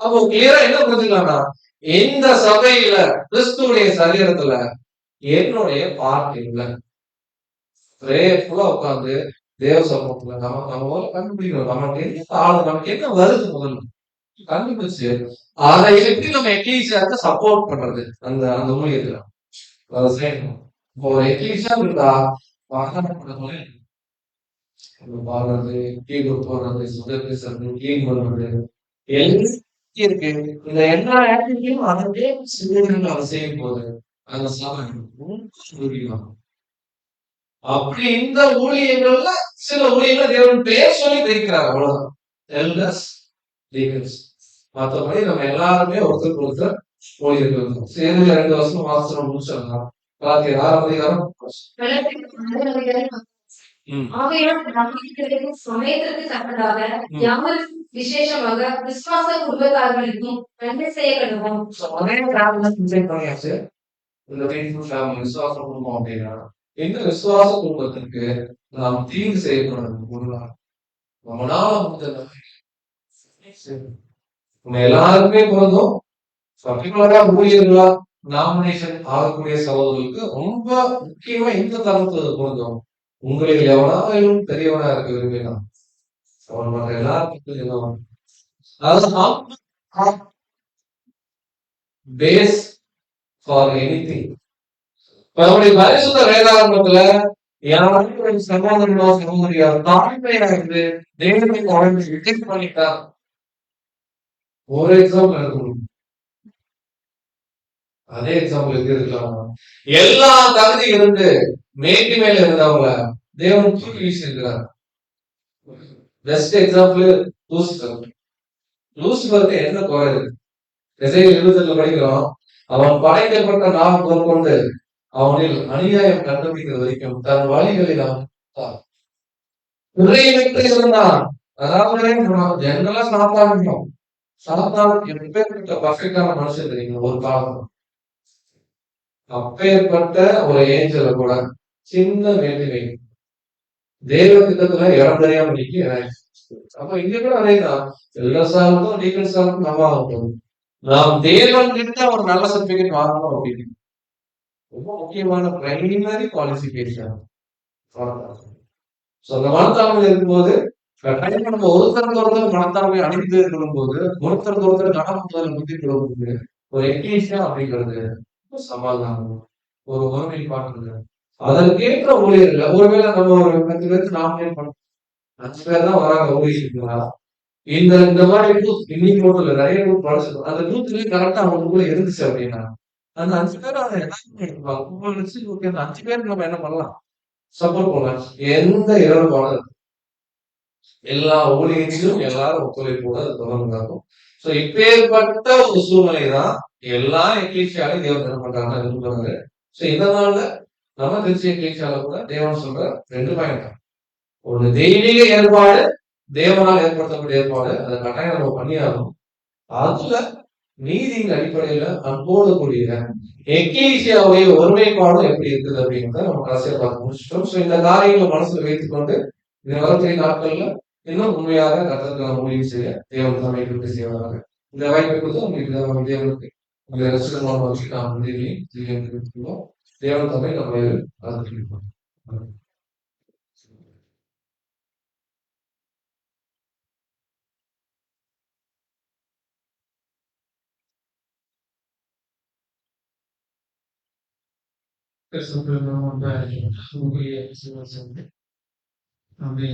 அப்போ கிளியரா என்ன புரிஞ்சுக்கலாம்னா இந்த சபையில கிறிஸ்துடைய சரீரத்துல என்னுடைய பார்ட் இல்லை. உட்கார்ந்து தேவ சமூகத்துல நம்ம கண்டுபிடிக்கணும். நமக்கு என்ன வருது முதல்ல கண்டுபிடிச்சு அதை எப்படி நம்ம எக்லீசியாவுக்கு சப்போர்ட் பண்றது அந்த அந்த ஊழியத்துல அதை செய்யணும். இப்போ ஒரு எக்லீசியா இருந்தா பாடுறது, கீழ் போடுறது, சுதர் பேசுறது, கிளீன் பண்றது எல்லாம் இருக்கு. இந்த எல்லா ஆக்டிவிட்டியும் அதே சிந்தனைகள் அதை செய்யும் போது அந்த சாதனை அப்படி இந்த ஊழியங்கள்ல சில ஊழியர்கள் தேவன் பேர் சொல்லி தெரிவிக்கிறாங்க. அவ்வளவுதான் எல்டர்ஸ், டீக்கன்ஸ். மற்றபடி நம்ம எல்லாருமே ஒருத்தருக்கு ஒருத்தர் ஊழியர்கள். சேர்ந்து 2 வருஷம் மாசம் முடிச்சிடலாம். 6 அதிகாரம் சமயத்திற்கு தக்கதாக யாவருக்கும் விசேஷமாக விசுவாச குடும்பத்தார்களுக்கும் நன்மை செய்ய கருதுவோம். விசுவாச குடும்பம் அப்படின்னா இந்த விசுவாச குடும்பத்திற்கு நாம் தீங்கு செய்யக்கூடாது. நம்மளால நம்ம எல்லாருக்குமே பொருந்தும். பர்டிகுலரா ஊழியர்களா நாமினேஷன் ஆகக்கூடிய சகோதரர்களுக்கு ரொம்ப முக்கியமா இந்த தரத்துல பொருந்தும். உங்களில் எவனாலும் பெரியவனா இருக்க விரும்பினான் அவன் மற்ற எல்லாருக்கும் பேஸ் ஃபார் எனிதிங். நம்முடைய பரிசுத்த வேதாகமத்துல யாரும் சகோதரனோ சகோதரியா தாழ்மையா இருந்து தேவனை குழந்தை ரிஜெக்ட் பண்ணிட்டா ஒரு எக்ஸாம்பிள் எடுக்கணும். அதே எக்ஸாம்பிள் எப்படி இருக்கலாம்? எல்லா தகுதி இருந்து மேற்கு மேல இருந்தவங்கள தேவன் தூக்கி வீசி இருக்கிறார். Best example Lucifer. லூசிபருக்கு என்ன குறை இருக்கு? 28 படிக்கிறோம். அவன் படைக்கப்பட்ட நாள் கொண்டு அவனில் அநியாயம் கண்டுபிடிக்கிற வரைக்கும் தன் வழிகளில் அவன் இருந்தான். அதாவது ஜெனரலா சாப்பிட்டாங்க. எப்பேற்பட்ட பர்ஃபெக்டான மனுஷன் தெரியுங்க ஒரு காலம். அப்பேற்பட்ட ஒரு ஏஞ்சல கூட சின்ன வேண்டிமை தேவ திட்டத்துல இடம் தெரியாம நிக்க. அப்ப இங்க கூட அதேதான். எல்லா சாருக்கும் டீக்கன் சாருக்கும் நல்லா ஆகட்டும். நாம் தேவன் கிட்ட ஒரு நல்ல சர்டிபிகேட் வாங்கணும் அப்படின்னு ரொம்ப முக்கியமான பிரைமரி குவாலிஃபிகேஷன் சோ அந்த மனத்தாழ்மையில இருக்கும்போது கட்டாயமா நம்ம ஒருத்தருக்கு மனத்தாழ்மை அணிந்து கொள்ளும்போது ஒருத்தருக்கு கனமுதல் புத்தி கொள்ளும்போது ஒரு எக்லீசியா அப்படிங்கிறது ஒரு சமாதானம், ஒரு ஒருமைப்பாடு. அதற்கேற்ற ஊழியர்கள் ஒருவேளை நம்ம ஒரு 10 பேருக்கு நாமினேட் பண்ணோம், 5 பேர் தான் வராங்க ஊழியர்களா, இந்த இந்த மாதிரி இன்னைக்கு மட்டும் இல்ல, நிறைய குரூப் படிச்சிருக்கோம். அந்த குரூப்லயே கரெக்டா அவங்களுக்குள்ள இருந்துச்சு அப்படின்னா அந்த 5 பேரும் அதை எல்லாருமே எடுத்துப்பாங்க. உங்களுக்கு ஓகே, அந்த 5 பேருக்கு நம்ம என்ன பண்ணலாம், சப்போர்ட் பண்ணலாம். எந்த இடர்பாடும் எல்லா ஊழியத்திலும் எல்லாரும் ஒத்துழைப்போட அது தொடர்ந்து நடக்கும். சோ இப்பேற்பட்ட ஒரு சூழ்நிலை தான் எல்லா எக்லீசியாலையும் தேவன் என்ன பண்றாங்க விரும்புறாங்க. சோ இதனால நம்ம திருச்சி எக்லீசியால கூட தேவன் சொல்ற 2 பாயிண்ட். ஒரு தெய்வீக ஏற்பாடு, தேவனால் ஏற்படுத்தக்கூடிய ஏற்பாடு, அதை கட்டாயம் நம்ம பண்ணியாகணும். அதுல நீதியின் அடிப்படையில அன்போடு கூடிய எக்லீசியாவுடைய ஒருமைப்பாடும் எப்படி இருக்குது அப்படிங்கிறத நம்ம கடைசியா பார்த்து முடிச்சிட்டோம். சோ இந்த காரியங்களை மனசுல வைத்துக்கொண்டு இந்த வரக்கூடிய நாட்கள்ல இன்னும் உண்மையாக கர்த்தருக்கான ஊழியம் செய்ய தேவன் நம்மை கிருபை செய்வாராக. இந்த வாய்ப்பை கொடுத்து உங்களுக்கு தேவனுக்கு உங்களை ரசிகமான வச்சு நாம் உதவியை தேவன் தம்மை நம்ம ஆதரிப்போம். கிறிஸ்துவுக்குள் நாம் அன்பாக இருக்கிறோம். உங்களுடைய விசுவாசம் நம்முடைய